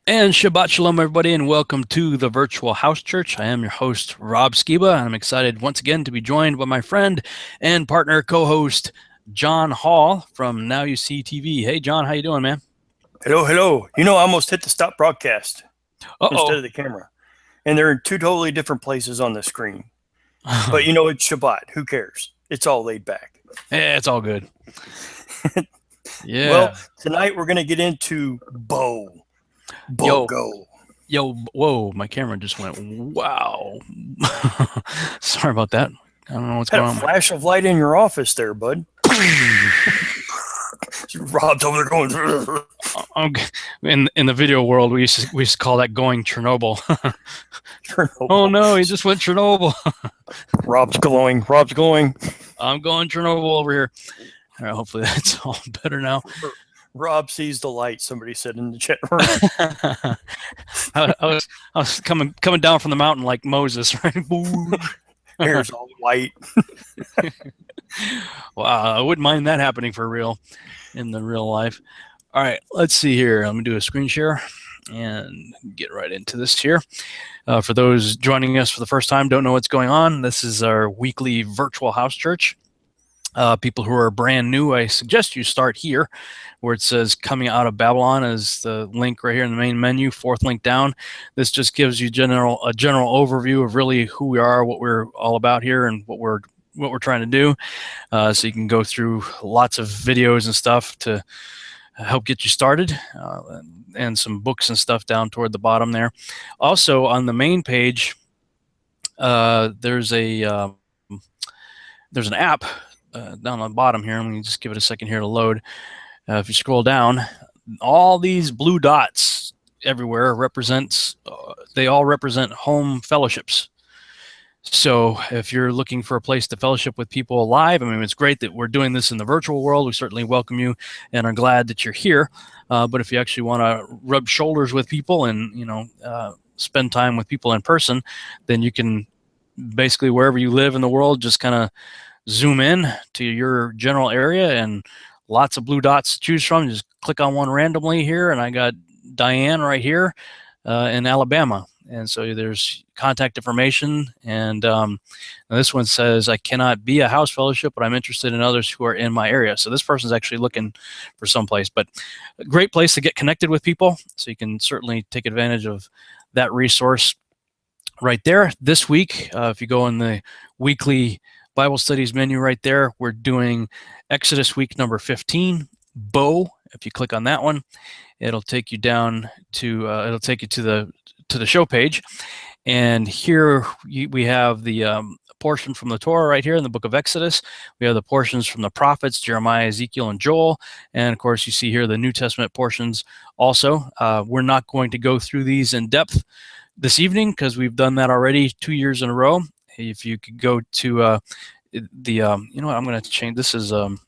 And Shabbat Shalom, everybody, and welcome to the Virtual House Church. I am your host, Rob Skiba, and I'm excited once again to be joined by my friend and partner co-host, John Hall from Now You See TV. Hey, John, how you doing, man? Hello, hello. I almost hit the stop broadcast instead Uh-oh. of the camera. And they're in two totally different places on the screen. But it's Shabbat. Who cares? It's all laid back. Yeah, it's all good. Well, Yeah. tonight we're going to get into Bo. Yo, Go. whoa, my camera just went, wow. Sorry about that. I don't know what's Had going a on. flash of light in your office there, bud. Rob's over there going. In the video world, we used to call that going Chernobyl. Chernobyl. Oh no, he just went Chernobyl. Rob's glowing. Rob's glowing. I'm going Chernobyl over here. All right, hopefully that's all better now. Rob sees the light, somebody said in the chat room. I was coming down from the mountain like Moses, right? Hair's all white. Wow, I wouldn't mind that happening for real in the real life. All right, let's see here. Let me do a screen share and get right into this here. For those joining us for the first time, don't know what's going on, this is our weekly virtual house church. People who are brand new, I suggest you start here where it says coming out of Babylon as the link right here in the main menu, fourth link down. This just gives you a general overview of really who we are, what we're all about here, and what we're trying to do. So you can go through lots of videos and stuff to help get you started, and some books and stuff down toward the bottom there. Also on the main page, there's an app down on the bottom here. Let me just give it a second here to load. If you scroll down, all these blue dots everywhere they all represent home fellowships. So if you're looking for a place to fellowship with people live, I mean, it's great that we're doing this in the virtual world. We certainly welcome you and are glad that you're here. But if you actually want to rub shoulders with people and, spend time with people in person, then you can basically, wherever you live in the world, just kind of zoom in to your general area, and lots of blue dots to choose from. Just click on one randomly here, and I got Diane right here in Alabama. And so there's contact information, and this one says, I cannot be a house fellowship, but I'm interested in others who are in my area. So this person's actually looking for someplace, but a great place to get connected with people. So you can certainly take advantage of that resource right there. This week, if you go in the weekly Bible studies menu right there, we're doing Exodus week number 15, Bo. If you click on that one, it'll take you down to the show page, and here we have the portion from the Torah right here in the book of Exodus. We have the portions from the prophets, Jeremiah, Ezekiel, and Joel, and of course you see here the New Testament portions also. We're not going to go through these in depth this evening because we've done that already 2 years in a row. If you could go to you know what, I'm going to change. This is I'm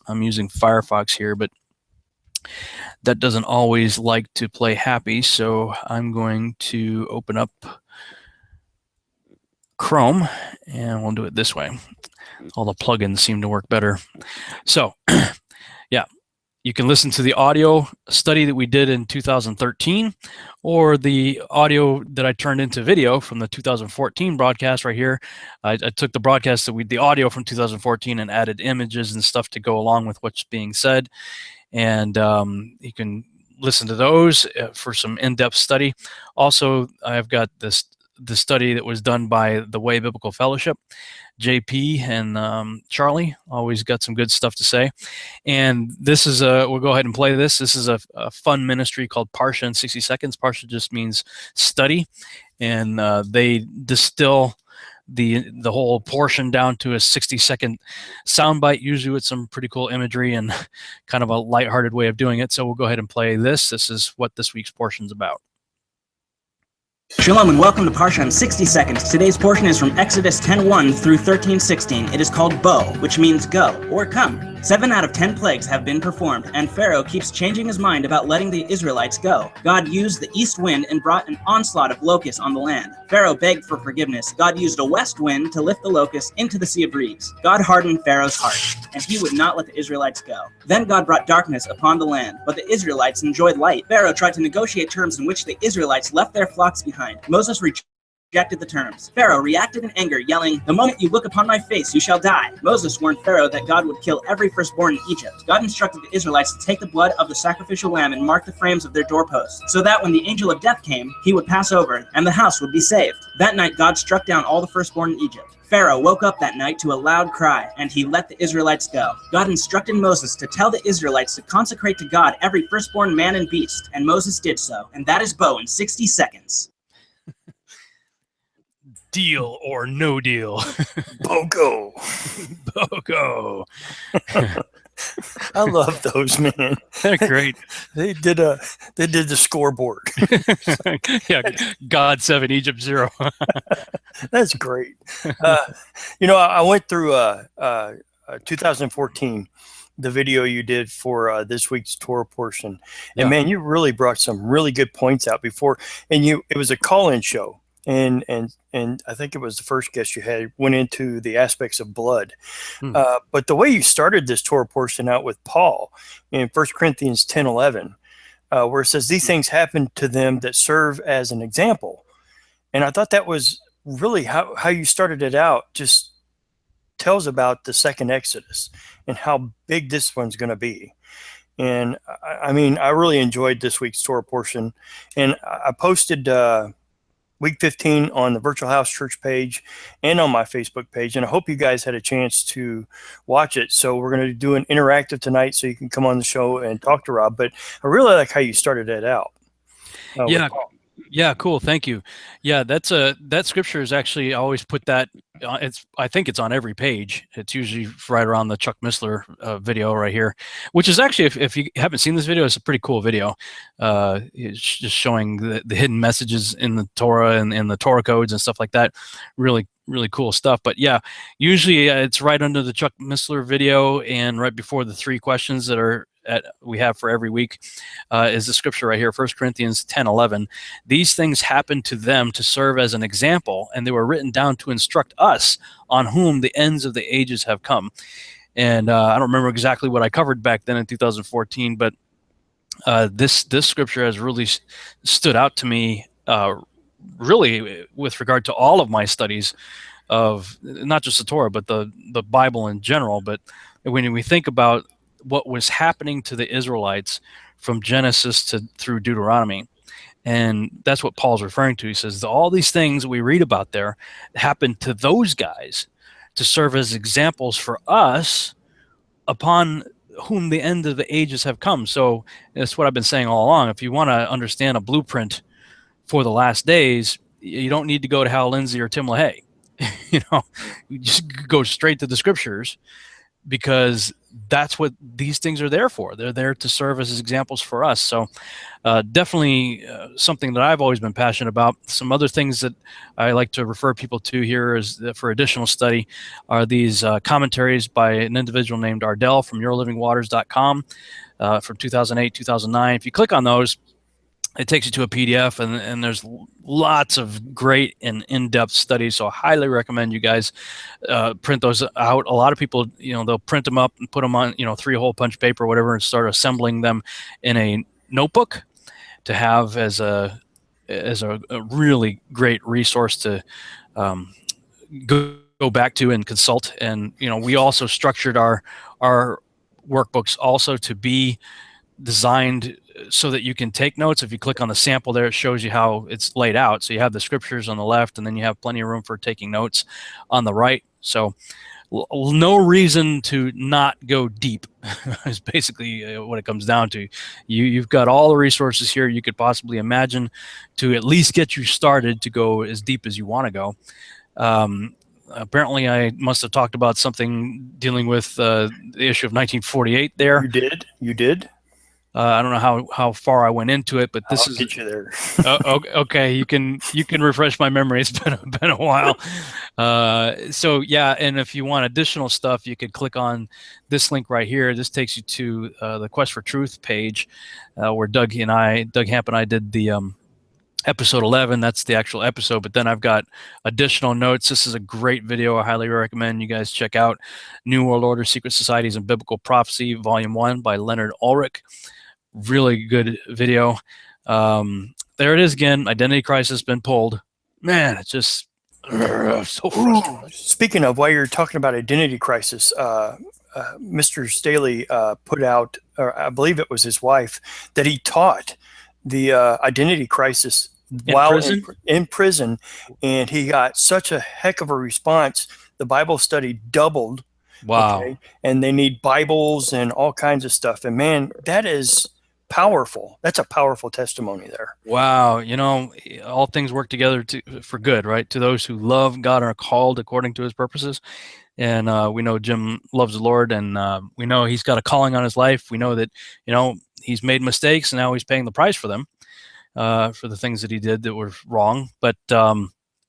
using Firefox here, but that doesn't always like to play happy, so I'm going to open up Chrome, and we'll do it this way. All the plugins seem to work better. So, yeah, you can listen to the audio study that we did in 2013, or the audio that I turned into video from the 2014 broadcast right here. I took the broadcast the audio from 2014 and added images and stuff to go along with what's being said. And you can listen to those for some in-depth study. Also, I've got the study that was done by the Way Biblical Fellowship. JP and Charlie always got some good stuff to say. And this is we'll go ahead and play this. This is a fun ministry called Parsha in 60 Seconds. Parsha just means study. And they distill the whole portion down to a 60-second soundbite, usually with some pretty cool imagery and kind of a lighthearted way of doing it. So we'll go ahead and play this. This is what this week's portion is about. Shalom and welcome to Parsha in 60 seconds. Today's portion is from Exodus 10:1 through 13:16. It is called Bo, which means go or come. 7 out of 10 plagues have been performed, and Pharaoh keeps changing his mind about letting the Israelites go. God used the east wind and brought an onslaught of locusts on the land. Pharaoh begged for forgiveness. God used a west wind to lift the locusts into the Sea of Reeds. God hardened Pharaoh's heart, and he would not let the Israelites go. Then God brought darkness upon the land, but the Israelites enjoyed light. Pharaoh tried to negotiate terms in which the Israelites left their flocks behind. Moses rejected the terms. Pharaoh reacted in anger, yelling, "The moment you look upon my face, you shall die." Moses warned Pharaoh that God would kill every firstborn in Egypt. God instructed the Israelites to take the blood of the sacrificial lamb and mark the frames of their doorposts, so that when the angel of death came, he would pass over, and the house would be saved. That night, God struck down all the firstborn in Egypt. Pharaoh woke up that night to a loud cry, and he let the Israelites go. God instructed Moses to tell the Israelites to consecrate to God every firstborn man and beast, and Moses did so. And that is Bo in 60 seconds. Deal or no deal? BOGO. BOGO. I love those, man. They're great. They did the scoreboard. Yeah, God 7, Egypt 0. That's great. I went through 2014, the video you did for this week's Torah portion, and man, you really brought some really good points out before. And it was a call-in show, and I think it was the first guest you had went into the aspects of blood. But the way you started this Torah portion out with Paul in 1 Corinthians 10:11, where it says these things happen to them that serve as an example, and I thought that was really how you started it out. Just tells about the second Exodus and how big this one's going to be. And I mean, I really enjoyed this week's Torah portion, and I posted week 15 on the Virtual House Church page and on my Facebook page, and I hope you guys had a chance to watch it. So we're going to do an interactive tonight, so you can come on the show and talk to Rob. But I really like how you started it out. Yeah, cool. Thank you. Yeah, that scripture is actually, I always put that. I think it's on every page. It's usually right around the Chuck Missler video right here, which is actually, if you haven't seen this video, it's a pretty cool video. It's just showing the hidden messages in the Torah and the Torah codes and stuff like that. Really, really cool stuff. But yeah, usually it's right under the Chuck Missler video and right before the 3 questions that we have for every week is the scripture right here, 1 Corinthians 10:11. These things happened to them to serve as an example, and they were written down to instruct us on whom the ends of the ages have come. And I don't remember exactly what I covered back then in 2014, but this scripture has really stood out to me, really with regard to all of my studies of not just the Torah, but the Bible in general. But when we think about what was happening to the Israelites from Genesis through Deuteronomy, and that's what Paul's referring to. He says all these things we read about there happened to those guys to serve as examples for us upon whom the end of the ages have come. So that's what I've been saying all along. If you want to understand a blueprint for the last days, you don't need to go to Hal Lindsey or Tim LaHaye. You just go straight to the scriptures, because that's what these things are there for. They're there to serve as examples for us. So definitely something that I've always been passionate about. Some other things that I like to refer people to here is for additional study are these commentaries by an individual named Ardell from yourlivingwaters.com from 2008, 2009. If you click on those, it takes you to a PDF, and there's lots of great and in-depth studies. So I highly recommend you guys print those out. A lot of people, they'll print them up and put them on, 3-hole punch paper or whatever, and start assembling them in a notebook to have as a really great resource to go back to and consult. And we also structured our workbooks also to be designed so that you can take notes. If you click on the sample there, it shows you how it's laid out. So you have the scriptures on the left, and then you have plenty of room for taking notes on the right. So no reason to not go deep is basically what it comes down to. You've got all the resources here you could possibly imagine to at least get you started to go as deep as you want to go. Apparently, I must have talked about something dealing with the issue of 1948 there. You did? I don't know how far I went into it, but this I'll get you there. okay. You can refresh my memory. It's been a while. So yeah, and if you want additional stuff, you could click on this link right here. This takes you to the Quest for Truth page, where Doug Hamp and I did the episode 11. That's the actual episode, but then I've got additional notes. This is a great video. I highly recommend you guys check out New World Order, Secret Societies, and Biblical Prophecy, Volume 1 by Leonard Ulrich. Really good video. There it is again. Identity crisis been pulled. Man, it's just so frustrating. Speaking of, while you're talking about identity crisis, Mr. Staley put out, or I believe it was his wife, that he taught the identity crisis while in prison, and he got such a heck of a response. The Bible study doubled. Wow. Okay? And they need Bibles and all kinds of stuff. And man, that is powerful. That's a powerful testimony there. Wow. You know, all things work together for good, right? To those who love God and are called according to his purposes. And we know Jim loves the Lord, and we know he's got a calling on his life. We know that, you know, he's made mistakes, and now he's paying the price for them, for the things that he did that were wrong. But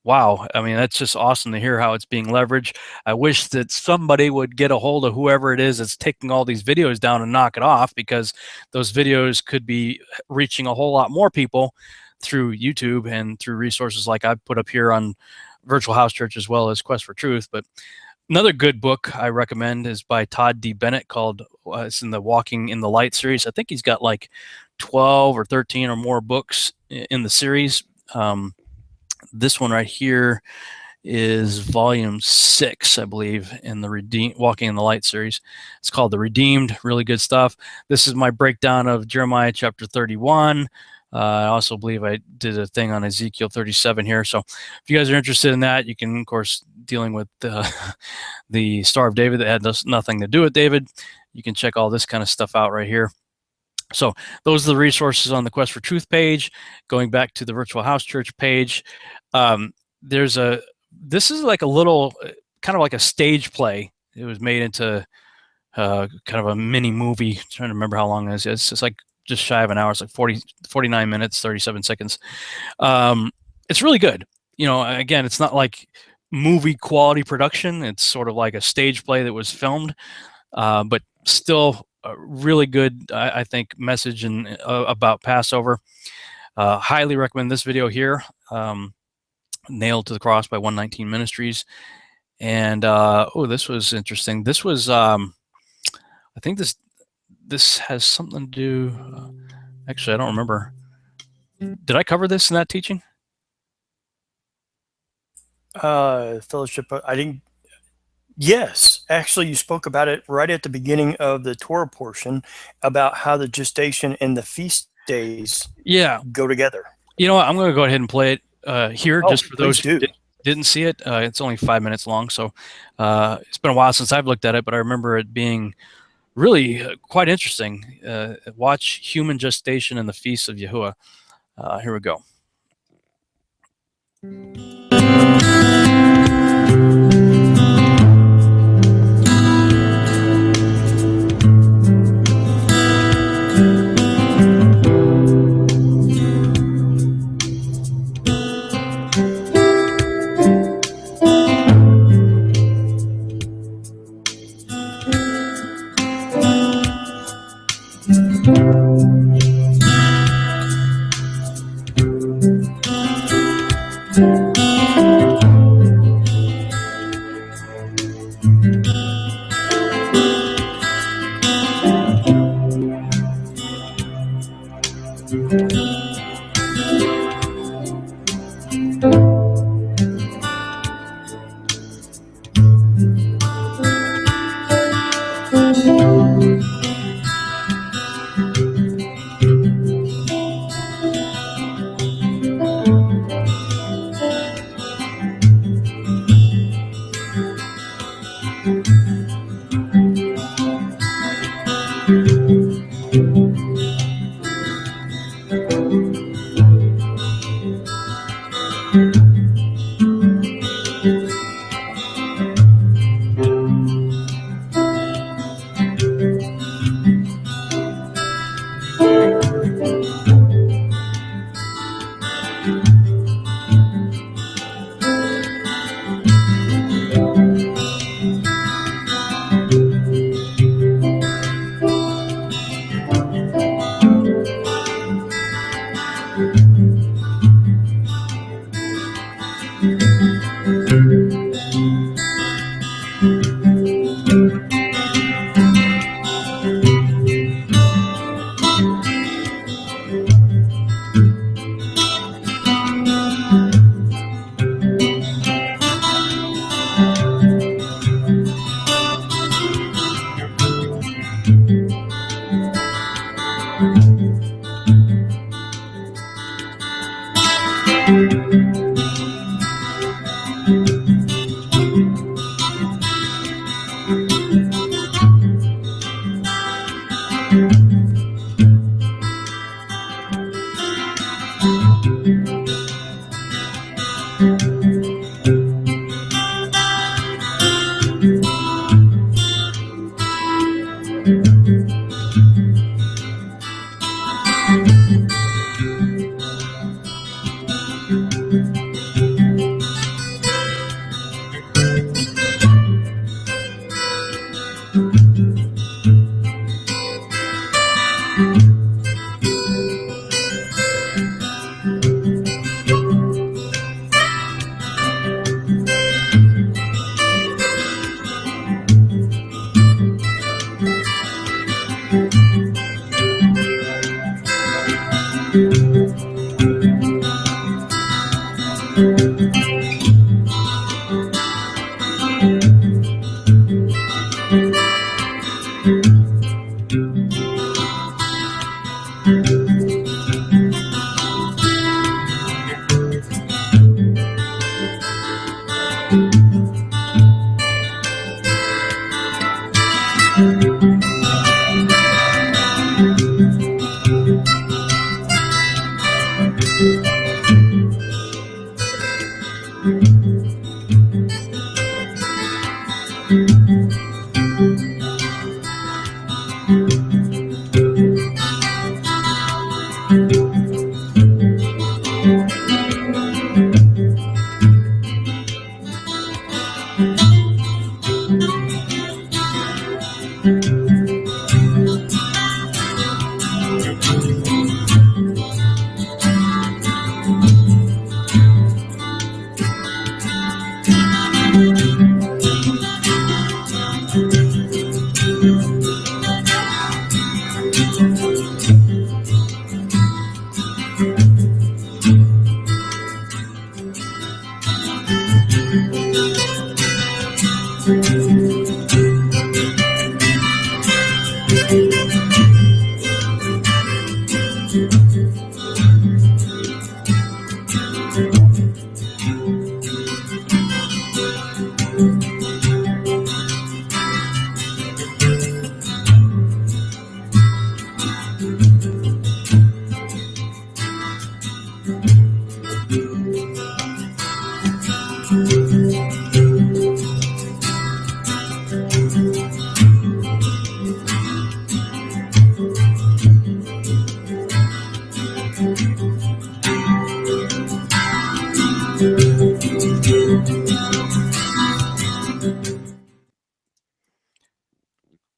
wow, I mean, that's just awesome to hear how it's being leveraged. I wish that somebody would get a hold of whoever it is that's taking all these videos down and knock it off, because those videos could be reaching a whole lot more people through YouTube and through resources like I've put up here on Virtual House Church, as well as Quest for Truth. But another good book I recommend is by Todd D. Bennett, called it's in the Walking in the Light series. I think he's got like 12 or 13 or more books in the series. This one right here is volume 6, I believe, in the Walking in the Light series. It's called The Redeemed. Really good stuff. This is my breakdown of Jeremiah chapter 31. I also believe I did a thing on Ezekiel 37 here. So if you guys are interested in that, you can, of course, dealing with the Star of David that had nothing to do with David, you can check all this kind of stuff out right here. So those are the resources on the Quest for Truth page. Going back to the Virtual House Church page, this is like a little, kind of like a stage play. It was made into kind of a mini movie. I'm trying to remember how long it is. It's like just shy of an hour. It's like 49 minutes, 37 seconds. It's really good. You know, again, it's not like movie quality production. It's sort of like a stage play that was filmed, but still a really good, I think, message about Passover. Highly recommend this video here, Nailed to the Cross by 119 Ministries. And oh, this was interesting. This was, I think this has something to do. Actually, I don't remember. Did I cover this in that teaching? Fellowship, I didn't. Yes, actually, you spoke about it right at the beginning of the Torah portion about how the gestation and the feast days go together. You know what? I'm going to go ahead and play it here, just for those who didn't see it. It's only 5 minutes long, so it's been a while since I've looked at it, but I remember it being really quite interesting. Watch human gestation and the feasts of Jehovah. Here we go.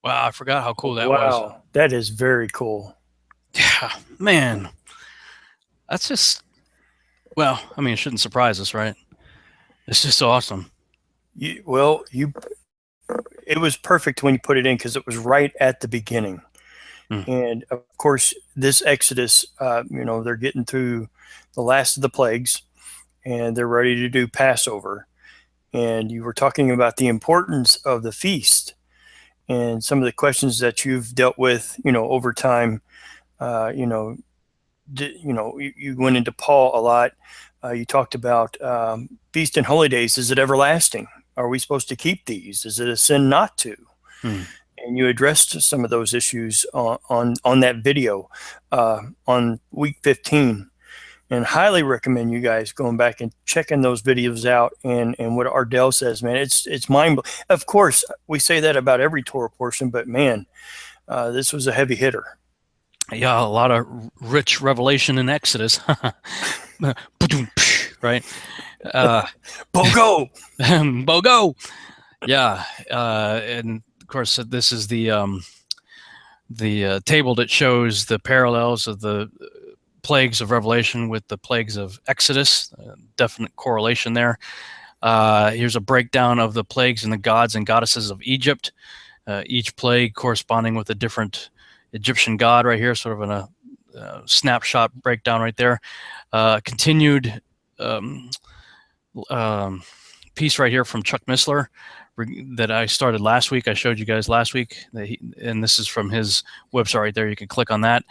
Wow, I forgot how cool that was. Wow, that is very cool. Yeah, man. That's just, well, I mean, it shouldn't surprise us, right? It's just awesome. It was perfect when you put it in because it was right at the beginning. And of course, this Exodus, they're getting through the last of the plagues and they're ready to do Passover. And you were talking about the importance of the feast and some of the questions that you've dealt with, over time. You went into Paul a lot. You talked about feast and holy days. Is it everlasting? Are we supposed to keep these? Is it a sin not to? And you addressed some of those issues on that video on week 15. And highly recommend you guys going back and checking those videos out and what Ardell says, man. It's mind-blowing. Of course, we say that about every Torah portion, but man, this was a heavy hitter. Yeah, a lot of rich revelation in Exodus. Right? Bogo! Bogo! Yeah. And of course, this is the table that shows the parallels of the plagues of Revelation with the plagues of Exodus. Definite correlation there. Here's a breakdown of the plagues and the gods and goddesses of Egypt. Each plague corresponding with a different Egyptian god right here, sort of in a snapshot breakdown right there. Continued piece right here from Chuck Missler that I started last week. I showed you guys last week, and this is from his website right there. You can click on that.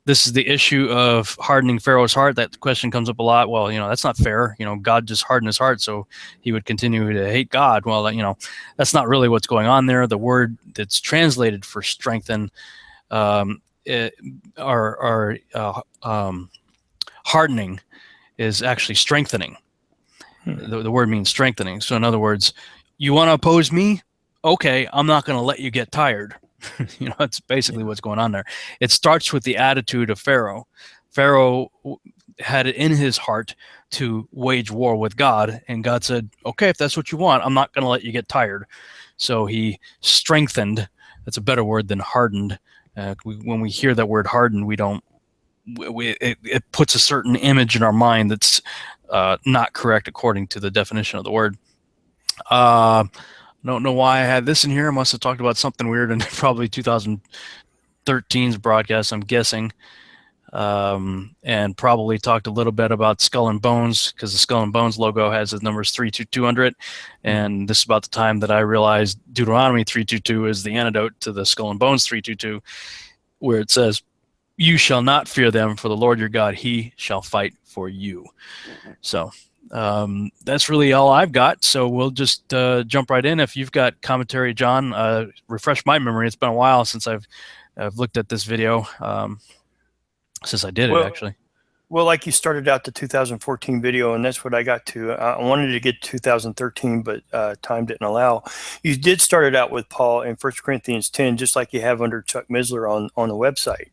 This is the issue of hardening Pharaoh's heart. That question comes up a lot. Well, that's not fair. God just hardened his heart, so he would continue to hate God. Well, that's not really what's going on there. The word that's translated for strengthen hardening is actually strengthening. The word means strengthening. So in other words, you want to oppose me? Okay, I'm not going to let you get tired. That's basically what's going on there. It starts with the attitude of Pharaoh. Pharaoh had it in his heart to wage war with God, and God said, okay, if that's what you want, I'm not going to let you get tired. So he strengthened. That's a better word than hardened. When we hear that word hardened, it puts a certain image in our mind that's not correct according to the definition of the word. Don't know why I had this in here. I must have talked about something weird in probably 2013's broadcast, I'm guessing. and probably talked a little bit about Skull and Bones, because the Skull and Bones logo has the numbers 32200, and this is about the time that I realized Deuteronomy 322 is the antidote to the Skull and Bones 322, where it says, "You shall not fear them, for the Lord your God, he shall fight for you." So that's really all I've got. So we'll just jump right in. If you've got commentary, John, refresh my memory. It's been a while since I've looked at this video, since I did it, actually. Well, like you started out the 2014 video, and that's what I got to. I wanted to get 2013, but time didn't allow. You did start it out with Paul in 1 Corinthians 10, just like you have under Chuck Misler on the website.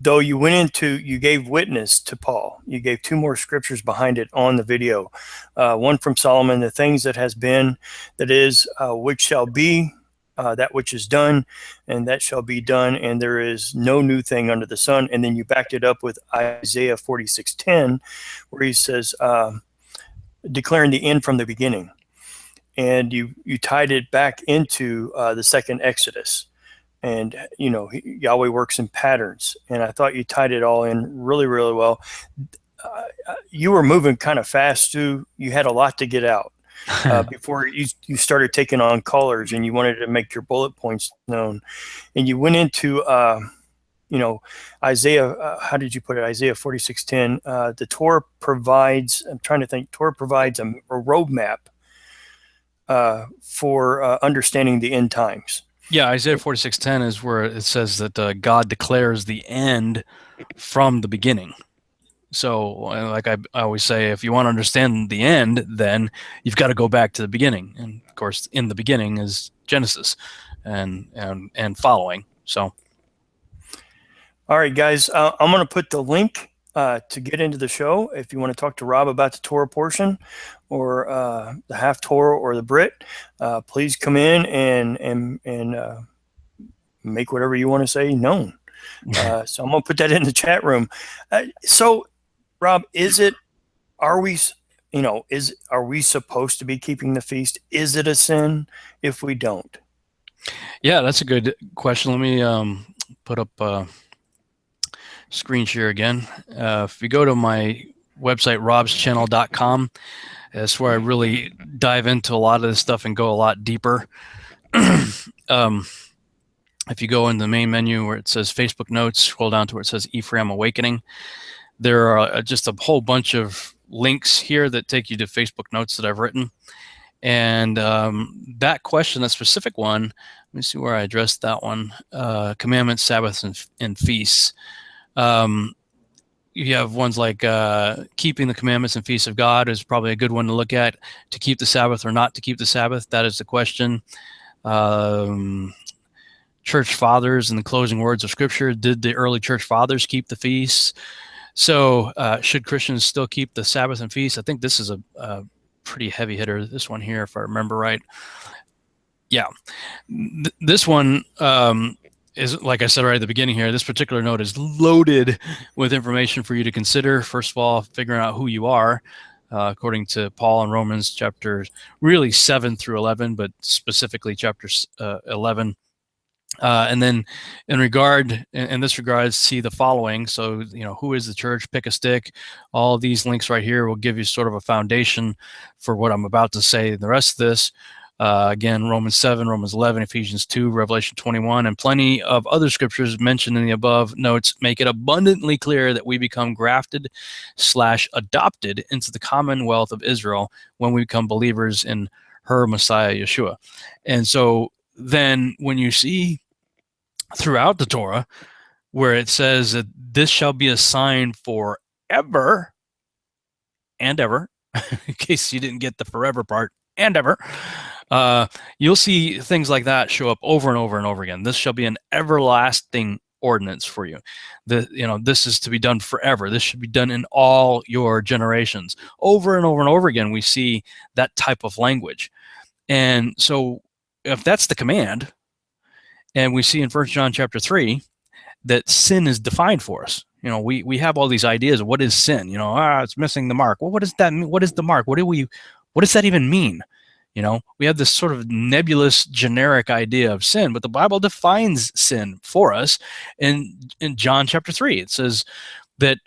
Though you gave witness to Paul. You gave two more scriptures behind it on the video. One from Solomon, the things that has been, that is, which shall be, that which is done, and that shall be done, and there is no new thing under the sun. And then you backed it up with Isaiah 46:10, where he says, declaring the end from the beginning. And you tied it back into the second Exodus. And, Yahweh works in patterns. And I thought you tied it all in really, really well. You were moving kind of fast, too. You had a lot to get out before you started taking on callers, and you wanted to make your bullet points known. And you went into, Isaiah, how did you put it? Isaiah 46:10. The Torah provides, I'm trying to think, Torah provides a roadmap for understanding the end times. Yeah, Isaiah 46:10 is where it says that God declares the end from the beginning. So, like I always say, if you want to understand the end, then you've got to go back to the beginning. And of course, in the beginning is Genesis, and following. So, all right, guys, I'm going to put the link to get into the show. If you want to talk to Rob about the Torah portion, or the half Torah, or the Brit, please come in and make whatever you want to say known. So I'm going to put that in the chat room. So, Rob, are we supposed to be keeping the feast? Is it a sin if we don't? Yeah, that's a good question. Let me put up screen share again. If you go to my website, robschannel.com, that's where I really dive into a lot of this stuff and go a lot deeper. If you go in the main menu where it says Facebook Notes, scroll down to where it says Ephraim Awakening. There are just a whole bunch of links here that take you to Facebook Notes that I've written. And that question, that specific one, let me see where I addressed that one, commandments, Sabbaths, and feasts. You have ones like keeping the commandments and feasts of God is probably a good one to look at. To keep the Sabbath or not to keep the Sabbath, that is the question. Church fathers and the closing words of Scripture. Did the early church fathers keep the feasts? So should Christians still keep the Sabbath and feasts? I think this is a pretty heavy hitter, this one here, if I remember right. Yeah. This one is, like I said right at the beginning here, this particular note is loaded with information for you to consider. First of all, figuring out who you are, according to Paul in Romans chapters, really 7 through 11, but specifically chapter 11. And then in this regard, see the following. So, who is the church? Pick a stick. All these links right here will give you sort of a foundation for what I'm about to say. The rest of this, again, Romans 7, Romans 11, Ephesians 2, Revelation 21, and plenty of other scriptures mentioned in the above notes make it abundantly clear that we become grafted/adopted into the commonwealth of Israel when we become believers in her Messiah, Yeshua. And so then when you see throughout the Torah where it says that this shall be a sign forever and ever, in case you didn't get the forever part, and ever, you'll see things like that show up over and over and over again. This shall be an everlasting ordinance for you. This is to be done forever. This should be done in all your generations. Over and over and over again, we see that type of language. And so if that's the command, and we see in 1 John chapter 3 that sin is defined for us. We have all these ideas of what is sin. It's missing the mark. Well, what does that mean? What is the mark? What does that even mean? You know, we have this sort of nebulous, generic idea of sin, but the Bible defines sin for us. In John chapter 3, it says that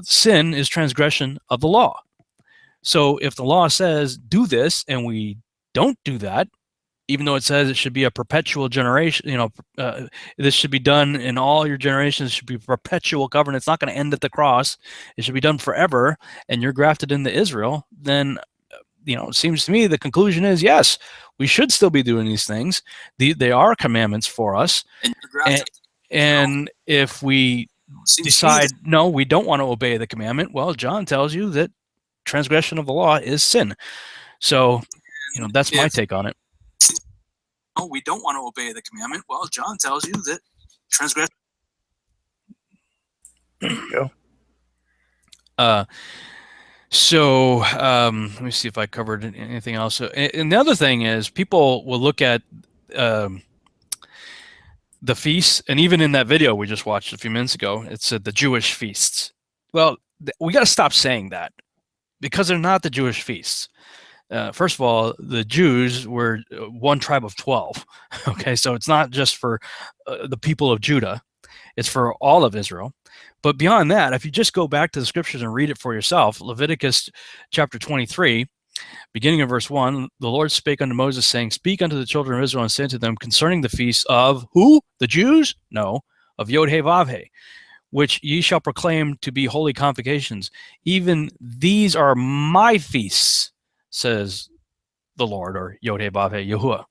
sin is transgression of the law. So if the law says do this and we don't do that, even though it says it should be a perpetual generation, you know, this should be done in all your generations, it should be perpetual covenant. It's not going to end at the cross. It should be done forever. And you're grafted into Israel. Then, you know, it seems to me the conclusion is yes, we should still be doing these things. They are commandments for us. And if we decide, no, we don't want to obey the commandment, well, John tells you that transgression of the law is sin. So, you know, that's my take on it. No, we don't want to obey the commandment. Well, John tells you that transgression. There you go. So let me see if I covered anything else. And the other thing is, people will look at the feasts, and even in that video we just watched a few minutes ago, it said the Jewish feasts. Well, we got to stop saying that, because they're not the Jewish feasts. First of all, the Jews were one tribe of 12. Okay, so it's not just for the people of Judah. It's for all of Israel. But beyond that, if you just go back to the scriptures and read it for yourself, Leviticus chapter 23, beginning of verse 1, the Lord spake unto Moses, saying, Speak unto the children of Israel and say unto them concerning the feasts of who? The Jews? No, of Yod-Heh-Vav-Heh, which ye shall proclaim to be holy convocations. Even these are my feasts, says the Lord, or Yod-Heh-Vav-Heh, Yahuwah.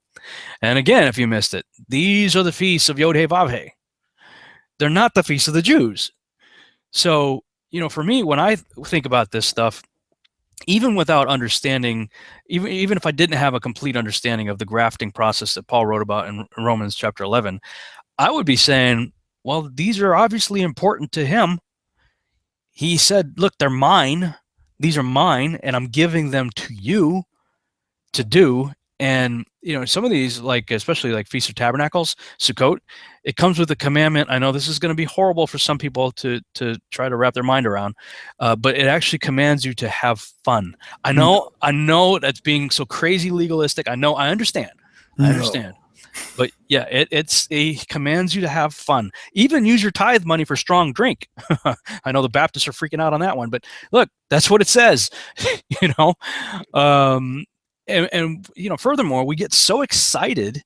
And again, if you missed it, these are the feasts of Yod-Heh-Vav-Heh. They're not the feasts of the Jews. So, you know, for me, when I think about this stuff, even without understanding, even if I didn't have a complete understanding of the grafting process that Paul wrote about in Romans chapter 11, I would be saying, well, these are obviously important to him. He said, look, they're mine. These are mine, and I'm giving them to you to do. And, you know, some of these, like, especially like Feast of Tabernacles, Sukkot, it comes with a commandment. I know this is going to be horrible for some people to try to wrap their mind around, but it actually commands you to have fun. I know that's being so crazy legalistic. I understand. But yeah, it commands you to have fun. Even use your tithe money for strong drink. I know the Baptists are freaking out on that one, but look, that's what it says. You know, and you know, furthermore, we get so excited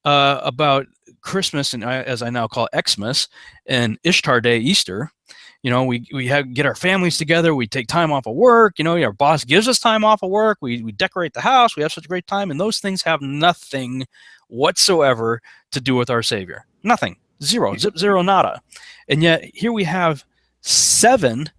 about Christmas, and as I now call Xmas, and Ishtar Day, Easter. You know, we get our families together. We take time off of work. You know, our boss gives us time off of work. We decorate the house. We have such a great time, and those things have nothing whatsoever to do with our Savior. Nothing. Zero. Zip, zero, nada. And yet here we have 7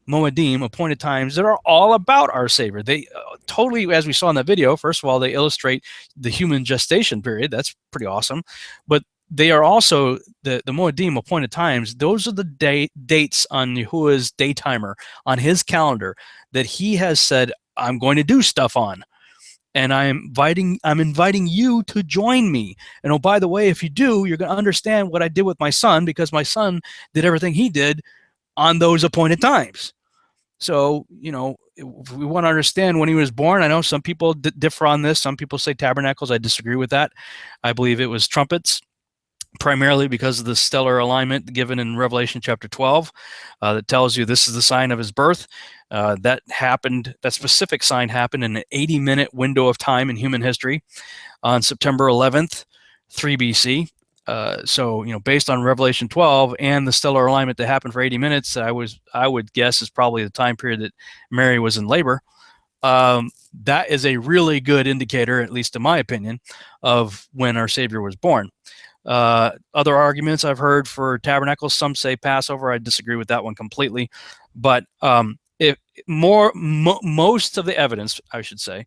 Moedim, appointed times, that are all about our Savior. They totally, as we saw in that video, first of all, they illustrate the human gestation period. That's pretty awesome. But they are also the Moedim, appointed times. Those are the dates on Yahuwah's day timer, on his calendar, that he has said, I'm going to do stuff on. And I'm inviting you to join me. And oh, by the way, if you do, you're going to understand what I did with my son, because my son did everything he did on those appointed times. So, you know, if we want to understand when he was born, I know some people differ on this. Some people say tabernacles. I disagree with that. I believe it was trumpets, primarily because of the stellar alignment given in Revelation chapter 12 that tells you this is the sign of his birth. That specific sign happened in an 80-minute window of time in human history on September 11th, 3 BC. So, you know, based on Revelation 12 and the stellar alignment that happened for 80 minutes, I would guess is probably the time period that Mary was in labor. That is a really good indicator, at least in my opinion, of when our Savior was born. Other arguments I've heard for tabernacles, some say Passover. I disagree with that one completely. But most of the evidence, I should say,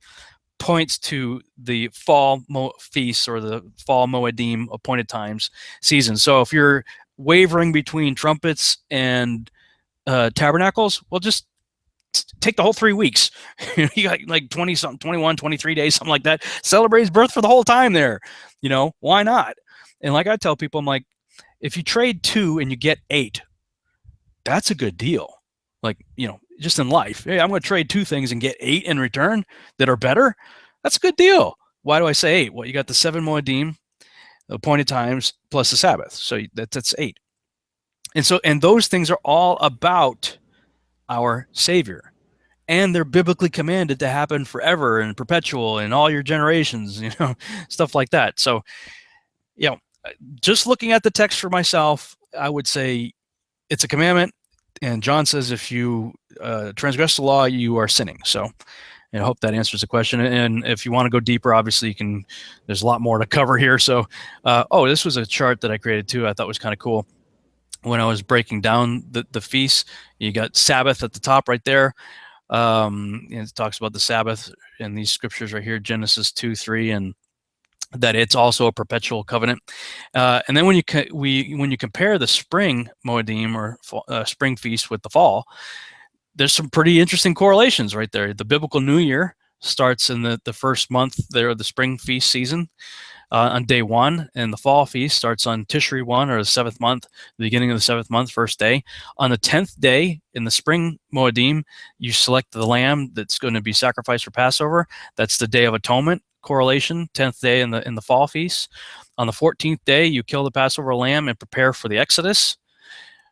points to the fall feasts, or the fall Moedim, appointed times season. So if you're wavering between trumpets and tabernacles, well, just take the whole 3 weeks. You got like 20 something, 21, 23 days, something like that. Celebrate his birth for the whole time there. You know, why not? And like I tell people, I'm like, if you trade 2 and you get 8, that's a good deal. Like, you know, just in life, hey, I'm going to trade 2 things and get 8 in return that are better. That's a good deal. Why do I say 8? Well, you got the 7 Moedim, the appointed times, plus the Sabbath. So that's 8. And those things are all about our Savior. And they're biblically commanded to happen forever and perpetual in all your generations, stuff like that. So, just looking at the text for myself, I would say it's a commandment. And John says if you transgress the law, you are sinning. So I hope that answers the question. And if you want to go deeper, obviously there's a lot more to cover here. So, this was a chart that I created too. I thought was kind of cool. When I was breaking down the feasts, you got Sabbath at the top right there. And it talks about the Sabbath in these scriptures right here, Genesis 2:3, and that it's also a perpetual covenant. And then when you compare the spring Moedim or spring feast with the fall, there's some pretty interesting correlations right there. The biblical New Year starts in the first month there of the spring feast season on day 1, and the fall feast starts on Tishri 1, or the 7th month, the beginning of the 7th month, first day. On the 10th day in the spring Moedim, you select the lamb that's going to be sacrificed for Passover. That's the Day of Atonement correlation, 10th day in the fall feast. On the 14th day, you kill the Passover lamb and prepare for the Exodus.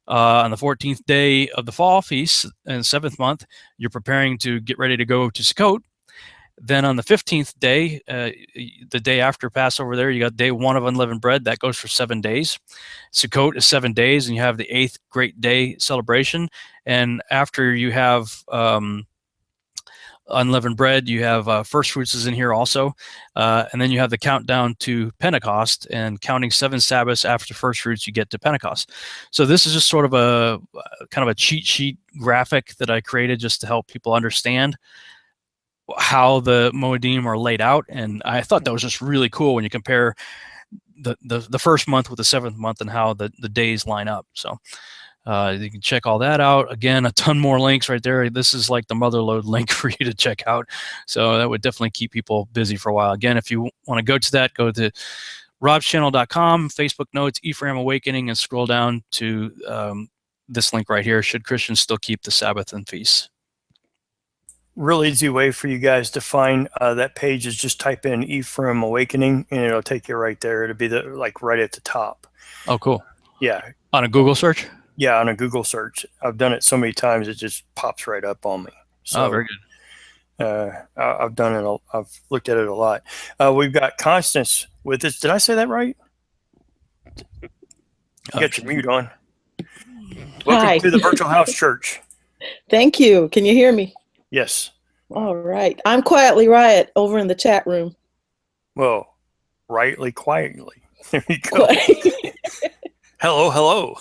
On the 14th day of the fall feast in the 7th month, you're preparing to get ready to go to Sukkot. Then on the 15th day, the day after Passover there, you got day 1 of unleavened bread. That goes for 7 days. Sukkot is 7 days, and you have the 8th great day celebration. And after you have unleavened bread, you have first fruits is in here also. And then you have the countdown to Pentecost, and counting 7 Sabbaths after first fruits, you get to Pentecost. So this is just sort of a kind of a cheat sheet graphic that I created just to help people understand how the Moedim are laid out. And I thought that was just really cool when you compare the first month with the 7th month and how the days line up. So you can check all that out. Again, a ton more links right there. This is like the motherload link for you to check out. So that would definitely keep people busy for a while. Again, if you want to go to that, go to robschannel.com, Facebook notes, Ephraim Awakening, and scroll down to this link right here. Should Christians still keep the Sabbath and feasts? Real easy way for you guys to find that page is just type in Ephraim Awakening, and it'll take you right there. It'll be right at the top. Oh, cool. Yeah. On a Google search? Yeah, on a Google search. I've done it so many times it just pops right up on me. So, very good. I've done it. I've looked at it a lot. We've got Constance with us. Did I say that right? Get your mute on. Welcome Hi. to the Virtual House Church. Thank you. Can you hear me? Yes. All right. I'm quietly Riot over in the chat room. Well, quietly. There you go. Hello.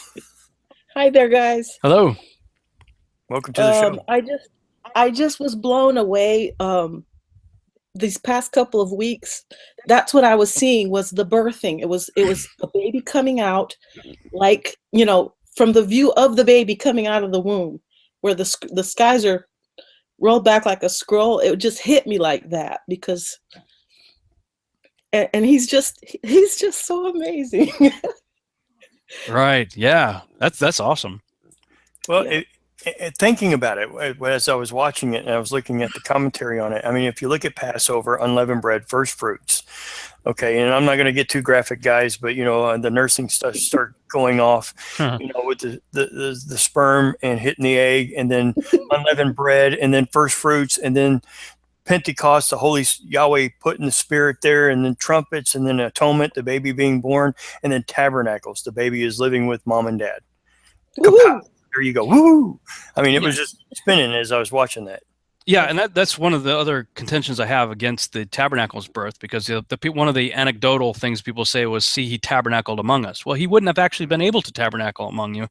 Hi there, guys. Hello. Welcome to the show. I just was blown away these past couple of weeks. That's what I was seeing was the birthing. It was a baby coming out, like, from the view of the baby coming out of the womb, where the skies are rolled back like a scroll. It just hit me like that because, and he's just so amazing. Right. Yeah. That's awesome. Well, Yeah. Thinking about it, as I was watching it and I was looking at the commentary on it, I mean, if you look at Passover, unleavened bread, first fruits, okay, and I'm not going to get too graphic, guys, but, the nursing stuff start going off, with the sperm and hitting the egg, and then unleavened bread, and then first fruits, and then Pentecost, the Holy Yahweh putting the Spirit there, and then trumpets, and then atonement, the baby being born, and then tabernacles, the baby is living with mom and dad. Woo-hoo! There you go. Woo! I mean, it was just spinning as I was watching that. Yeah, and that's one of the other contentions I have against the tabernacle's birth, because one of the anecdotal things people say was, "See, he tabernacled among us." Well, he wouldn't have actually been able to tabernacle among you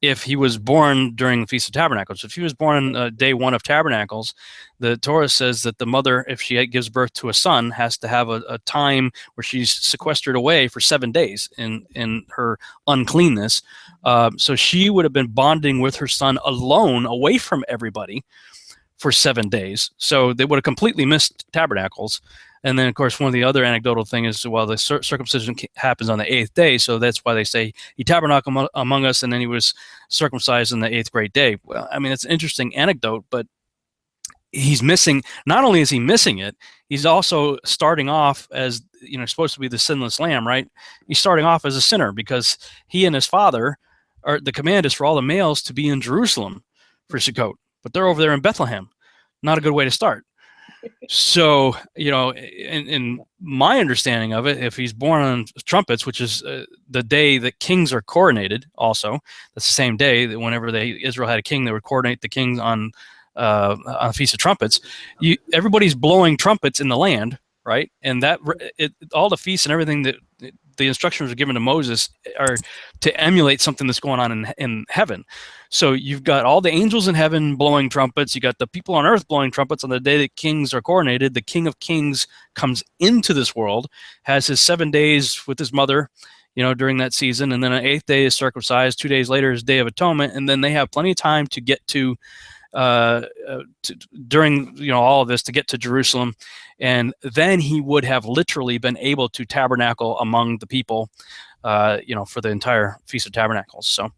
if he was born during the Feast of Tabernacles. If he was born on day 1 of Tabernacles, the Torah says that the mother, if she gives birth to a son, has to have a time where she's sequestered away for 7 days in her uncleanness. So she would have been bonding with her son alone, away from everybody, for 7 days. So they would have completely missed tabernacles. And then, of course, one of the other anecdotal thing is, well, the circumcision happens on the 8th day. So that's why they say he tabernacled among us, and then he was circumcised on the 8th great day. Well, I mean, it's an interesting anecdote, but he's missing. Not only is he missing it, he's also starting off as, supposed to be the sinless lamb, right? He's starting off as a sinner because he and his father are the command is for all the males to be in Jerusalem for Sukkot, but they're over there in Bethlehem. Not a good way to start. So, in my understanding of it, if he's born on trumpets, which is the day that kings are coronated, also, that's the same day that whenever Israel had a king, they would coronate the kings on the Feast of Trumpets. Everybody's blowing trumpets in the land, right? And all the feasts and everything that the instructions are given to Moses are to emulate something that's going on in heaven. So you've got all the angels in heaven blowing trumpets. You got the people on earth blowing trumpets on the day that kings are coronated. The King of Kings comes into this world, has his 7 days with his mother, during that season. And then on 8th day is circumcised. 2 days later is Day of Atonement. And then they have plenty of time to get to during all of this to get to Jerusalem, and then he would have literally been able to tabernacle among the people, for the entire Feast of Tabernacles. So,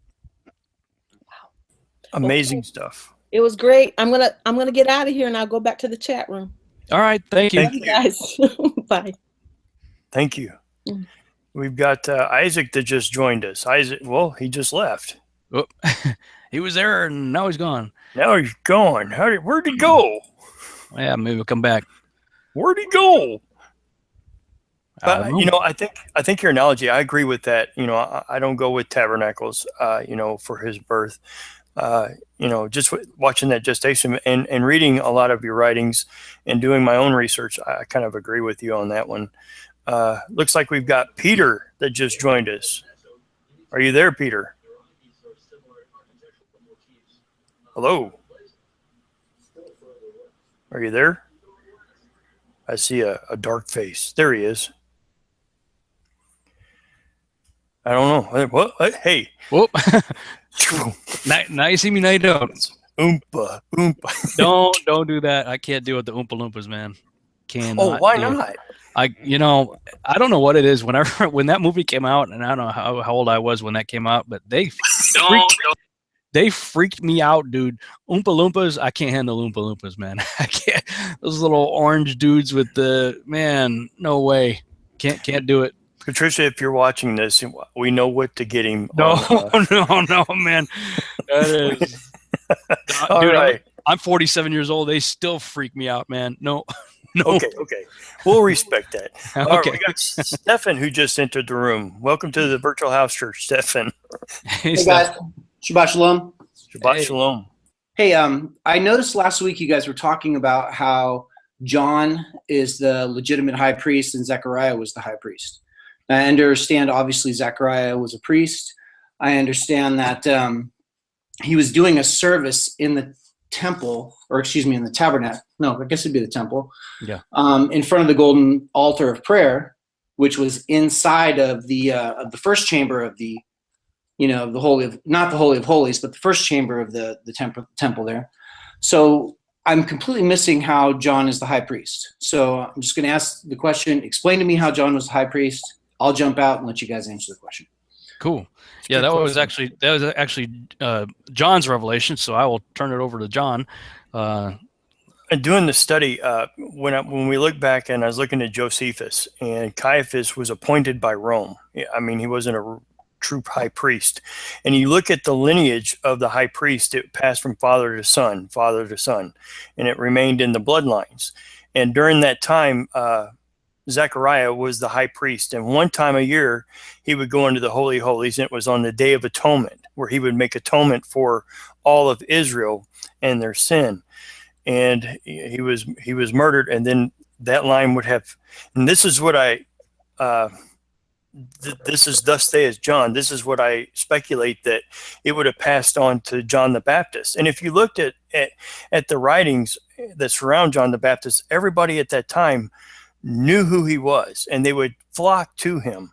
amazing stuff. It was great. I'm gonna get out of here and I'll go back to the chat room. All right, thank you. Thank you guys. Bye. Thank you. We've got Isaac that just joined us. Isaac, well, he just left. Oh, he was there and now he's gone. Now he's gone. Where'd he go? Yeah, maybe he'll come back. Where'd he go? I don't know. I think your analogy, I agree with that. I don't go with tabernacles, for his birth. Just watching that gestation and reading a lot of your writings and doing my own research, I kind of agree with you on that one. Looks like we've got Peter that just joined us. Are you there, Peter? Hello. Are you there? I see a dark face. There he is. I don't know. What? Hey. Whoop. Now you see me, now you don't. Oompa. Don't do that. I can't deal with the Oompa Loompas, man. Why not? I don't know what it is. When that movie came out, and I don't know how old I was when that came out, but they freaked me out, dude. Oompa Loompas, I can't handle Oompa Loompas, man. I can't. Those little orange dudes with no way. Can't do it. Patricia, if you're watching this, we know what to get him. No, man. That is. All dude, right. I'm 47 years old. They still freak me out, man. No. Okay. We'll respect that. Okay. All right, we got Stefan who just entered the room. Welcome to the Virtual House Church, Stefan. Hey guys. Shabbat Shalom. Shabbat Shalom. Hey, I noticed last week you guys were talking about how John is the legitimate high priest and Zechariah was the high priest. I understand, obviously, Zechariah was a priest. I understand that he was doing a service in the temple, in the tabernacle. No, I guess it'd be the temple. Yeah. In front of the golden altar of prayer, which was inside of the first chamber of the, the holy of, not the Holy of Holies, but the first chamber of the temple there. So I'm completely missing how John is the high priest. So I'm just going to ask the question. Explain to me how John was the high priest. I'll jump out and let you guys answer the question. Cool. Yeah, that was actually John's revelation. So I will turn it over to John. And doing the study, when we look back, and I was looking at Josephus, and Caiaphas was appointed by Rome. I mean, he wasn't a true high priest. And you look at the lineage of the high priest, it passed from father to son, and it remained in the bloodlines. And during that time, Zechariah was the high priest, and one time a year he would go into the Holy of Holies, and it was on the Day of Atonement, where he would make atonement for all of Israel and their sin. And he was murdered, and then that line would have, and this is what this is thus saith John. This is what I speculate, that it would have passed on to John the Baptist. And if you looked at the writings that surround John the Baptist, everybody at that time knew who he was, and they would flock to him,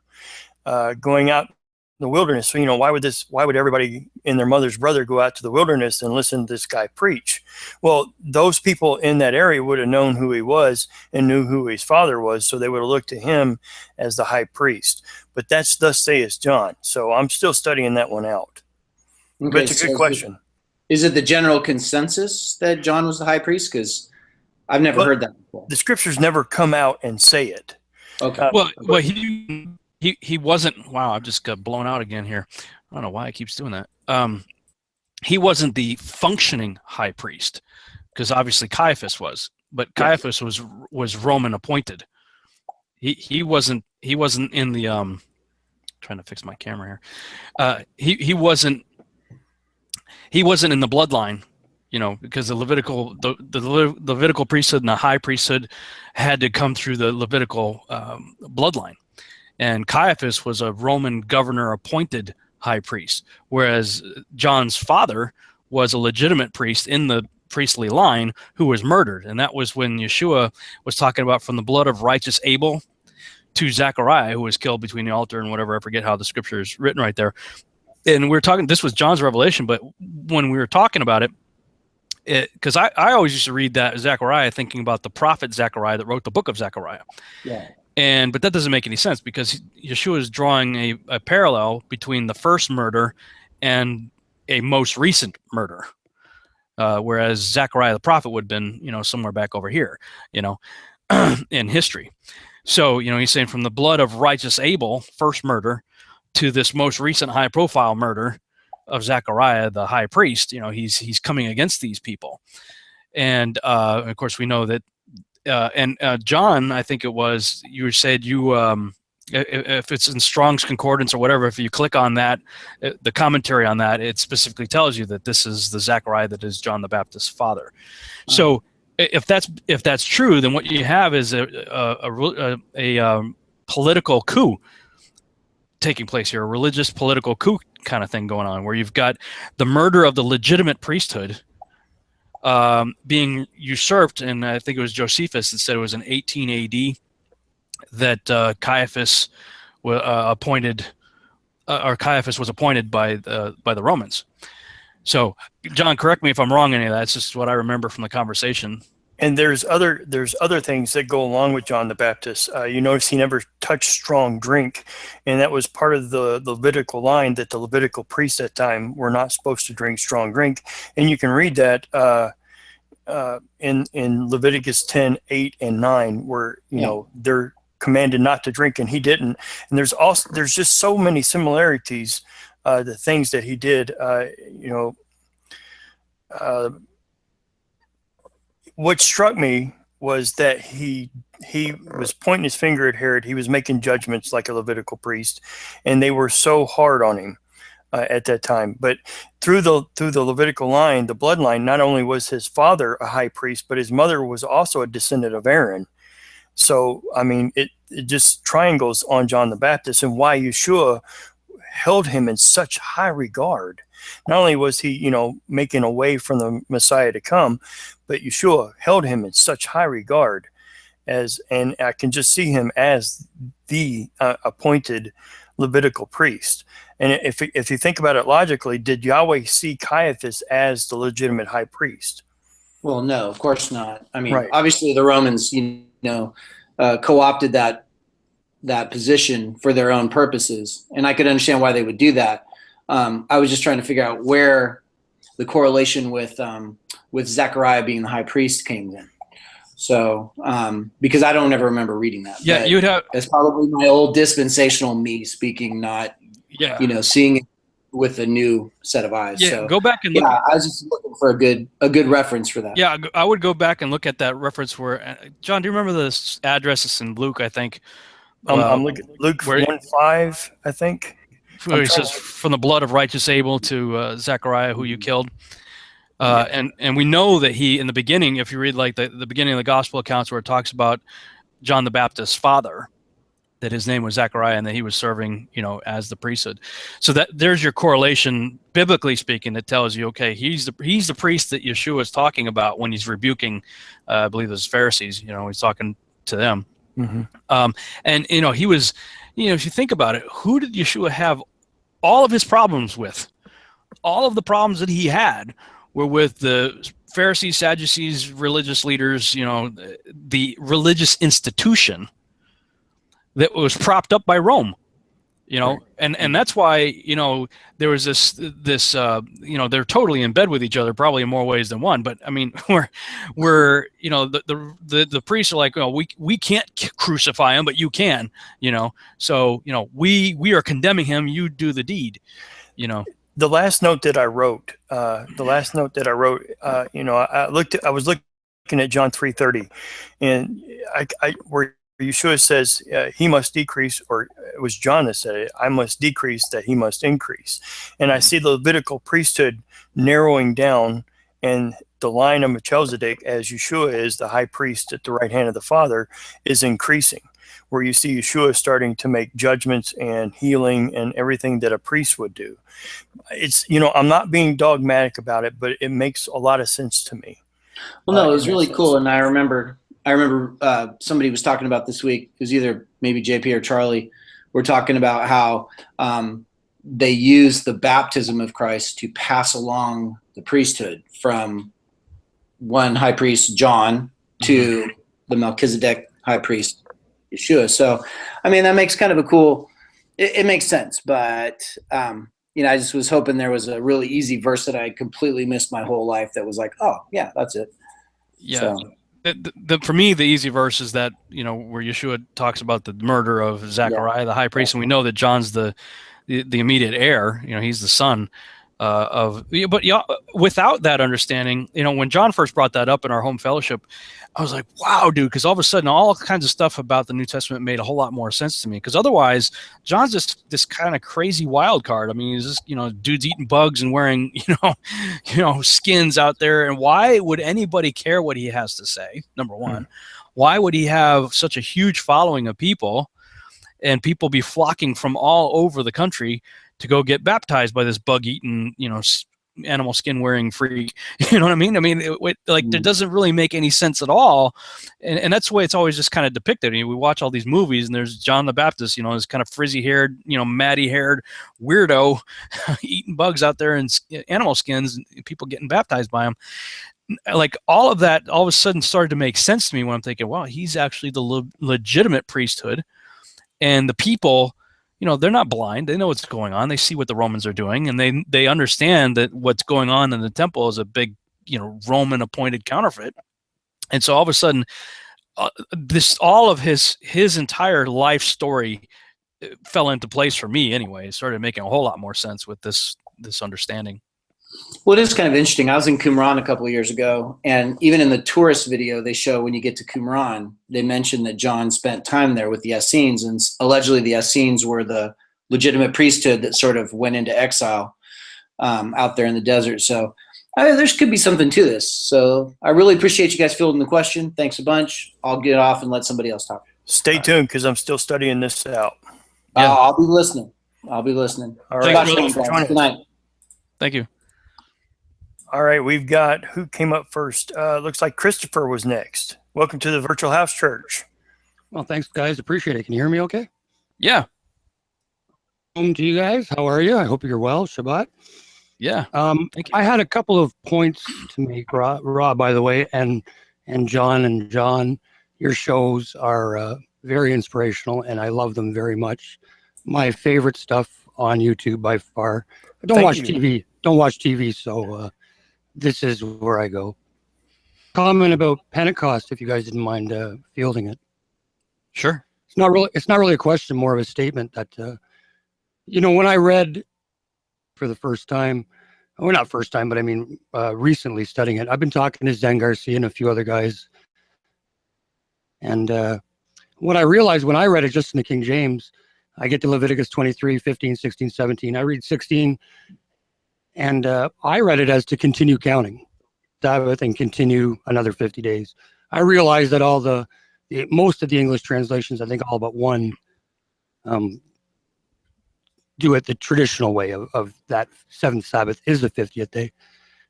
going out in the wilderness. So, why would everybody and their mother's brother go out to the wilderness and listen to this guy preach? Well, those people in that area would have known who he was and knew who his father was, so they would have looked to him as the high priest. But that's thus saith John. So I'm still studying that one out. Okay, but it's a good question. Is it the general consensus that John was the high priest? Because I've never heard that before. The scriptures never come out and say it. Okay. Well, he wasn't. Wow, I've just got blown out again here. I don't know why it keeps doing that. He wasn't the functioning high priest, because obviously Caiaphas was, but Caiaphas was Roman appointed. He wasn't in the trying to fix my camera here. He wasn't in the bloodline, because the Levitical priesthood and the high priesthood had to come through the Levitical bloodline, and Caiaphas was a Roman governor appointed high priest, whereas John's father was a legitimate priest in the priestly line who was murdered. And that was when Yeshua was talking about from the blood of righteous Abel to Zechariah, who was killed between the altar and whatever. I forget how the scripture is written right there. And we're talking, this was John's revelation, but when we were talking about it, because I always used to read that Zechariah thinking about the prophet Zechariah that wrote the book of Zechariah. Yeah. But that doesn't make any sense, because Yeshua is drawing a parallel between the first murder and a most recent murder, whereas Zechariah the prophet would have been, somewhere back over here, in history. So, he's saying from the blood of righteous Abel, first murder, to this most recent high-profile murder of Zechariah the high priest. He's coming against these people, and of course we know that. John, I think it was, you said if it's in Strong's Concordance or whatever, if you click on that, the commentary on that, it specifically tells you that this is the Zechariah that is John the Baptist's father. So if that's true, then what you have is a political coup taking place here, a religious political coup kind of thing going on, where you've got the murder of the legitimate priesthood being usurped, and I think it was Josephus that said it was in 18 AD that Caiaphas was appointed by the Romans. So, John, correct me if I'm wrong in any of that. It's just what I remember from the conversation. And there's other things that go along with John the Baptist. You notice he never touched strong drink, and that was part of the Levitical line that the Levitical priests at that time were not supposed to drink strong drink. And you can read that in Leviticus 10:8 and 9, where they're commanded not to drink, and he didn't. And there's just so many similarities, the things that he did. What struck me was that he was pointing his finger at Herod. He was making judgments like a Levitical priest, and they were so hard on him at that time. But through the Levitical line, the bloodline, not only was his father a high priest, but his mother was also a descendant of Aaron. So, I mean, it just triangles on John the Baptist and why Yeshua held him in such high regard. Not only was he, making a way for the Messiah to come, but Yeshua held him in such high regard and I can just see him as the appointed Levitical priest. And if you think about it logically, did Yahweh see Caiaphas as the legitimate high priest? Well, no, of course not. I mean, Right. Obviously the Romans, co-opted that position for their own purposes, and I could understand why they would do that. I was just trying to figure out where the correlation with Zechariah being the high priest came in. So, because I don't ever remember reading that. Yeah, but you'd have. it's probably my old dispensational me speaking, not seeing it with a new set of eyes. Yeah, so, go back and look. Yeah, I was just looking for a good reference for that. Yeah, I would go back and look at that reference where John. Do you remember the addresses in Luke? I think. I'm looking at Luke 1:5, I think. Where he says, "From the blood of righteous Abel to Zechariah, who you killed." And we know that he, in the beginning, if you read like the beginning of the gospel accounts where it talks about John the Baptist's father, that his name was Zechariah and that he was serving, as the priesthood. So that there's your correlation, biblically speaking, that tells you, okay, he's the priest that Yeshua is talking about when he's rebuking, I believe those Pharisees. He's talking to them. Mm-hmm. And he was, if you think about it, who did Yeshua have all of his problems with? All of the problems that he had were with the Pharisees, Sadducees, religious leaders, the religious institution that was propped up by Rome. You know, and that's why, you know, there was this you know, they're totally in bed with each other, probably in more ways than one. But I mean, we're you know, the priests are like, well, we can't crucify him, but you can, you know. So, you know, we are condemning him. You do the deed, you know. The last note that I wrote, you know, I was looking at John 3:30, and where Yeshua says he must decrease, or it was John that said it, I must decrease that he must increase. And I see the Levitical priesthood narrowing down, and the line of Melchizedek, as Yeshua is the high priest at the right hand of the Father, is increasing, where you see Yeshua starting to make judgments and healing and everything that a priest would do. It's, you know, I'm not being dogmatic about it, but it makes a lot of sense to me. Well, no, it was really cool. And I remember somebody was talking about this week, it was either maybe JP or Charlie, were talking about how they use the baptism of Christ to pass along the priesthood from one high priest, John, to the Melchizedek high priest, Yeshua. So, I mean, that makes kind of a cool, it makes sense. But, you know, I just was hoping there was a really easy verse that I completely missed my whole life that was like, oh, yeah, that's it. Yeah. So, for me, the easy verse is that, you know, where Yeshua talks about the murder of Zechariah, the high priest, and we know that John's the immediate heir. You know, he's the son of. But yeah, without that understanding, you know, when John first brought that up in our home fellowship, I was like, wow, dude, because all of a sudden, all kinds of stuff about the New Testament made a whole lot more sense to me. Because otherwise, John's just this kind of crazy wild card. I mean, he's just, you know, dudes eating bugs and wearing, you know, skins out there. And why would anybody care what he has to say? Number one, why would he have such a huge following of people, and people be flocking from all over the country to go get baptized by this bug-eating, you know, animal skin wearing freak? You know what I mean? I mean, it doesn't really make any sense at all. And that's the way it's always just kind of depicted. I mean, we watch all these movies, and there's John the Baptist, you know, this kind of frizzy haired, you know, matty haired weirdo eating bugs out there in animal skins, and people getting baptized by him. Like, all of that all of a sudden started to make sense to me when I'm thinking, wow, he's actually the legitimate priesthood. And the people, you know, they're not blind. They know what's going on. They see what the Romans are doing, and they understand that what's going on in the temple is a big, you know, Roman appointed counterfeit. And so all of a sudden, all of his entire life story fell into place for me anyway. It started making a whole lot more sense with this understanding. well, it is kind of interesting. I was in Qumran a couple of years ago, and even in the tourist video they show when you get to Qumran, they mention that John spent time there with the Essenes, and allegedly the Essenes were the legitimate priesthood that sort of went into exile out there in the desert. So there could be something to this. So I really appreciate you guys fielding the question. Thanks a bunch. I'll get off and let somebody else talk. Stay tuned, because I'm still studying this out. Yeah. I'll be listening. All right. Thanks for joining us. Good night. Thank you. All right, we've got who came up first. Looks like Christopher was next. Welcome to the Virtual House Church. Well, thanks, guys. Appreciate it. Can you hear me okay? Yeah. Home to you guys. How are you? I hope you're well. Shabbat. Yeah. Thank you. I had a couple of points to make, Rob, by the way, and John, your shows are very inspirational, and I love them very much. My favorite stuff on YouTube by far. I don't watch TV. Don't watch TV, so this is where I go. Comment about Pentecost, if you guys didn't mind fielding it. Sure. It's not really a question, more of a statement that when I read for the first time, well, not first time, but I mean recently studying it. I've been talking to Zen Garcia and a few other guys, and what I realized when I read it just in the King James, I get to Leviticus 23, 15, 16, 17. I read 16, and I read it as to continue counting Sabbath and continue another 50 days. I realized that most of the English translations, I think all but one, do it the traditional way of that seventh Sabbath is the 50th day.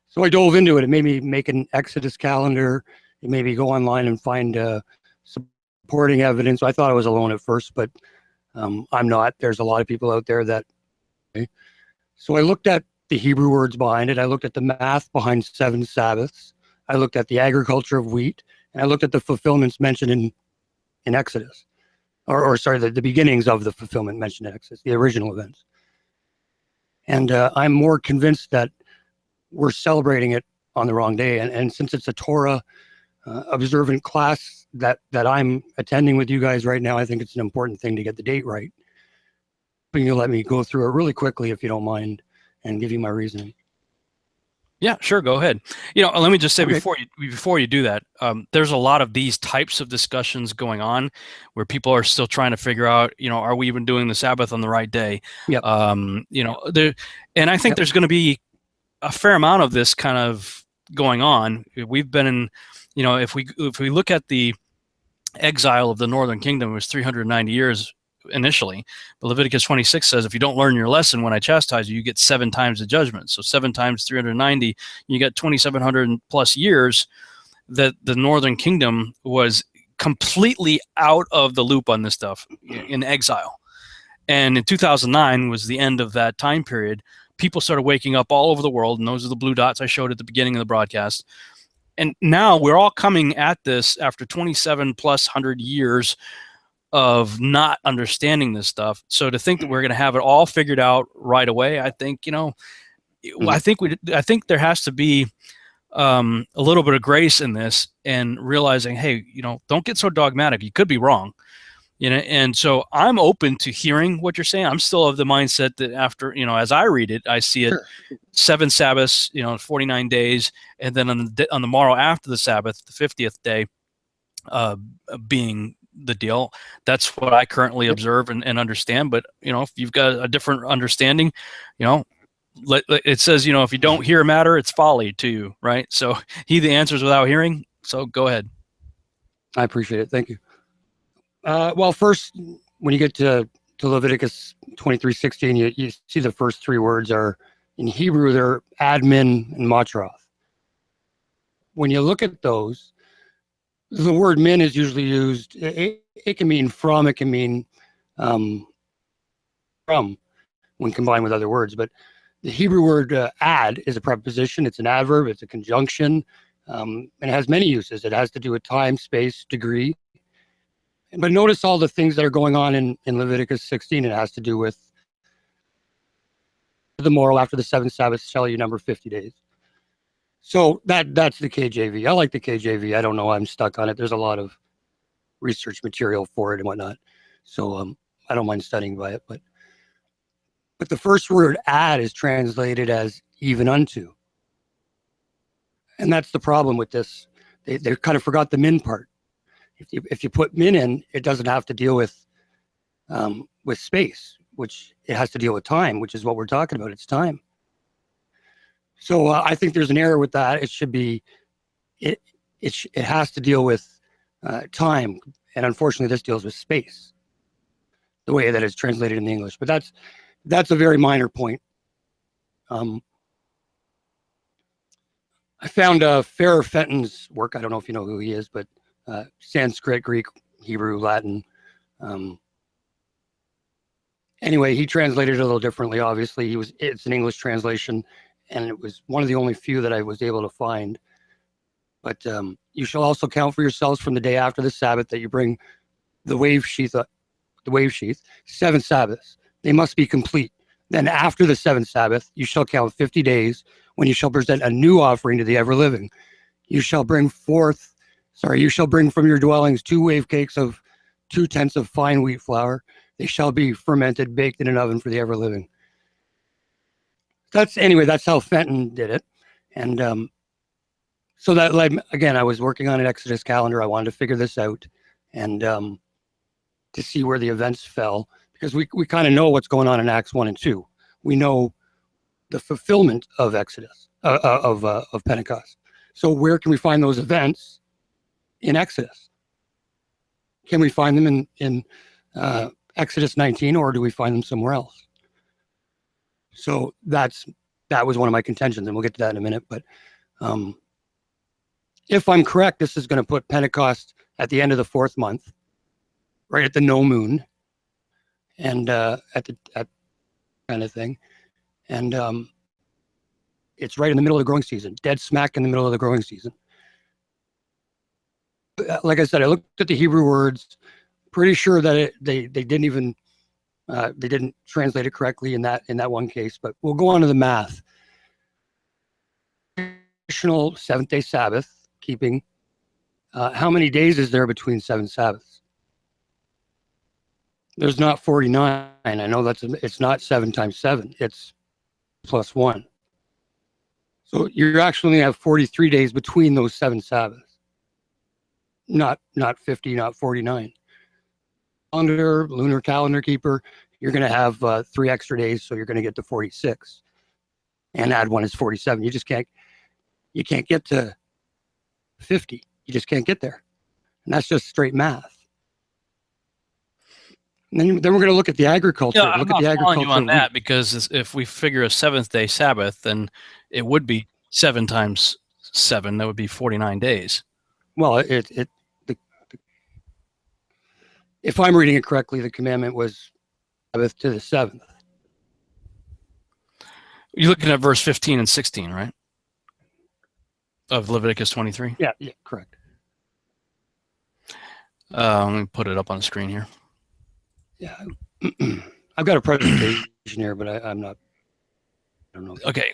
So I dove into it. It made me make an Exodus calendar. It made me go online and find supporting evidence. I thought I was alone at first, but I'm not. There's a lot of people out there that. Okay. So I looked at the Hebrew words behind it. I looked at the math behind 7 Sabbaths. I looked at the agriculture of wheat, and I looked at the fulfillments mentioned in Exodus. or sorry, the beginnings of the fulfillment mentioned in Exodus, the original events. And I'm more convinced that we're celebrating it on the wrong day. And since it's a Torah observant class that I'm attending with you guys right now, I think it's an important thing to get the date right. But you let me go through it really quickly, if you don't mind, and give you my reasoning. Yeah, sure. Go ahead. Let me just say, Okay. before you do that, there's a lot of these types of discussions going on where people are still trying to figure out, are we even doing the Sabbath on the right day? Yep. And I think there's going to be a fair amount of this kind of going on. We've been in, if we look at the exile of the Northern Kingdom, it was 390 years initially, but Leviticus 26 says if you don't learn your lesson when I chastise you, you get 7 times the judgment. So 7 times 390, you get 2,700 plus years that the Northern Kingdom was completely out of the loop on this stuff in exile. And in 2009 was the end of that time period. People started waking up all over the world, and those are the blue dots I showed at the beginning of the broadcast. And now we're all coming at this after 27 plus 100 years of not understanding this stuff. So to think that we're going to have it all figured out right away, I think, I think there has to be a little bit of grace in this, and realizing, hey, don't get so dogmatic. You could be wrong. And so I'm open to hearing what you're saying. I'm still of the mindset that after, as I read it, I see it 7 Sabbaths, 49 days, and then on the morrow after the Sabbath, the 50th day, being the deal. That's what I currently observe and understand. But if you've got a different understanding, it says, if you don't hear a matter, it's folly to you, right? So he that answers without hearing. So go ahead. I appreciate it. Thank you. Well, first, when you get to Leviticus 23:16, you see the first 3 words are in Hebrew. They're admin and matroth. When you look at those, the word min is usually used. It can mean from. It can mean from when combined with other words. But the Hebrew word ad is a preposition. It's an adverb. It's a conjunction. And it has many uses. It has to do with time, space, degree. But notice all the things that are going on in Leviticus 16. It has to do with the moral after the 7th Sabbath shall you number 50 days. So that's the KJV. I like the KJV. I don't know. I'm stuck on it. There's a lot of research material for it and whatnot. So I don't mind studying by it. But the first word ad is translated as even unto. And that's the problem with this. They kind of forgot the min part. If you put min in, it doesn't have to deal with space, which it has to deal with time, which is what we're talking about. It's time. So I think there's an error with that. It should be, it has to deal with time, and unfortunately, this deals with space, the way that it's translated in the English. But that's a very minor point. I found Farrer Fenton's work. I don't know if you know who he is, but Sanskrit, Greek, Hebrew, Latin. Anyway, he translated it a little differently. Obviously, it's an English translation, and it was one of the only few that I was able to find. But you shall also count for yourselves from the day after the Sabbath that you bring the wave sheath, 7 Sabbaths. They must be complete. Then after the 7th Sabbath, you shall count 50 days when you shall present a new offering to the ever-living. You shall bring from your dwellings 2 wave cakes of 2 tenths of fine wheat flour. They shall be fermented, baked in an oven for the ever-living. That's how Fenton did it. And so that, like, again, I was working on an Exodus calendar. I wanted to figure this out and to see where the events fell, because we kind of know what's going on in Acts 1 and 2. We know the fulfillment of Exodus, of Pentecost. So where can we find those events in Exodus? Can we find them in Exodus 19, or do we find them somewhere else? So that was one of my contentions, and we'll get to that in a minute. But if I'm correct, this is going to put Pentecost at the end of the 4th month, right at the no moon, and at kind of thing, and it's right in the middle of the growing season, dead smack in the middle of the growing season. Like I said, I looked at the Hebrew words. pretty sure that they didn't even they didn't translate it correctly in that one case. But we'll go on to the math. Traditional seventh-day Sabbath keeping. How many days is there between 7 Sabbaths? There's not 49. I know it's not 7 times 7. It's plus 1. So you're actually going to have 43 days between those 7 Sabbaths. Not 50, not 49. Lunar calendar keeper, you're going to have 3 extra days, so you're going to get to 46. And add 1 is 47. You can't get to 50. You just can't get there. And that's just straight math. And then we're going to look at the agriculture. Yeah, I'm look not at the following agriculture you on that, because if we figure a seventh-day Sabbath, then it would be 7 times 7. That would be 49 days. Well, if I'm reading it correctly, the commandment was Sabbath to the 7th. You're looking at verse 15 and 16, right? Of Leviticus 23. Yeah, correct. Let me put it up on the screen here. Yeah, I've got a presentation here, but I don't know. Okay,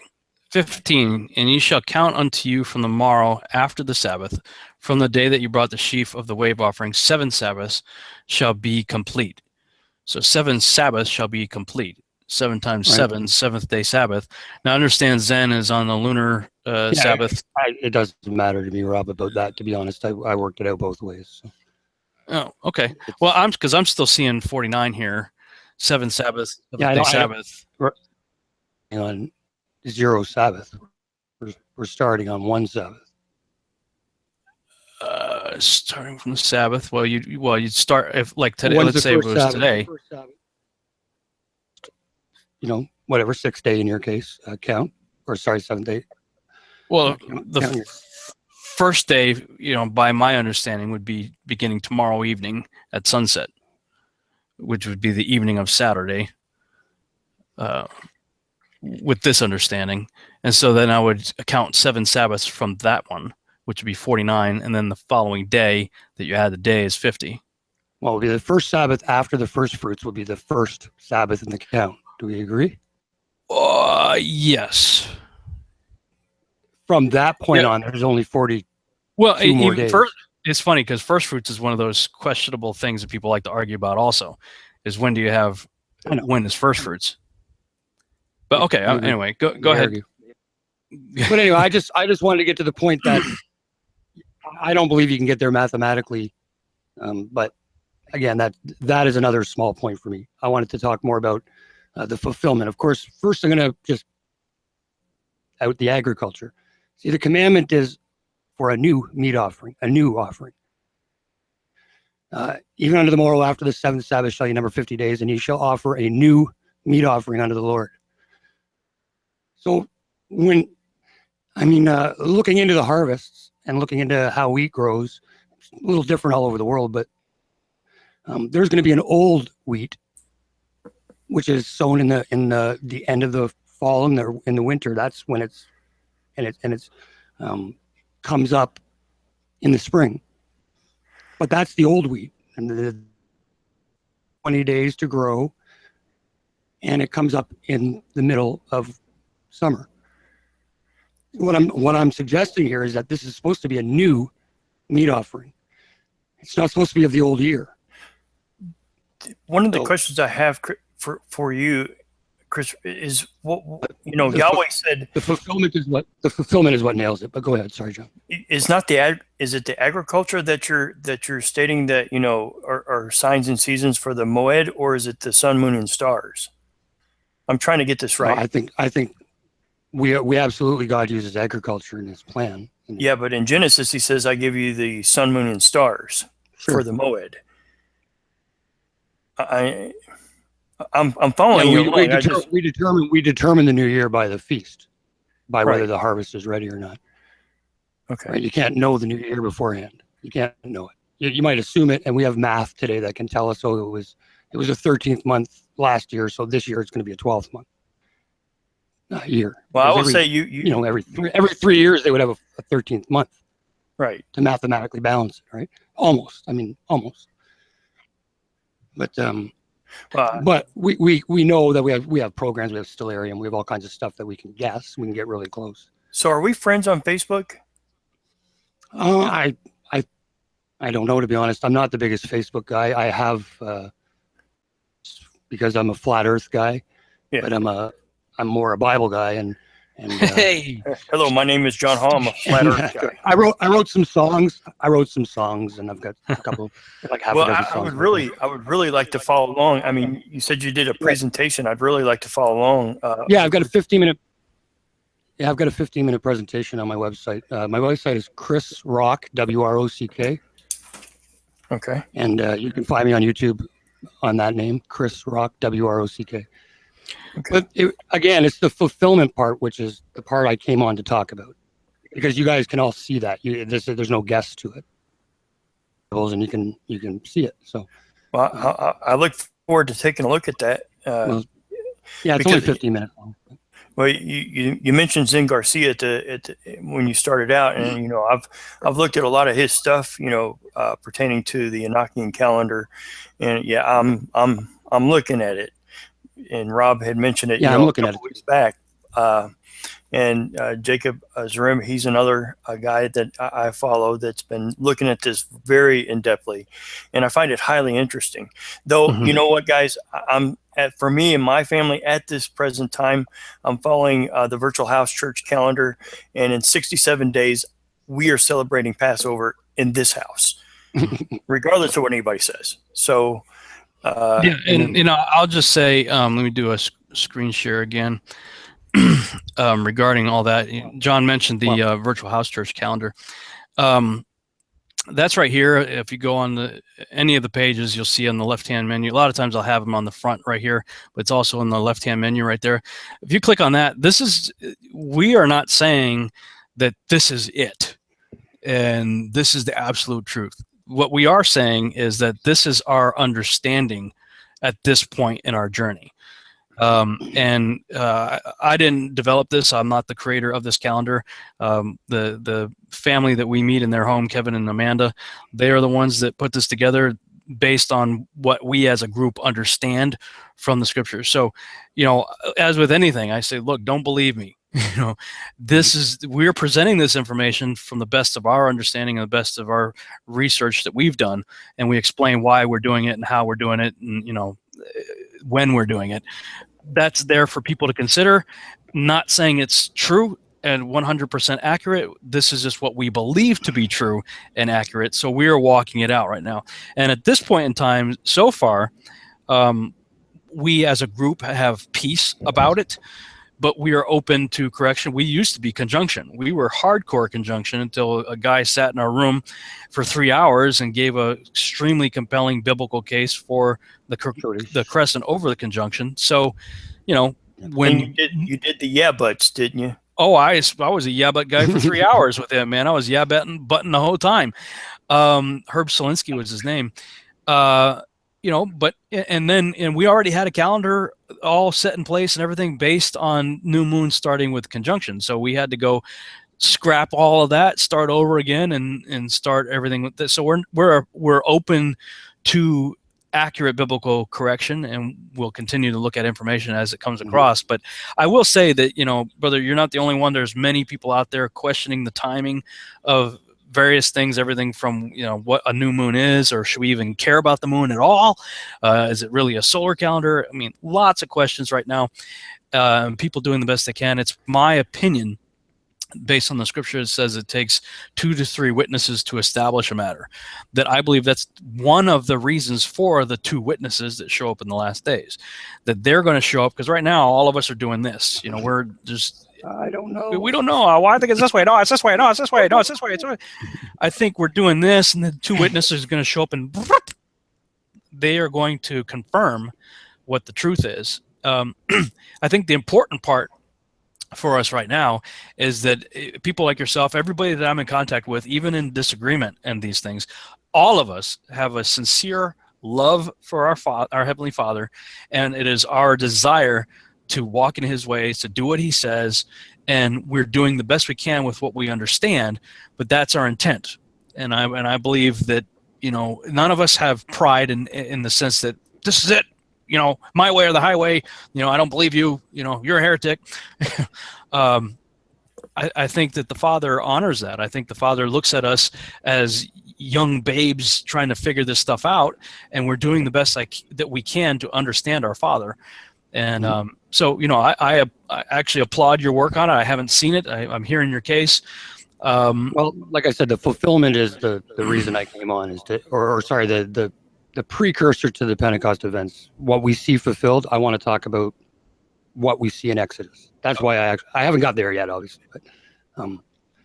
15. And you shall count unto you from the morrow after the Sabbath, from the day that you brought the sheaf of the wave offering, 7 Sabbaths shall be complete. So 7 Sabbaths shall be complete. 7 times 7, seventh-day Sabbath. Now, I understand Zen is on the lunar Sabbath. It doesn't matter to me, Rob, about that. To be honest, I worked it out both ways. So. Oh, okay. Well, I'm still seeing 49 here. 7 Sabbaths, seventh-day Sabbath. On 0 Sabbath. We're starting on 1 Sabbath. Starting from the Sabbath. Well, you'd start if like today. Let's say it was Sabbath, today. Whatever 6th day in your case count, or sorry, 7th day. Well, the first day, by my understanding, would be beginning tomorrow evening at sunset, which would be the evening of Saturday. With this understanding, and so then I would count 7 Sabbaths from that one, which would be 49, and then the following day that you had the day is 50. Well, it would be the first Sabbath after the first fruits would be the first Sabbath in the count. Do we agree? Yes. From that point on, there's only 40. Well, more days. It's funny because first fruits is one of those questionable things that people like to argue about. Also, is when is first fruits? But okay, anyway, go ahead. But anyway, I just wanted to get to the point that I don't believe you can get there mathematically. But again, that is another small point for me. I wanted to talk more about the fulfillment. Of course, first I'm going to just out the agriculture. See, the commandment is for a new meat offering, a new offering. Even under the morrow after the 7th Sabbath shall you number 50 days, and ye shall offer a new meat offering unto the Lord. So looking into the harvests and looking into how wheat grows, it's a little different all over the world, but there's going to be an old wheat, which is sown in the end of the fall and in the winter. That's when it comes up in the spring. But that's the old wheat, and the 20 days to grow, and it comes up in the middle of summer. What I'm suggesting here is that this is supposed to be a new meat offering. It's not supposed to be of the old year. One of the questions I have for you, Chris, is what Yahweh said. The fulfillment is what nails it. But go ahead, sorry, John. Is it the agriculture that you're stating that are signs and seasons for the Moed, or is it the sun, moon, and stars? I'm trying to get this right. I think we absolutely, God uses agriculture in His plan. Yeah, but in Genesis He says, "I give you the sun, moon, and stars for the Moed." I'm following you. We determine the new year by the feast, by whether the harvest is ready or not. Okay. Right? You can't know the new year beforehand. You can't know it. You might assume it, and we have math today that can tell us. Oh, it was a 13th month last year, so this year it's going to be a 12th month. Year. Well, I will say every 3 years they would have a 13th month, right, to mathematically balance it, right? Almost. But we know that we have programs, we have stellarium, we have all kinds of stuff that we can guess. We can get really close. So are we friends on Facebook? I don't know, to be honest. I'm not the biggest Facebook guy. I have because I'm a flat Earth guy, but I'm more a Bible guy. And Hey, hello, my name is John Hall. I'm a flat Earth guy. I wrote some songs. And I've got a couple, like half a dozen songs. I would really like to follow along. I mean, you said you did a presentation. I'd really like to follow along. Yeah, I've got a 15-minute. Yeah, I've got a 15-minute presentation on my website. My website is Chris Rock, WROCK. Okay. And you can find me on YouTube on that name, Chris Rock, WROCK. Okay. But again, it's the fulfillment part, which is the part I came on to talk about, because you guys can all see that. There's no guess to it, and you can see it. So, well, I look forward to taking a look at that. Yeah, it's only 15 minutes long. Well, you mentioned Zen Garcia when you started out, and you know I've looked at a lot of his stuff, you know, pertaining to the Enochian calendar, and yeah, I'm looking at it. And Rob had mentioned it, I'm looking at it weeks back. And Jacob Zerim, he's another guy that I follow that's been looking at this very in-depthly, and I find it highly interesting. Though, you know what, guys, for me and my family at this present time, I'm following the Virtual House Church calendar, and in 67 days, we are celebrating Passover in this house, regardless of what anybody says. So. And you know, I'll just say, let me do a screen share again regarding all that. John mentioned the Virtual House Church calendar. That's right here. If you go on any of the pages, you'll see on the left-hand menu. A lot of times I'll have them on the front right here, but it's also in the left-hand menu right there. If you click on that, we are not saying that this is it, and this is the absolute truth. What we are saying is that this is our understanding at this point in our journey. I didn't develop this. I'm not the creator of this calendar. The family that we meet in their home, Kevin and Amanda, they are the ones that put this together based on what we as a group understand from the scriptures. So, you know, as with anything, I say, look, don't believe me. You know, we're presenting this information from the best of our understanding and the best of our research that we've done, and we explain why we're doing it and how we're doing it, and you know, when we're doing it. That's there for people to consider. Not saying it's true and 100% accurate. This is just what we believe to be true and accurate. So we are walking it out right now. And at this point in time, so far, we as a group have peace about it. But we are open to correction. We used to be conjunction. We were hardcore conjunction until a guy sat in our room for 3 hours and gave an extremely compelling biblical case for the crescent over the conjunction. So, you know, when you did the yeah buts, didn't you? Oh, I was a yeah but guy for 3 hours with him, man. I was yeah button the whole time. Herb Solinsky was his name. You know, and we already had a calendar all set in place and everything based on new moon starting with conjunction. So we had to go scrap all of that, start over again, and start everything with this. So we're open to accurate biblical correction, and we'll continue to look at information as it comes across. But I will say that, you know, brother, you're not the only one. There's many people out there questioning the timing of various things, everything from, you know, what a new moon is, or should we even care about the moon at all? Is it really a solar calendar? I mean, lots of questions right now. People doing the best they can. It's my opinion, based on the scripture, it says it takes 2 to 3 witnesses to establish a matter. That I believe that's one of the reasons for the 2 witnesses that show up in the last days. That they're going to show up, because right now all of us are doing this. You know, we're just... I don't know. We don't know. Why I think it's this way. No, it's this way. No, it's this way. No, it's this way. It's this way. I think we're doing this, and the 2 witnesses are going to show up, and they are going to confirm what the truth is. I think the important part for us right now is that people like yourself, everybody that I'm in contact with, even in disagreement and these things, all of us have a sincere love for our Heavenly Father, and it is our desire to walk in his ways, to do what he says, and we're doing the best we can with what we understand, but that's our intent. And I believe that, you know, none of us have pride in the sense that this is it, my way or the highway, I don't believe you, you're a heretic. I think that the Father honors that. I think the Father looks at us as young babes trying to figure this stuff out, and we're doing the best that we can to understand our Father. And so, I actually applaud your work on it. I haven't seen it. I'm hearing your case. Well, like I said, the fulfillment is the reason I came on, is to, or sorry, the precursor to the Pentecost events. What we see fulfilled, I want to talk about what we see in Exodus. That's why I haven't got there yet, obviously. But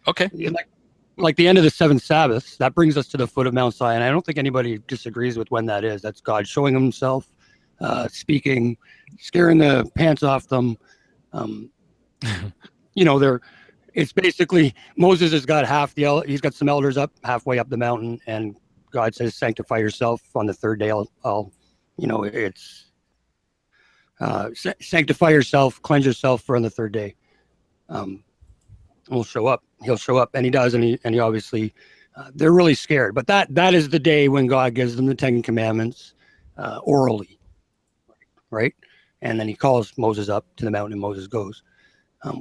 okay, like the end of the 7 Sabbaths, that brings us to the foot of Mount Sinai. I don't think anybody disagrees with when that is. That's God showing himself, speaking, scaring the pants off them. It's basically Moses has got he's got some elders up halfway up the mountain, and God says, "Sanctify yourself on the third day." Sanctify yourself, cleanse yourself for on the third day. He'll show up, and he does, and he obviously, they're really scared. But that is the day when God gives them the 10 Commandments orally, right? And then he calls Moses up to the mountain, and Moses goes.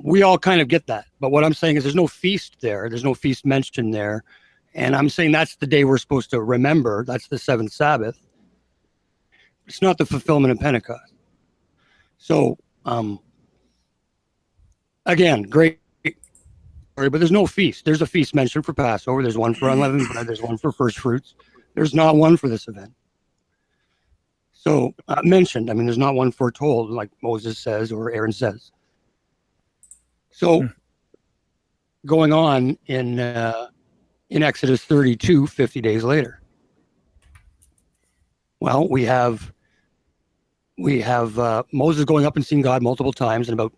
We all kind of get that. But what I'm saying is there's no feast there. There's no feast mentioned there. And I'm saying that's the day we're supposed to remember. That's the 7th Sabbath. It's not the fulfillment of Pentecost. So, again, great story, but there's no feast. There's a feast mentioned for Passover. There's one for unleavened bread. There's one for first fruits. There's not one for this event. So, mentioned. I mean, there's not one foretold, like Moses says or Aaron says. So, going on in Exodus 32, 50 days later. Well, we have Moses going up and seeing God multiple times, and about,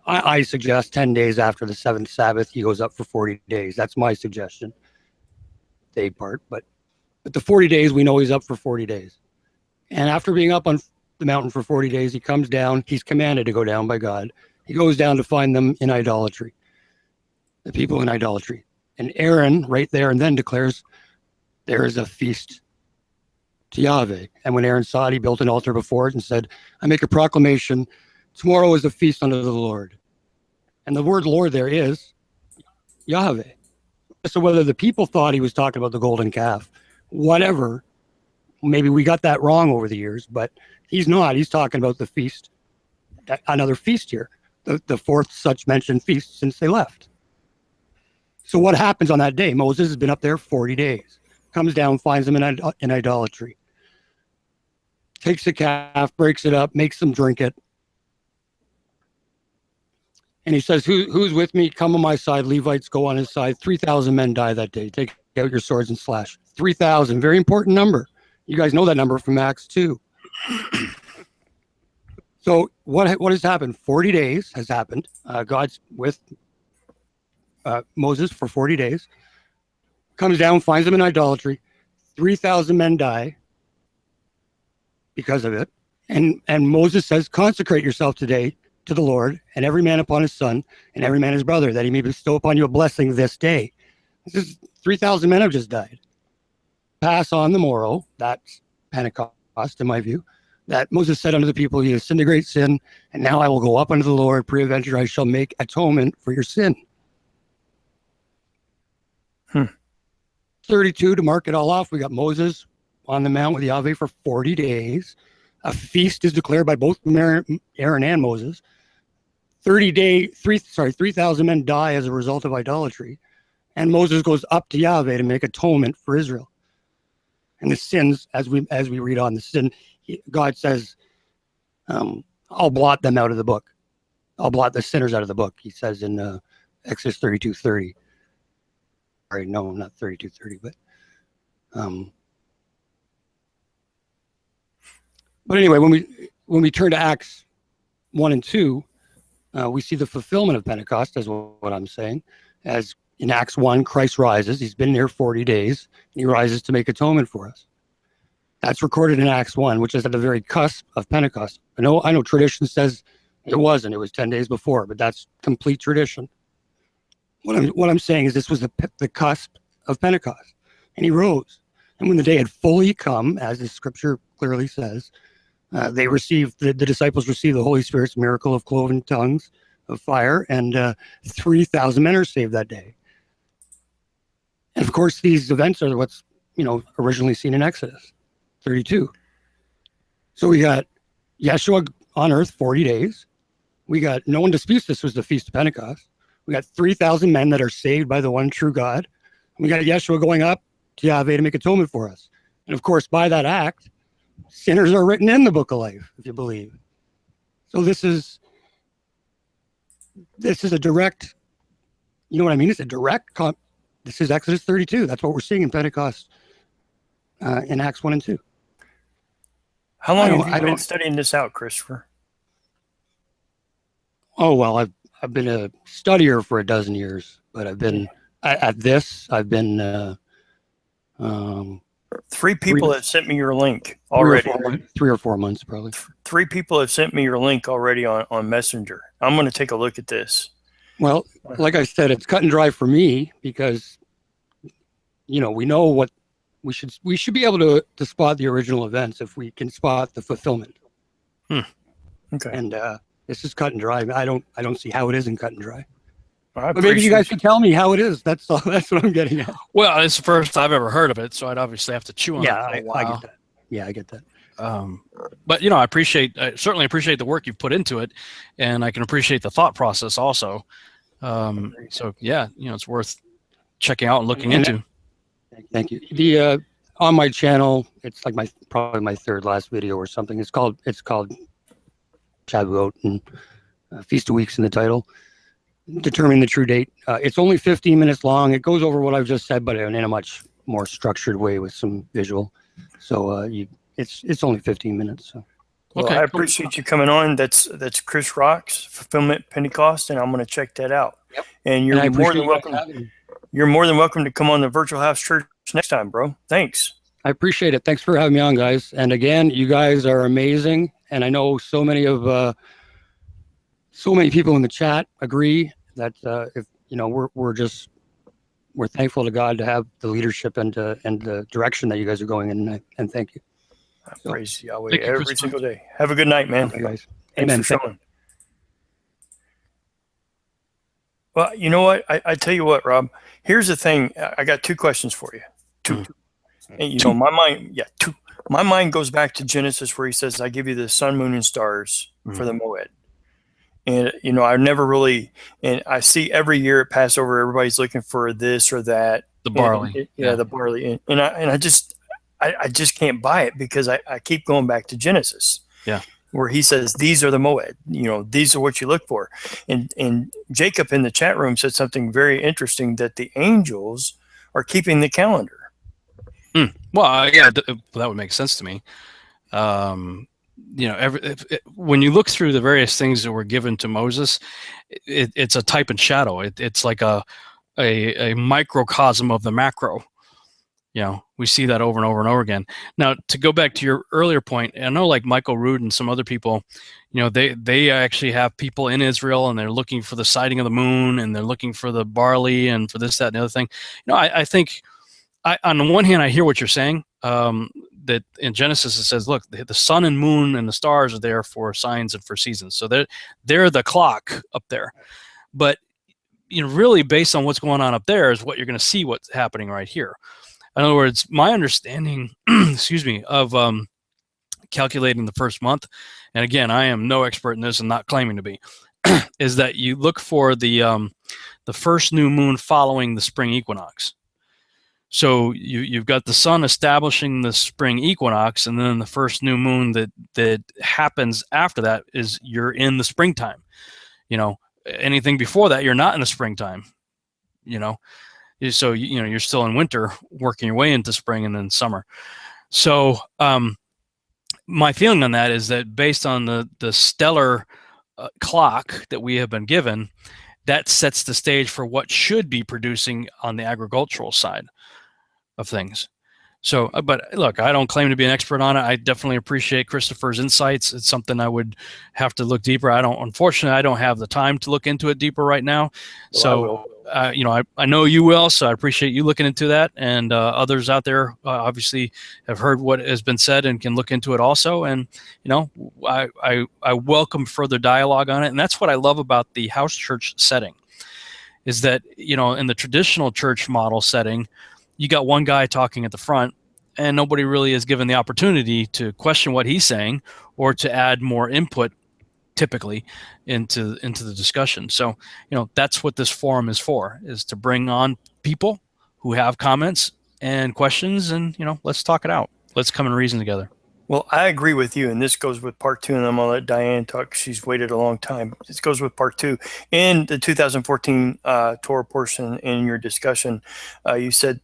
I suggest 10 days after the 7th Sabbath, he goes up for 40 days. That's my suggestion. Day part, but the 40 days, we know he's up for 40 days. And after being up on the mountain for 40 days, he comes down. He's commanded to go down by God. He goes down to find them in idolatry, the people in idolatry. And Aaron, right there and then, declares there is a feast to Yahweh. And when Aaron saw it, he built an altar before it and said, I make a proclamation, tomorrow is a feast unto the Lord. And the word Lord there is Yahweh. So whether the people thought he was talking about the golden calf, whatever, maybe we got that wrong over the years, but he's not. He's talking about the feast, another feast here, the fourth such mentioned feast since they left. So what happens on that day? Moses has been up there 40 days, comes down, finds them in idolatry, takes the calf, breaks it up, makes them drink it. And he says, who's with me? Come on my side. Levites go on his side. 3,000 men die that day. Take out your swords and slash. 3,000, very important number. You guys know that number from Acts 2. So what has happened? 40 days has happened. God's with Moses for 40 days. Comes down, finds them in idolatry. 3,000 men die because of it. And Moses says, consecrate yourself today to the Lord, and every man upon his son, and every man his brother, that he may bestow upon you a blessing this day. This is 3,000 men have just died. Pass on the morrow, that's Pentecost in my view, that Moses said unto the people, you have sinned a great sin, and now I will go up unto the Lord, peradventure I shall make atonement for your sin. 32 to mark it all off. We got Moses on the mount with Yahweh for 40 days. A feast is declared by both Aaron and Moses. 3,000 men die as a result of idolatry. And Moses goes up to Yahweh to make atonement for Israel. And the sins, as we read on the sin, God says, I'll blot them out of the book. I'll blot the sinners out of the book, he says in Exodus 32:30. Sorry, no, not 32:30, but anyway, when we turn to Acts 1 and 2, we see the fulfillment of Pentecost, as what I'm saying. As in Acts 1, Christ rises. He's been here 40 days. And he rises to make atonement for us. That's recorded in Acts 1, which is at the very cusp of Pentecost. I know tradition says it wasn't. It was 10 days before, but that's complete tradition. What I'm saying is this was the cusp of Pentecost. And he rose. And when the day had fully come, as the scripture clearly says, The disciples received the Holy Spirit's miracle of cloven tongues of fire, and 3,000 men are saved that day. And of course, these events are what's originally seen in Exodus 32. So we got Yeshua on earth 40 days. We got, no one disputes this was the Feast of Pentecost. We got 3,000 men that are saved by the one true God. We got Yeshua going up to Yahweh to make atonement for us. And of course, by that act, sinners are written in the book of life, if you believe. So this is a direct, you know what I mean? It's a direct, this is Exodus 32. That's what we're seeing in Pentecost in Acts 1 and 2. How long have you been studying this out, Christopher? Oh, well, I've been a studier for a dozen years, but I've been at this. I've been 3 people have sent me your link already. 3 or 4 months, probably. 3 people have sent me your link already on Messenger. I'm going to take a look at this. Well, like I said, it's cut and dry for me because, we know what we should be able to spot the original events if we can spot the fulfillment. Okay. And this is cut and dry. I don't see how it isn't cut and dry. But maybe you guys can tell me how it is. That's all. That's what I'm getting at. Well, it's the first I've ever heard of it, so I'd obviously have to chew on it. I get that. Yeah, I get that. But I certainly appreciate the work you've put into it, and I can appreciate the thought process also. So yeah, it's worth checking out and looking into. Thank you. The on my channel, it's like probably my third last video or something. It's called Shavuot, and Feast of Weeks in the title. Determine the true date. It's only 15 minutes long. It goes over what I've just said, but in a much more structured way with some visual. So it's only 15 minutes. So. Well, I appreciate you coming on. That's Chris Rock's Fulfillment Pentecost, and I'm going to check that out. Yep. And you're more than welcome. You're more than welcome to come on the Virtual House Church next time, bro. Thanks. I appreciate it. Thanks for having me on, guys. And again, you guys are amazing. And I know so many people in the chat agree that we're thankful to God to have the leadership and the direction that you guys are going in. And thank you. I praise Yahweh every single day. Have a good night, man. Okay, guys. Thanks Amen. for showing. Well, you know what? I tell you what, Rob. Here's the thing. I got 2 questions for you. 2. And my mind, 2. My mind goes back to Genesis where he says, I give you the sun, moon, and stars for the Moed. And, I've never really, and I see every year at Passover, everybody's looking for this or that. The barley. The barley. And I just can't buy it because I keep going back to Genesis. Yeah. Where he says, these are the Moed, these are what you look for. And Jacob in the chat room said something very interesting, that the angels are keeping the calendar. Well, yeah, that would make sense to me. When you look through the various things that were given to Moses, it's a type and shadow. It's like a microcosm of the macro. We see that over and over and over again. Now, to go back to your earlier point, I know like Michael Rood and some other people, they actually have people in Israel and they're looking for the sighting of the moon and they're looking for the barley and for this, that, and the other thing. I think on the one hand, I hear what you're saying, that in Genesis it says, look, the sun and moon and the stars are there for signs and for seasons. So they're the clock up there. But really based on what's going on up there is what you're going to see what's happening right here. In other words, my understanding, of calculating the first month, and again, I am no expert in this and not claiming to be, is that you look for the first new moon following the spring equinox. So you've got the sun establishing the spring equinox, and then the first new moon that happens after that is you're in the springtime. Anything before that, you're not in the springtime. So you're still in winter, working your way into spring and then summer. So my feeling on that is that based on the stellar clock that we have been given, that sets the stage for what should be producing on the agricultural side of things. So, but look, I don't claim to be an expert on it. I definitely appreciate Christopher's insights. It's something I would have to look deeper. Unfortunately, I don't have the time to look into it deeper right now. Well, So, I know you will, so I appreciate you looking into that. And others out there obviously have heard what has been said and can look into it also. And, I welcome further dialogue on it. And that's what I love about the house church setting, is that, in the traditional church model setting, you got one guy talking at the front, and nobody really is given the opportunity to question what he's saying or to add more input, typically, into the discussion. So, that's what this forum is for, is to bring on people who have comments and questions, and, let's talk it out. Let's come and reason together. Well, I agree with you, and this goes with part 2, and I'm going to let Diane talk. She's waited a long time. This goes with part 2. In the 2014 Torah portion in your discussion, you said,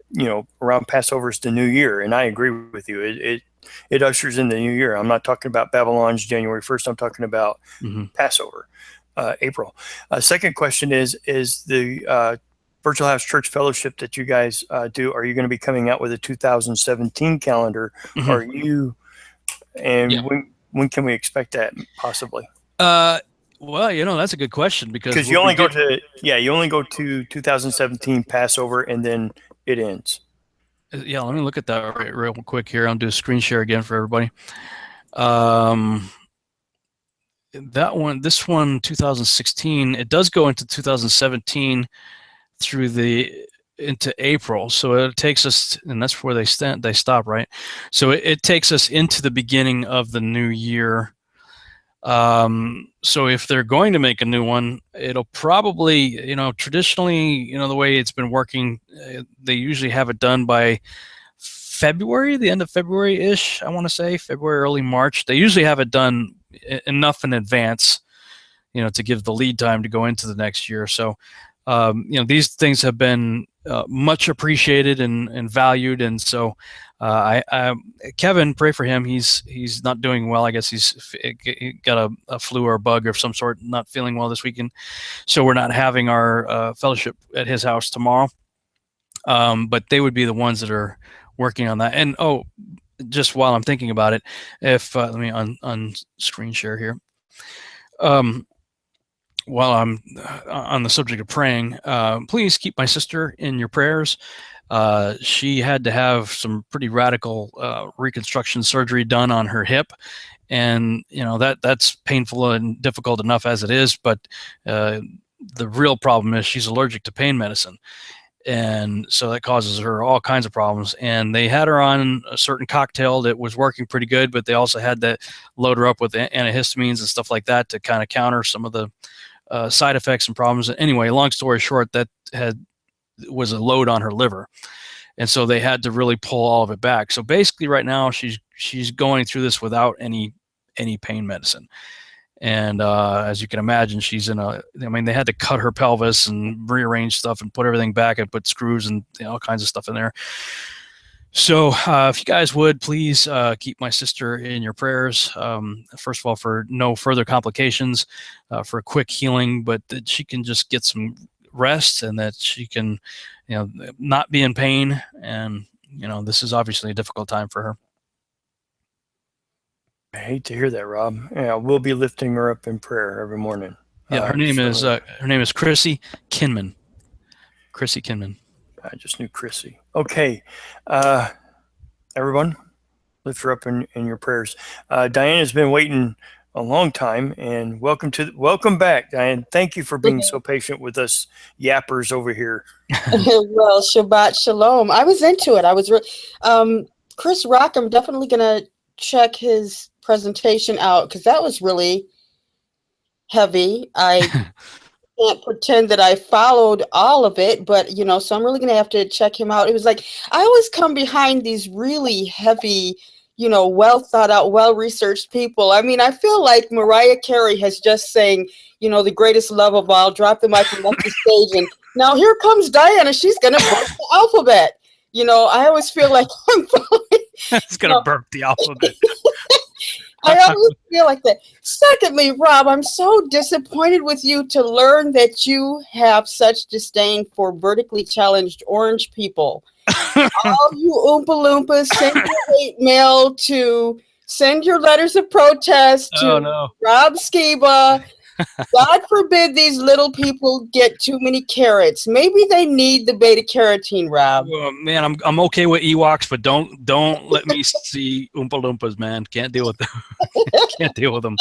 around Passover is the new year, and I agree with you. It ushers in the new year. I'm not talking about Babylon's January 1st. I'm talking about Passover, April. Second question is the Virtual House Church Fellowship that you guys do, are you going to be coming out with a 2017 calendar? Are you... And when can we expect that, possibly? Well, that's a good question, because you only go to 2017 Passover, and then it ends. Yeah, let me look at that real quick here. I'll do a screen share again for everybody. This one, 2016, it does go into 2017 into April, so it takes us, and that's where they stop, right? So it takes us into the beginning of the new year. So if they're going to make a new one, it'll probably, traditionally, the way it's been working, they usually have it done by February, the end of February-ish, I want to say, February, early March. They usually have it done enough in advance, to give the lead time to go into the next year. So, these things have been much appreciated and valued, and so Kevin, pray for him. He's not doing well. I guess he got a flu or a bug of some sort, not feeling well this weekend. So we're not having our fellowship at his house tomorrow. But they would be the ones that are working on that. And just while I'm thinking about it, if let me on screen share here. While I'm on the subject of praying, please keep my sister in your prayers. She had to have some pretty radical reconstruction surgery done on her hip, and that's painful and difficult enough as it is. But the real problem is she's allergic to pain medicine, and so that causes her all kinds of problems. And they had her on a certain cocktail that was working pretty good, but they also had to load her up with antihistamines and stuff like that to kind of counter some of the side effects and problems. Anyway, long story short, that was a load on her liver, and so they had to really pull all of it back. So basically, right now she's going through this without any pain medicine. And as you can imagine, they had to cut her pelvis and rearrange stuff and put everything back and put screws and all kinds of stuff in there. So if you guys would, please keep my sister in your prayers. First of all, for no further complications, for a quick healing, but that she can just get some rest, and that she can, not be in pain. And, this is obviously a difficult time for her. I hate to hear that, Rob. Yeah, we'll be lifting her up in prayer every morning. Yeah, her name is Chrissy Kinman. Chrissy Kinman. I just knew Chrissy. Okay, everyone, lift her up in your prayers. Diane has been waiting a long time, and welcome back, Diane. Thank you for being so patient with us yappers over here. Well, Shabbat Shalom. I was into it. I was Chris Rock. I'm definitely gonna check his presentation out, because that was really heavy. I can't pretend that I followed all of it, but so I'm really gonna have to check him out. It was like, I always come behind these really heavy, well thought out, well researched people. I mean, I feel like Mariah Carey has just sang, the greatest love of all, drop the mic and left the stage, and now here comes Diana. She's gonna burp the alphabet. I always feel like I'm following. It's gonna burp the alphabet. I always feel like that. Secondly, Rob, I'm so disappointed with you to learn that you have such disdain for vertically challenged orange people. All you Oompa Loompas, send your hate mail to, send your letters of protest to Rob Skiba. God forbid these little people get too many carrots. Maybe they need the beta carotene, Rob. Well, man, I'm okay with Ewoks, but don't let me see Oompa Loompas, man. Can't deal with them. Can't deal with them.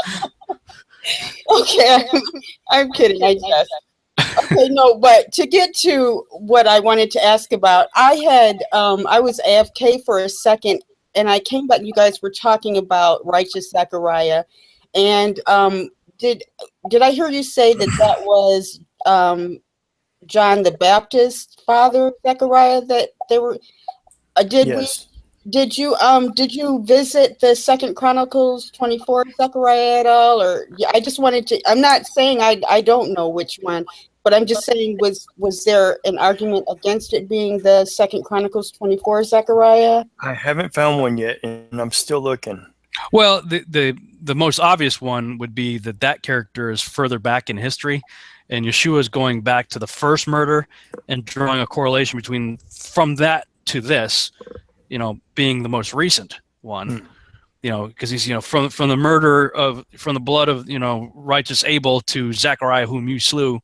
Okay, I'm kidding. I guess. Okay, no, but to get to what I wanted to ask about, I was AFK for a second, and I came back. You guys were talking about righteous Zechariah, and did I hear you say that was John the Baptist's father, Zechariah? That they were. Yes. Did you visit the Second Chronicles 24 Zechariah at all? Or I just wanted to. I'm not saying I don't know which one, but I'm just saying was there an argument against it being the Second Chronicles 24 Zechariah? I haven't found one yet, and I'm still looking. Well, the most obvious one would be that character is further back in history, and Yeshua is going back to the first murder and drawing a correlation between from that to this, being the most recent one. Because he's from the murder from the blood of righteous Abel to Zechariah whom you slew.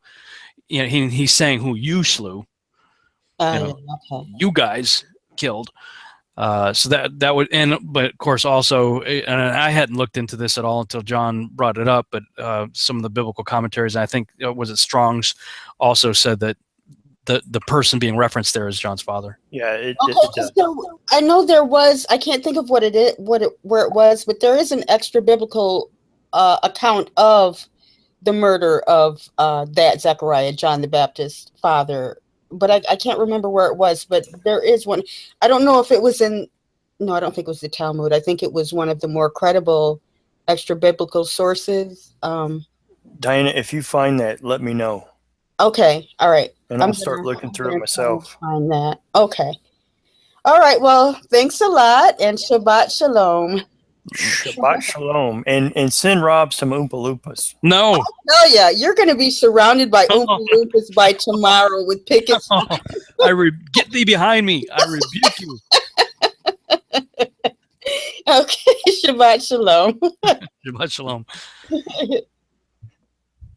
He's saying who you slew. Okay. You guys killed. So that would, but of course also, and I hadn't looked into this at all until John brought it up, but some of the biblical commentaries, I think, was it Strong's, also said that the person being referenced there is John's father. Yeah, it does. So I know there was, I can't think of where it was, but there is an extra biblical account of the murder of that Zechariah, John the Baptist's father. But I can't remember where it was, but there is one. I don't know if it was I don't think it was the Talmud. I think it was one of the more credible extra biblical sources. Diana, if you find that, let me know. Okay. All right. And I'll start looking through it myself. Find that. Okay. All right. Well, thanks a lot, and Shabbat Shalom. Shabbat Shalom. And send Rob some Oompa Loompas. No. Oh, yeah. You're going to be surrounded by Oompa Loompas by tomorrow with pickets. Get thee behind me. I rebuke you. Okay. Shabbat Shalom. Shabbat Shalom.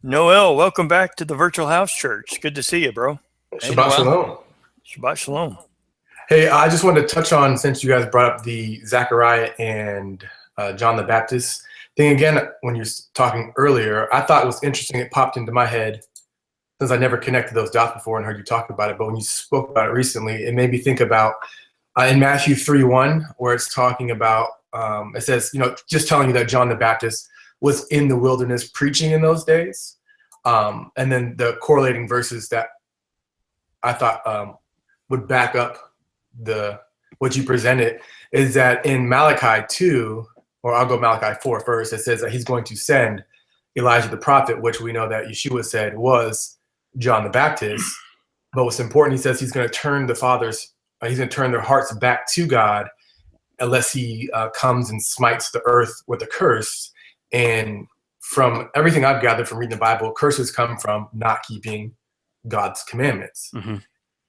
Noel, welcome back to the Virtual House Church. Good to see you, bro. Shabbat Shalom. Shabbat Shalom. Hey, I just wanted to touch on, since you guys brought up the Zechariah and John the Baptist thing again, when you were talking earlier, I thought it was interesting. It popped into my head since I never connected those dots before and heard you talk about it. But when you spoke about it recently, it made me think about in Matthew 3:1, where it's talking about, it says, just telling you that John the Baptist was in the wilderness preaching in those days. And then the correlating verses that I thought would back up what you presented is that in Malachi 2, or I'll go Malachi 4 first, it says that he's going to send Elijah the prophet, which we know that Yeshua said was John the Baptist. But what's important, he says he's going to turn he's going to turn their hearts back to God unless he comes and smites the earth with a curse. And from everything I've gathered from reading the Bible, curses come from not keeping God's commandments. Mm-hmm.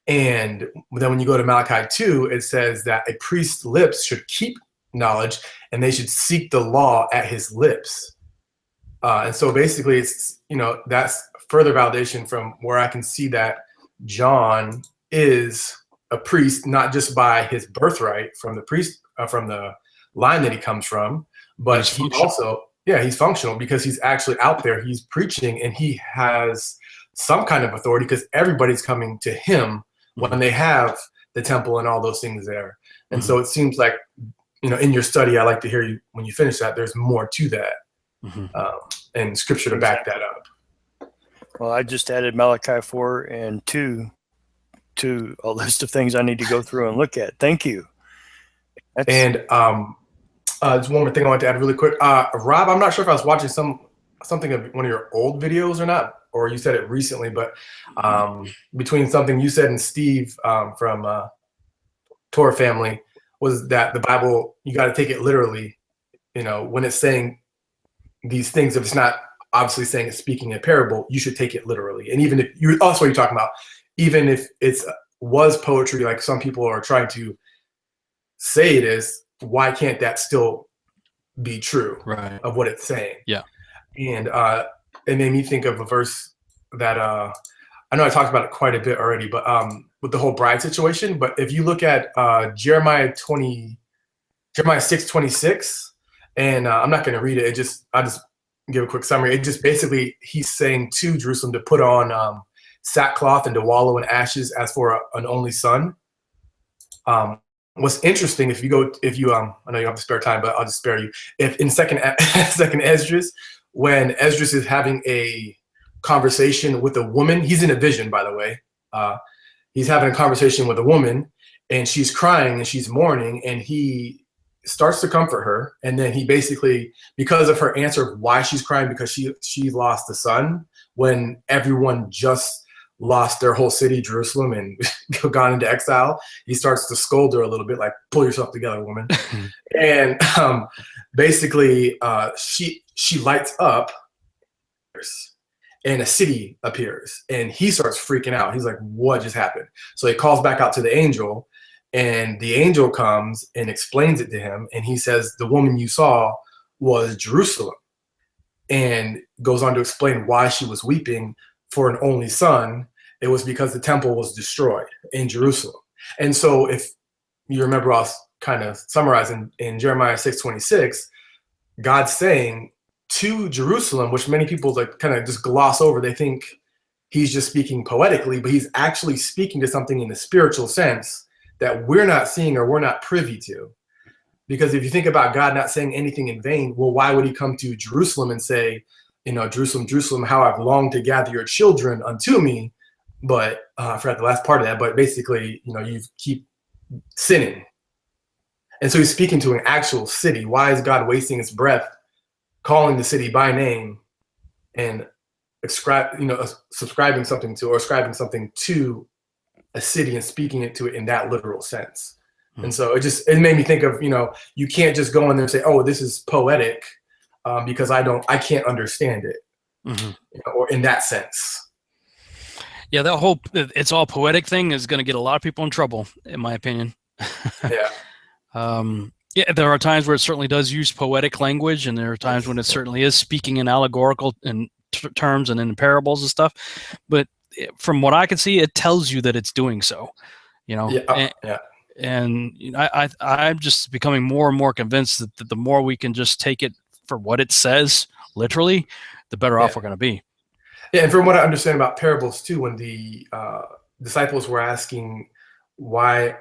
And then when you go to Malachi 2, it says that a priest's lips should keep knowledge and they should seek the law at his lips. And so basically it's, that's further validation from where I can see that John is a priest, not just by his birthright from the priest, from the line that he comes from, but he also, he's functional because he's actually out there, he's preaching, and he has some kind of authority because everybody's coming to him when they have the temple and all those things there. And so it seems like, in your study, I like to hear you, when you finish that, there's more to that, and scripture to back that up. Well, I just added Malachi 4 and 2 to a list of things I need to go through and look at. Thank you. And just one more thing I want to add really quick. Rob, I'm not sure if I was watching something of one of your old videos or not, or you said it recently, but between something you said and Steve from Torah family was that the Bible, you got to take it literally when it's saying these things, if it's not obviously saying it's speaking a parable, you should take it literally. And even if you also, you're talking about, even if it's was poetry, like some people are trying to say it is, why can't that still be true of what it's saying? Yeah. And it made me think of a verse that I know I talked about it quite a bit already, but with the whole bride situation. But if you look at Jeremiah 6:26, and I'm not going to read it. I'll just give a quick summary. It just basically, he's saying to Jerusalem to put on sackcloth and to wallow in ashes as for an only son. What's interesting, I know you don't have to spare time, but I'll just spare you. If in second Esdras, when Esdras is having a conversation with a woman, he's in a vision, by the way. He's having a conversation with a woman, and she's crying and she's mourning, and he starts to comfort her, and then he basically, because of her answer of why she's crying, because she lost a son when everyone just lost their whole city, Jerusalem, and gone into exile, he starts to scold her a little bit, like, pull yourself together, woman. And basically she lights up, and a city appears, and he starts freaking out. He's like, what just happened? So he calls back out to the angel, and the angel comes and explains it to him, and he says, the woman you saw was Jerusalem, and goes on to explain why she was weeping for an only son. It was because the temple was destroyed in Jerusalem. And so if you remember us kind of summarizing in Jeremiah 6:26, God's saying to Jerusalem, which many people like kind of just gloss over. They think he's just speaking poetically, but he's actually speaking to something in the spiritual sense that we're not seeing or we're not privy to. Because if you think about God not saying anything in vain, well, why would he come to Jerusalem and say, Jerusalem, Jerusalem, how I've longed to gather your children unto me? But I forgot the last part of that, but basically, you keep sinning. And so he's speaking to an actual city. Why is God wasting his breath calling the city by name and subscribing something to, or ascribing something to a city and speaking it to it in that literal sense? And so it made me think of, you can't just go in there and say, oh, this is poetic because I can't understand it, or in that sense. Yeah, that whole it's all poetic thing is going to get a lot of people in trouble, in my opinion. Yeah. Yeah, there are times where it certainly does use poetic language, and there are times when it certainly is speaking in allegorical terms and in parables and stuff. But from what I can see, it tells you that it's doing so. And I'm just becoming more and more convinced that the more we can just take it for what it says, literally, the better off we're going to be. Yeah, and from what I understand about parables too, when the disciples were asking why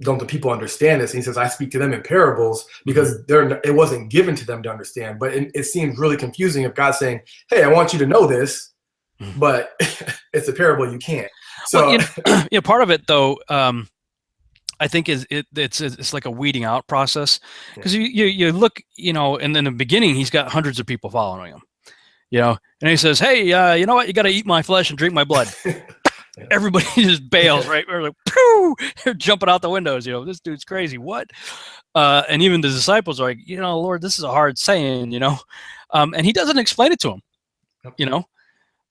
don't the people understand this? And he says, I speak to them in parables because it wasn't given to them to understand. But it seems really confusing if God's saying, hey, I want you to know this, but it's a parable, you can't. So part of it though, I think it's like a weeding out process, because you look, and in the beginning he's got hundreds of people following him, and he says, hey, you know what, you got to eat my flesh and drink my blood. Everybody just bails, right? We're like, pooh, they're jumping out the windows. This dude's crazy. What? And even the disciples are like, Lord, this is a hard saying, and he doesn't explain it to them,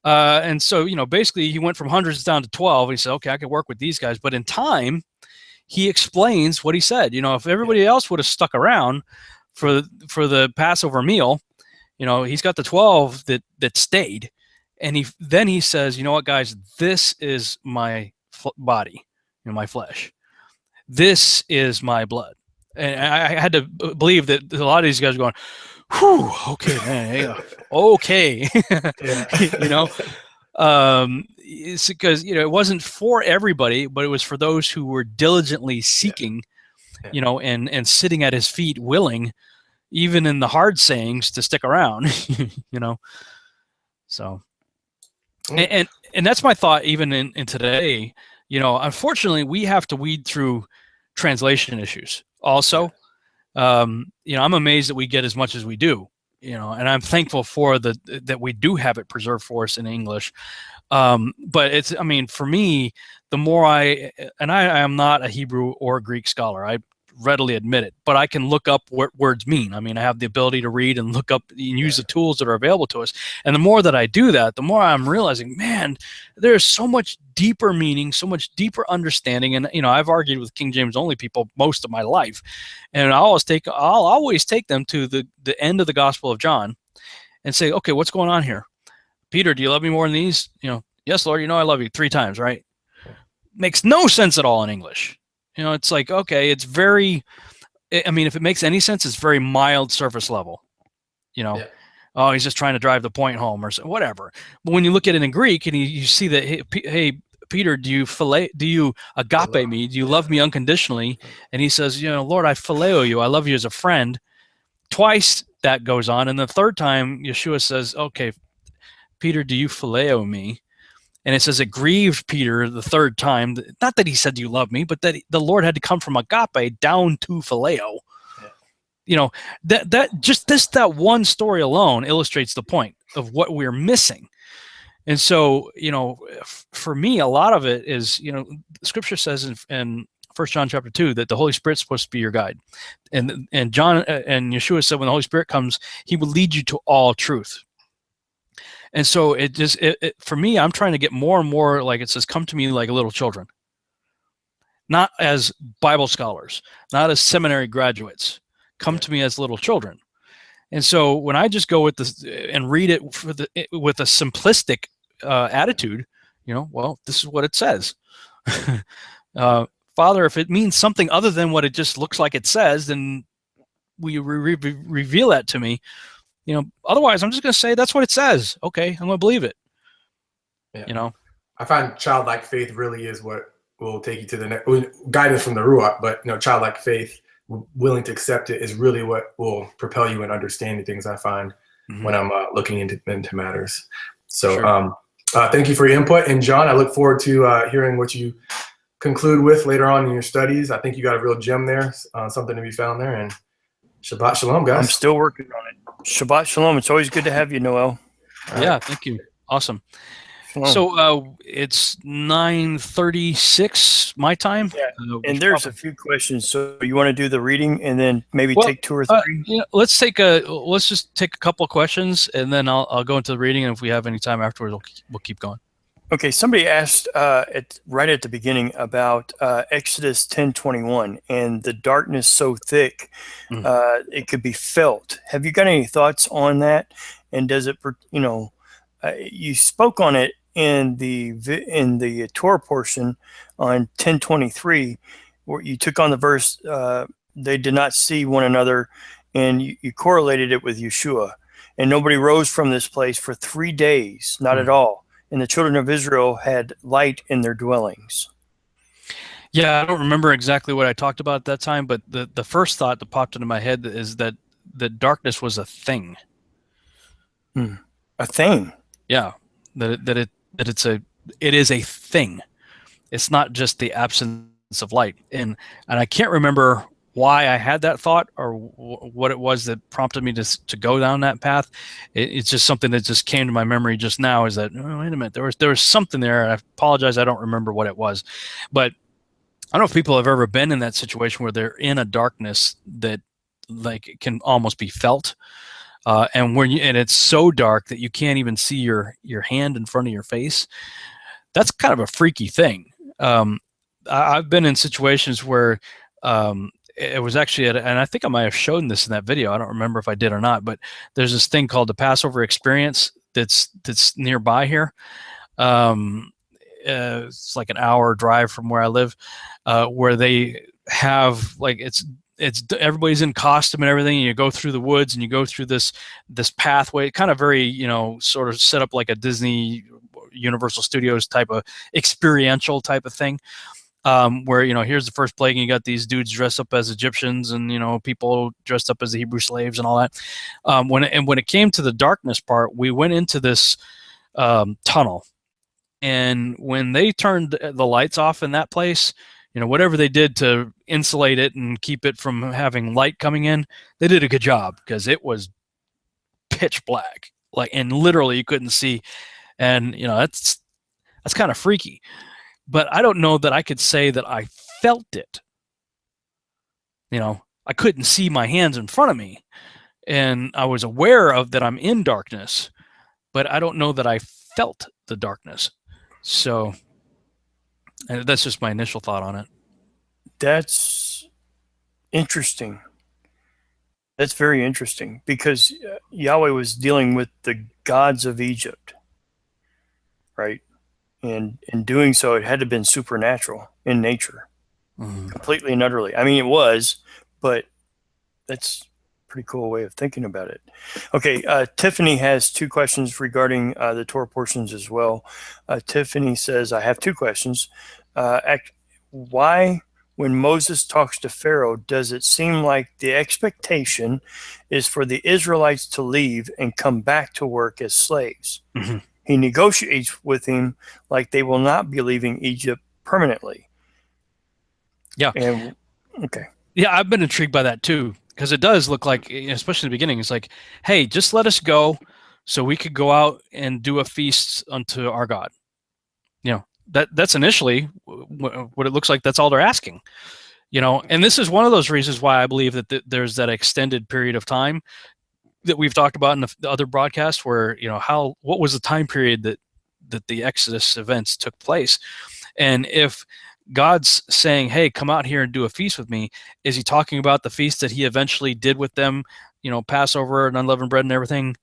and so, basically he went from hundreds down to 12. And he said, okay, I can work with these guys. But in time, he explains what he said. If everybody else would have stuck around for the Passover meal, he's got the 12 that stayed. And he says, you know what, guys, this is my body, my flesh. This is my blood. And I had to believe that a lot of these guys are going, whew, okay, man, okay. It's because, it wasn't for everybody, but it was for those who were diligently seeking, and sitting at his feet, willing, even in the hard sayings, to stick around, so. And that's my thought even in today. Unfortunately, we have to weed through translation issues also. I'm amazed that we get as much as we do, and I'm thankful for that we do have it preserved for us in English. But for me, the more I am not a Hebrew or Greek scholar. I readily admit it, but I can look up what words mean. I mean, I have the ability to read and look up and use the tools that are available to us. And the more that I do that, the more I'm realizing, man, there's so much deeper meaning, so much deeper understanding. And, you know, I've argued with King James only people most of my life. And I'll always take them to the end of the Gospel of John and say, okay, what's going on here? Peter, do you love me more than these? You know, yes, Lord, you know I love you 3 times, right? Makes no sense at all in English. You know, it's like, okay, it's very, I mean, if it makes any sense, it's very mild surface level. You know, oh, he's just trying to drive the point home or whatever. But when you look at it in Greek and you see that, hey, Peter, do you agape me? Do you love me unconditionally? And he says, you know, Lord, I phileo you. I love you as a friend. Twice that goes on. And the third time, Yeshua says, okay, Peter, do you phileo me? And it says it grieved Peter the third time. Not that he said, do you love me? But that the Lord had to come from agape down to phileo. Yeah. You know, that one story alone illustrates the point of what we're missing. And so, you know, for me, a lot of it is, you know, Scripture says in 1 John chapter 2 that the Holy Spirit's supposed to be your guide. And John and Yeshua said when the Holy Spirit comes, he will lead you to all truth. And so for me, I'm trying to get more and more, like it says, come to me like little children, not as Bible scholars, not as seminary graduates, come to me as little children. And so when I just go with this and read it with a simplistic attitude, you know, well, this is what it says. Father, if it means something other than what it just looks like it says, then will you reveal that to me? You know, otherwise, I'm just going to say that's what it says. Okay, I'm going to believe it. Yeah. You know, I find childlike faith really is what will take you to the next guidance from the Ruach. But you know, childlike faith, willing to accept it, is really what will propel you in understanding things. I find when I'm looking into matters. So, sure. Thank you for your input, and John, I look forward to hearing what you conclude with later on in your studies. I think you got a real gem there, something to be found there. And Shabbat Shalom, guys. I'm still working on it. Shabbat Shalom. It's always good to have you, Noel. Yeah, thank you. Awesome. Shalom. So it's 9:36 my time. Yeah. And there's a few questions. So you want to do the reading and then maybe take 2 or 3? Yeah, let's just take a couple of questions and then I'll go into the reading, and if we have any time afterwards, we'll keep going. Okay, somebody asked right at the beginning about Exodus 10:21 and the darkness so thick it could be felt. Have you got any thoughts on that? And does it, you know, you spoke on it in the Torah portion on 10:23, where you took on the verse, they did not see one another, and you correlated it with Yeshua. And nobody rose from this place for 3 days, not at all. And the children of Israel had light in their dwellings. Yeah, I don't remember exactly what I talked about at that time, but the first thought that popped into my head is that the darkness was a thing. A thing? Yeah, it is a thing. It's not just the absence of light. And I can't remember why I had that thought or what it was that prompted me to go down that path. It's just something that just came to my memory just now, is that, oh, wait a minute, there was something there, and I apologize, I don't remember what it was. But I don't know if people have ever been in that situation where they're in a darkness that like it can almost be felt. And it's so dark that you can't even see your hand in front of your face. That's kind of a freaky thing. I've been in situations where it was actually and I think I might have shown this in that video. I don't remember if I did or not, but there's this thing called the Passover Experience that's nearby here. It's like an hour drive from where I live, where they have like it's everybody's in costume and everything. And you go through the woods and you go through this pathway, kind of very, you know, sort of set up like a Disney Universal Studios type of experiential type of thing. Where, you know, here's the first plague and you got these dudes dressed up as Egyptians and, you know, people dressed up as the Hebrew slaves and all that. When it came to the darkness part, we went into this tunnel, and when they turned the lights off in that place, you know, whatever they did to insulate it and keep it from having light coming in, they did a good job, because it was pitch black, like, and literally you couldn't see. And, you know, that's kind of freaky. But I don't know that I could say that I felt it. I couldn't see my hands in front of me, and I was aware of that I'm in darkness, but I don't know that I felt the darkness. So that's just my initial thought on it. That's interesting. That's very interesting, because Yahweh was dealing with the gods of Egypt, right? And in doing so, it had to have been supernatural in nature, completely and utterly. I mean, it was, but that's a pretty cool way of thinking about it. Okay, Tiffany has 2 questions regarding the Torah portions as well. Tiffany says, I have 2 questions. Why, when Moses talks to Pharaoh, does it seem like the expectation is for the Israelites to leave and come back to work as slaves? Mm-hmm. He negotiates with him like they will not be leaving Egypt permanently. Yeah. And, okay. Yeah, I've been intrigued by that too, because it does look like, especially in the beginning, it's like, hey, just let us go so we could go out and do a feast unto our God. That's initially what it looks like. That's all they're asking, and this is one of those reasons why I believe that there's that extended period of time that we've talked about in the other broadcasts where, what was the time period that the Exodus events took place. And if God's saying, hey, come out here and do a feast with me, is he talking about the feast that he eventually did with them, Passover and unleavened bread and everything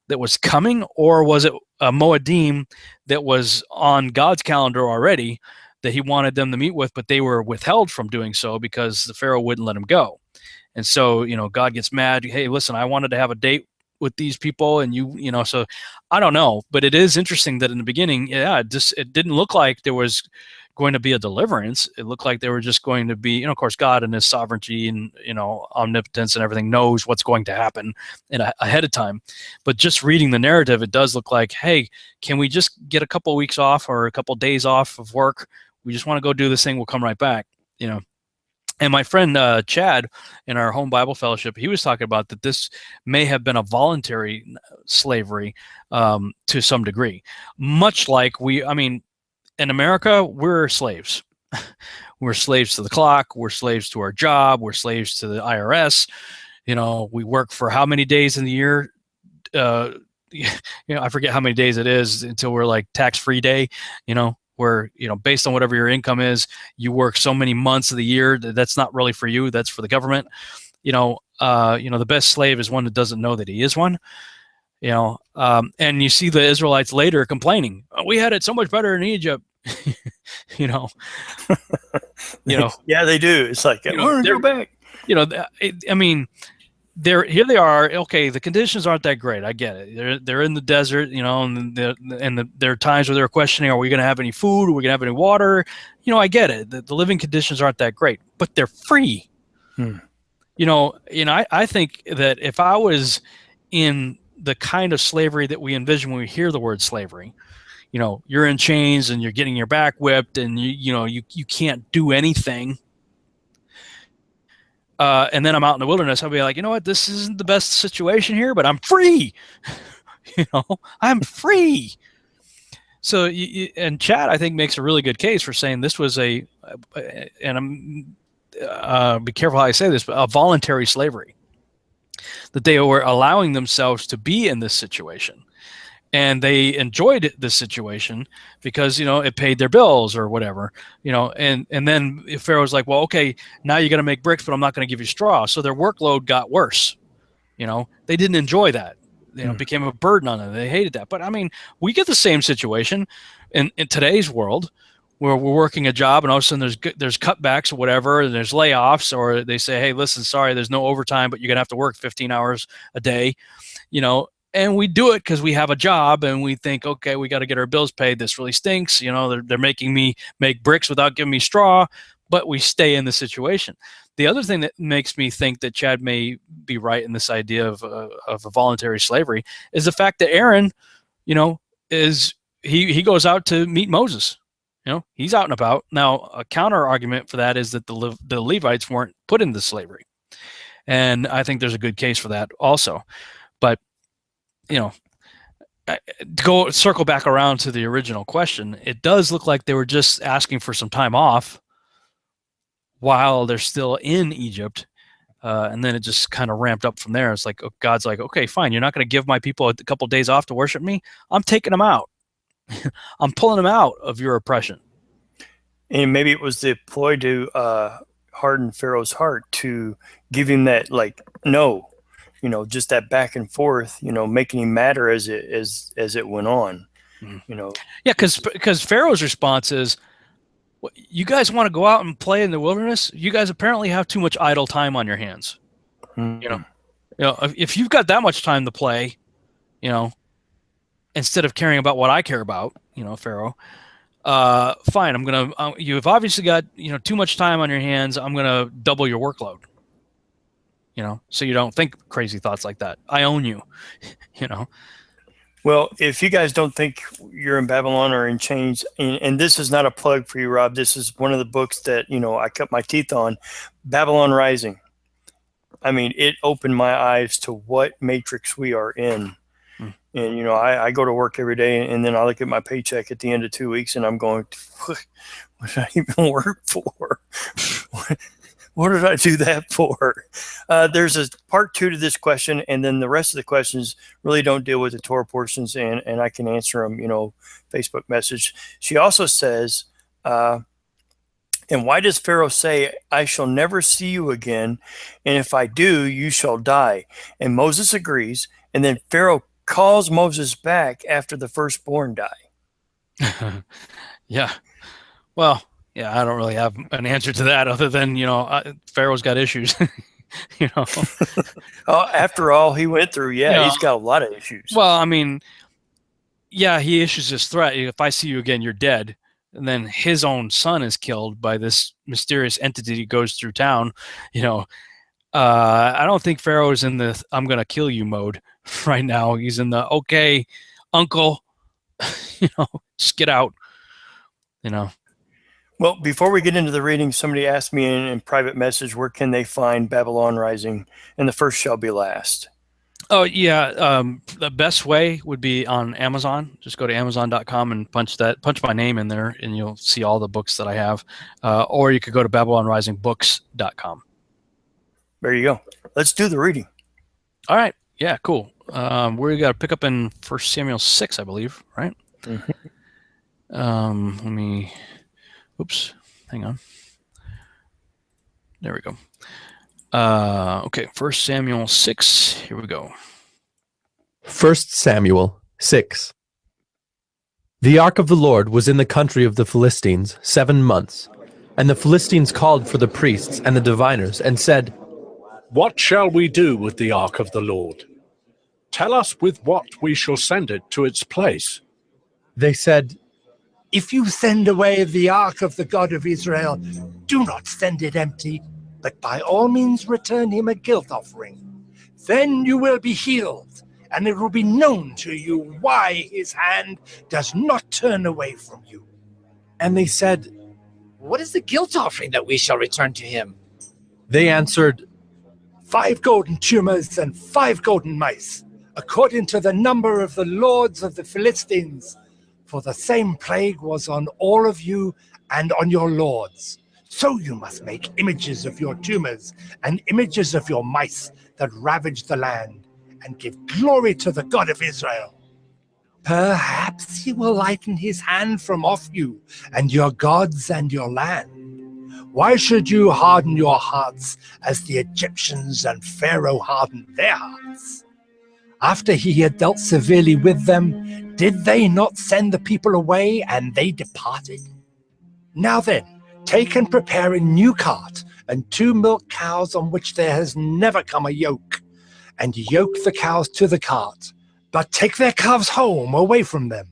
that was coming? Or was it a Moedim that was on God's calendar already that he wanted them to meet with, but they were withheld from doing so because the Pharaoh wouldn't let him go? And so, God gets mad. Hey, listen, I wanted to have a date with these people, and so I don't know. But it is interesting that in the beginning, it didn't look like there was going to be a deliverance. It looked like they were just going to be, of course, God in his sovereignty and, omnipotence and everything knows what's going to happen ahead of time. But just reading the narrative, it does look like, hey, can we just get a couple of weeks off or a couple of days off of work? We just want to go do this thing. We'll come right back, And my friend Chad in our home Bible fellowship, he was talking about that this may have been a voluntary slavery to some degree, much like in America, we're slaves. We're slaves to the clock. We're slaves to our job. We're slaves to the IRS. We work for how many days in the year? I forget how many days it is until we're like tax-free day, where, based on whatever your income is, you work so many months of the year. That's not really for you. That's for the government. The best slave is one that doesn't know that he is one. And you see the Israelites later complaining, we had it so much better in Egypt. Yeah, they do. It's like, go back. Here they are. Okay, the conditions aren't that great. I get it. They're in the desert, and there are times where they're questioning, are we going to have any food? Are we going to have any water? I get it. The living conditions aren't that great, but they're free. I think that if I was in the kind of slavery that we envision when we hear the word slavery, you're in chains and you're getting your back whipped and you can't do anything. And then I'm out in the wilderness. I'll be like, you know what? This isn't the best situation here, but I'm free. I'm free. So, and Chad, I think, makes a really good case for saying this was and I'm be careful how I say this, but a voluntary slavery. That they were allowing themselves to be in this situation. And they enjoyed this situation because, it paid their bills or whatever, and then Pharaoh's like, well, okay, now you're going to make bricks, but I'm not going to give you straw. So their workload got worse. They didn't enjoy that. It became a burden on them. They hated that. But we get the same situation in today's world where we're working a job and all of a sudden there's cutbacks or whatever, and there's layoffs, or they say, hey, listen, sorry, there's no overtime, but you're going to have to work 15 hours a day, and we do it because we have a job and we think, okay, we got to get our bills paid. This really stinks. They're making me make bricks without giving me straw, but we stay in the situation. The other thing that makes me think that Chad may be right in this idea of a voluntary slavery is the fact that Aaron, is he goes out to meet Moses. He's out and about. Now, a counter argument for that is that the Levites weren't put into slavery. And I think there's a good case for that also. But, to circle back around to the original question, it does look like they were just asking for some time off while they're still in Egypt. And then it just kind of ramped up from there. It's like God's like, okay, fine. You're not going to give my people a couple of days off to worship me. I'm taking them out. I'm pulling them out of your oppression. And maybe it was the ploy to harden Pharaoh's heart, to give him that, like, no, just that back and forth, making him madder as it went on. Yeah, because Pharaoh's response is, you guys want to go out and play in the wilderness? You guys apparently have too much idle time on your hands. If you've got that much time to play, instead of caring about what I care about, Pharaoh, fine. You've obviously got, too much time on your hands. I'm going to double your workload, so you don't think crazy thoughts like that. I own you, Well, if you guys don't think you're in Babylon or in chains, and this is not a plug for you, Rob, this is one of the books that, I cut my teeth on, Babylon Rising. I mean, it opened my eyes to what matrix we are in. And, I go to work every day, and then I look at my paycheck at the end of 2 weeks, and I'm going, what did I even work for? What did I do that for? There's a part 2 to this question, and then the rest of the questions really don't deal with the Torah portions, and I can answer them, Facebook message. She also says, and why does Pharaoh say, I shall never see you again, and if I do, you shall die? And Moses agrees, and then Pharaoh calls Moses back after the firstborn die. Yeah. Well, yeah, I don't really have an answer to that other than, Pharaoh's got issues, After all he went through, he's got a lot of issues. Well, I mean, yeah, he issues this threat. If I see you again, you're dead. And then his own son is killed by this mysterious entity that goes through town. I don't think Pharaoh is in the I'm going to kill you mode right now. He's in the, okay, uncle, just get out, Well, before we get into the reading, somebody asked me in private message, where can they find Babylon Rising? And the first shall be last. Oh, yeah. The best way would be on Amazon. Just go to Amazon.com and punch my name in there, and you'll see all the books that I have. Or you could go to BabylonRisingBooks.com. There you go. Let's do the reading. All right. Yeah, cool. We got to pick up in 1 Samuel 6, I believe, right? Mm-hmm. Oops, hang on. There we go. Okay, 1 Samuel 6. Here we go. 1 Samuel 6. The ark of the Lord was in the country of the Philistines 7 months. And the Philistines called for the priests and the diviners and said, What shall we do with the ark of the Lord? Tell us with what we shall send it to its place. They said, If you send away the ark of the God of Israel, do not send it empty, but by all means return him a guilt offering. Then you will be healed, and it will be known to you why his hand does not turn away from you. And they said, What is the guilt offering that we shall return to him? They answered, 5 golden tumors and 5 golden mice, according to the number of the lords of the Philistines. For the same plague was on all of you and on your lords. So you must make images of your tumors and images of your mice that ravage the land, and give glory to the God of Israel. Perhaps he will lighten his hand from off you and your gods and your land. Why should you harden your hearts as the Egyptians and Pharaoh hardened their hearts? After he had dealt severely with them, did they not send the people away and they departed? Now then, take and prepare a new cart and 2 milk cows on which there has never come a yoke, and yoke the cows to the cart, but take their calves home away from them.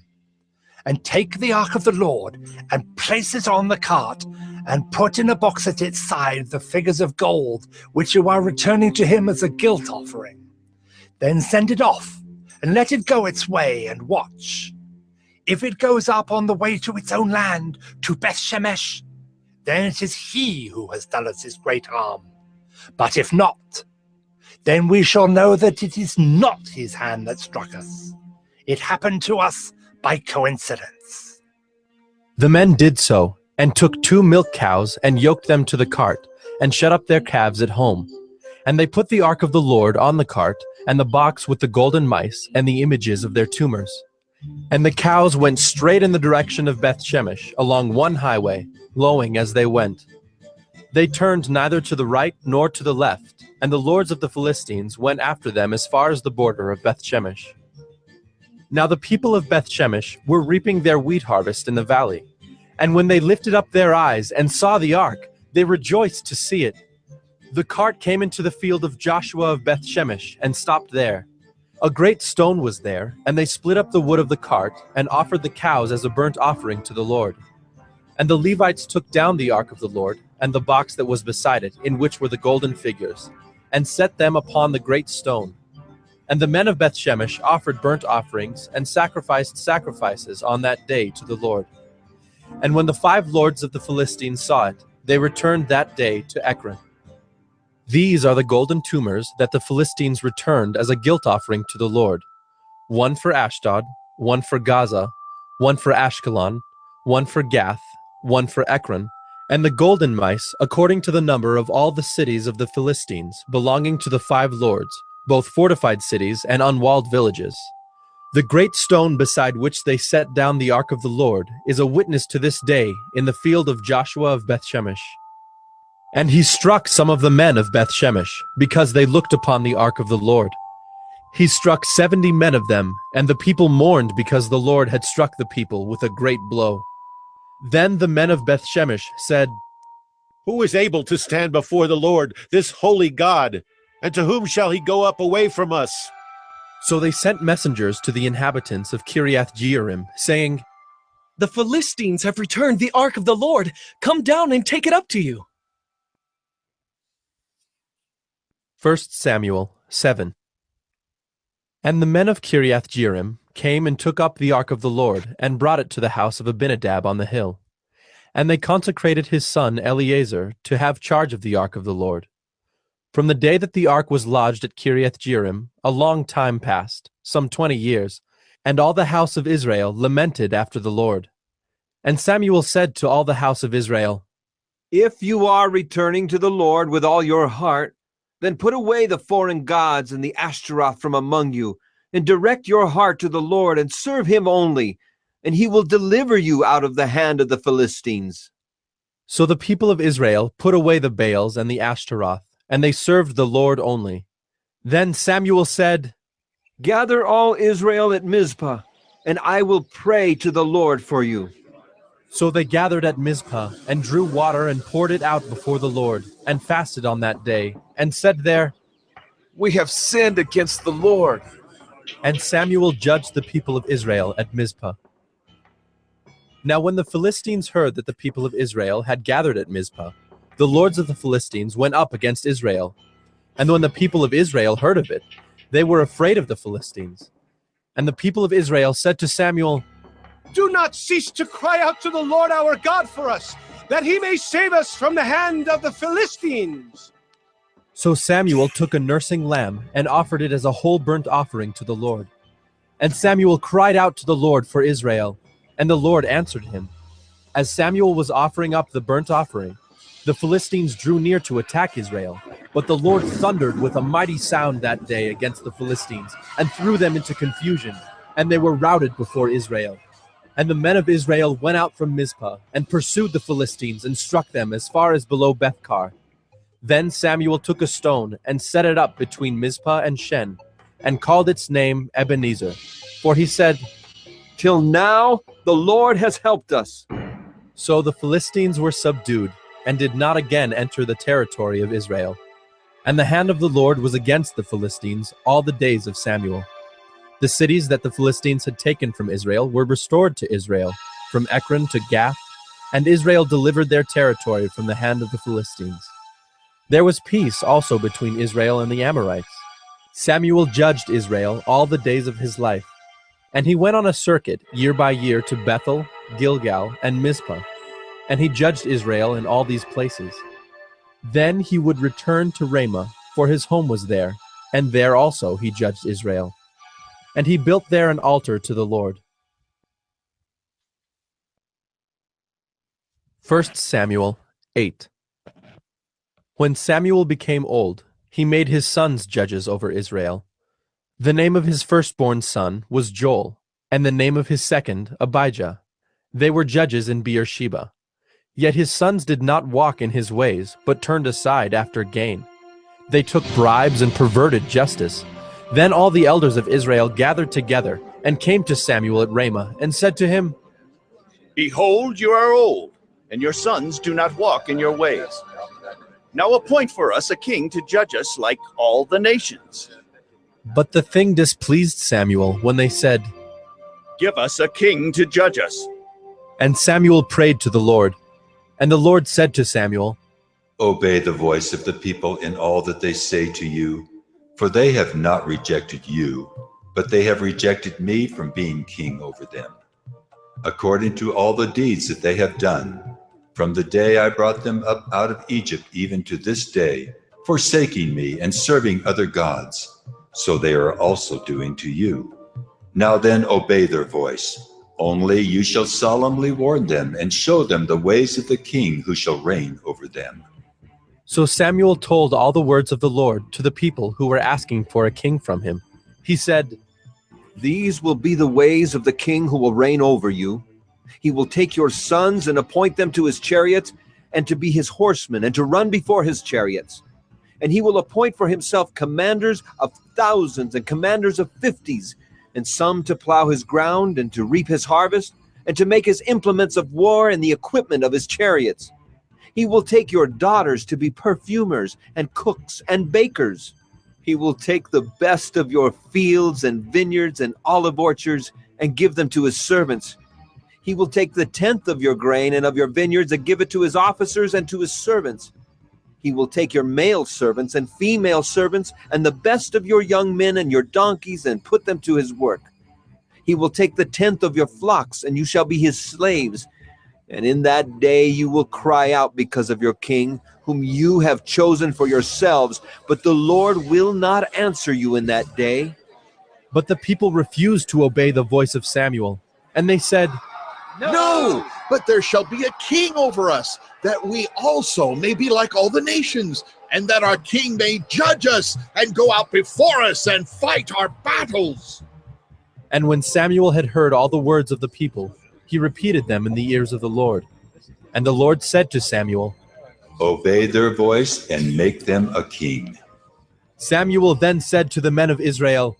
And take the ark of the Lord and place it on the cart, and put in a box at its side the figures of gold which you are returning to him as a guilt offering. Then send it off, and let it go its way, and watch. If it goes up on the way to its own land, to Beth Shemesh, then it is he who has done us this great harm. But if not, then we shall know that it is not his hand that struck us. It happened to us by coincidence. The men did so, and took 2 milk cows, and yoked them to the cart, and shut up their calves at home. And they put the ark of the Lord on the cart, and the box with the golden mice, and the images of their tumors. And the cows went straight in the direction of Beth Shemesh, along one highway, lowing as they went. They turned neither to the right nor to the left, and the lords of the Philistines went after them as far as the border of Beth Shemesh. Now the people of Beth Shemesh were reaping their wheat harvest in the valley. And when they lifted up their eyes and saw the ark, they rejoiced to see it. The cart came into the field of Joshua of Beth Shemesh and stopped there. A great stone was there, and they split up the wood of the cart and offered the cows as a burnt offering to the Lord. And the Levites took down the ark of the Lord and the box that was beside it, in which were the golden figures, and set them upon the great stone. And the men of Beth Shemesh offered burnt offerings and sacrificed sacrifices on that day to the Lord. And when the 5 lords of the Philistines saw it, they returned that day to Ekron. These are the golden tumors that the Philistines returned as a guilt offering to the Lord. 1 for Ashdod, 1 for Gaza, 1 for Ashkelon, 1 for Gath, 1 for Ekron, and the golden mice according to the number of all the cities of the Philistines, belonging to the 5 lords, both fortified cities and unwalled villages. The great stone beside which they set down the ark of the Lord is a witness to this day in the field of Joshua of Beth Shemesh. And he struck some of the men of Beth Shemesh, because they looked upon the ark of the Lord. He struck 70 men of them, and the people mourned because the Lord had struck the people with a great blow. Then the men of Beth Shemesh said, "Who is able to stand before the Lord, this holy God? And to whom shall he go up away from us?" So they sent messengers to the inhabitants of Kiriath Jearim, saying, "The Philistines have returned the ark of the Lord. Come down and take it up to you." 1 Samuel 7. And the men of Kiriath Jearim came and took up the ark of the Lord, and brought it to the house of Abinadab on the hill. And they consecrated his son Eleazar to have charge of the ark of the Lord. From the day that the ark was lodged at Kiriath Jearim, a long time passed, some 20 years, and all the house of Israel lamented after the Lord. And Samuel said to all the house of Israel, "If you are returning to the Lord with all your heart, then put away the foreign gods and the Ashtaroth from among you, and direct your heart to the Lord and serve him only, and he will deliver you out of the hand of the Philistines." So the people of Israel put away the Baals and the Ashtaroth, and they served the Lord only. Then Samuel said, "Gather all Israel at Mizpah, and I will pray to the Lord for you." So they gathered at Mizpah, and drew water and poured it out before the Lord, and fasted on that day, and said there, "We have sinned against the Lord." And Samuel judged the people of Israel at Mizpah. Now when the Philistines heard that the people of Israel had gathered at Mizpah, the lords of the Philistines went up against Israel. And when the people of Israel heard of it, they were afraid of the Philistines. And the people of Israel said to Samuel, "Do not cease to cry out to the Lord our God for us, that he may save us from the hand of the Philistines." So Samuel took a nursing lamb and offered it as a whole burnt offering to the Lord. And Samuel cried out to the Lord for Israel, and the Lord answered him. As Samuel was offering up the burnt offering, the Philistines drew near to attack Israel, but the Lord thundered with a mighty sound that day against the Philistines, and threw them into confusion, and they were routed before Israel. And the men of Israel went out from Mizpah, and pursued the Philistines, and struck them as far as below Bethkar. Then Samuel took a stone, and set it up between Mizpah and Shen, and called its name Ebenezer. For he said, "Till now the Lord has helped us." So the Philistines were subdued, and did not again enter the territory of Israel. And the hand of the Lord was against the Philistines all the days of Samuel. The cities that the Philistines had taken from Israel were restored to Israel, from Ekron to Gath, and Israel delivered their territory from the hand of the Philistines. There was peace also between Israel and the Amorites. Samuel judged Israel all the days of his life, and he went on a circuit year by year to Bethel, Gilgal, and Mizpah, and he judged Israel in all these places. Then he would return to Ramah, for his home was there, and there also he judged Israel. And he built there an altar to the Lord. 1 Samuel 8. When Samuel became old, He made his sons judges over Israel. The name of his firstborn son was Joel, and the name of his second, Abijah. They were judges in Beersheba. Yet his sons did not walk in his ways, but turned aside after gain. They took bribes and perverted justice. Then all the elders of Israel gathered together and came to Samuel at Ramah and said to him, Behold, you are old, and your sons do not walk in your ways. Now appoint for us a king to judge us like all the nations. But the thing displeased Samuel when they said, Give us a king to judge us. And Samuel prayed to the Lord. And the Lord said to Samuel, Obey the voice of the people in all that they say to you, for they have not rejected you, but they have rejected me from being king over them, according to all the deeds that they have done, from the day I brought them up out of Egypt even to this day, forsaking me and serving other gods, so they are also doing to you. Now then obey their voice. Only you shall solemnly warn them and show them the ways of the king who shall reign over them. So Samuel told all the words of the Lord to the people who were asking for a king from him. He said, These will be the ways of the king who will reign over you. He will take your sons and appoint them to his chariots and to be his horsemen and to run before his chariots. And he will appoint for himself commanders of thousands and commanders of 50s, and some to plow his ground and to reap his harvest, and to make his implements of war and the equipment of his chariots. He will take your daughters to be perfumers and cooks and bakers. He will take the best of your fields and vineyards and olive orchards and give them to his servants. He will take the tenth of your grain and of your vineyards and give it to his officers and to his servants. He will take your male servants and female servants and the best of your young men and your donkeys and put them to his work. He will take the tenth of your flocks, and you shall be his slaves. And in that day you will cry out because of your king, whom you have chosen for yourselves, but the Lord will not answer you in that day. But the people refused to obey the voice of Samuel, and they said, No, but there shall be a king over us, that we also may be like all the nations, and that our king may judge us and go out before us and fight our battles. And when Samuel had heard all the words of the people, he repeated them in the ears of the Lord. And the Lord said to Samuel, Obey their voice and make them a king. Samuel then said to the men of Israel,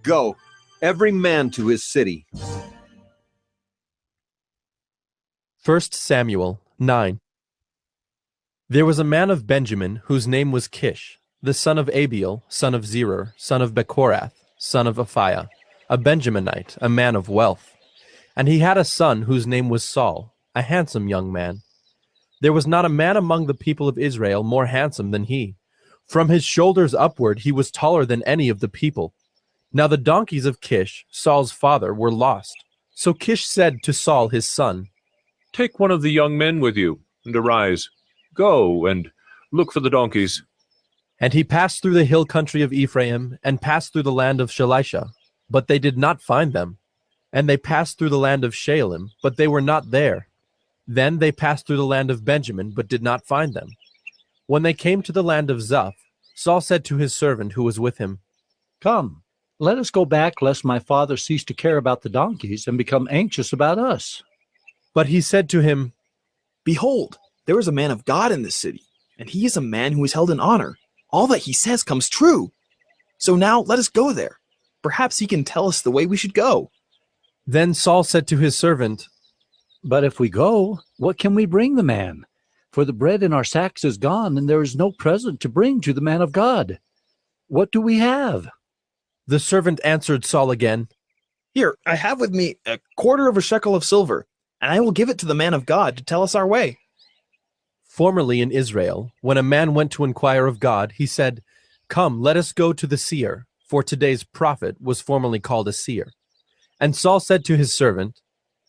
Go, every man to his city. 1 Samuel 9. There was a man of Benjamin whose name was Kish, the son of Abiel, son of Zerah, son of Bechorath, son of Aphiah, a Benjaminite, a man of wealth. And he had a son whose name was Saul, a handsome young man. There was not a man among the people of Israel more handsome than he. From his shoulders upward he was taller than any of the people. Now the donkeys of Kish, Saul's father, were lost. So Kish said to Saul his son, Take one of the young men with you, and arise. Go and look for the donkeys. And he passed through the hill country of Ephraim, and passed through the land of Shalisha, but they did not find them. And they passed through the land of Shalem, but they were not there. Then they passed through the land of Benjamin, but did not find them. When they came to the land of Zuph, Saul said to his servant who was with him, Come, let us go back, lest my father cease to care about the donkeys and become anxious about us. But he said to him, Behold, there is a man of God in this city, and he is a man who is held in honor. All that he says comes true. So now let us go there. Perhaps he can tell us the way we should go. Then Saul said to his servant, But if we go, what can we bring the man? For the bread in our sacks is gone, and there is no present to bring to the man of God. What do we have? The servant answered Saul again, Here, I have with me a quarter of a shekel of silver, and I will give it to the man of God to tell us our way. Formerly in Israel, when a man went to inquire of God, he said, Come, let us go to the seer, for today's prophet was formerly called a seer. And Saul said to his servant,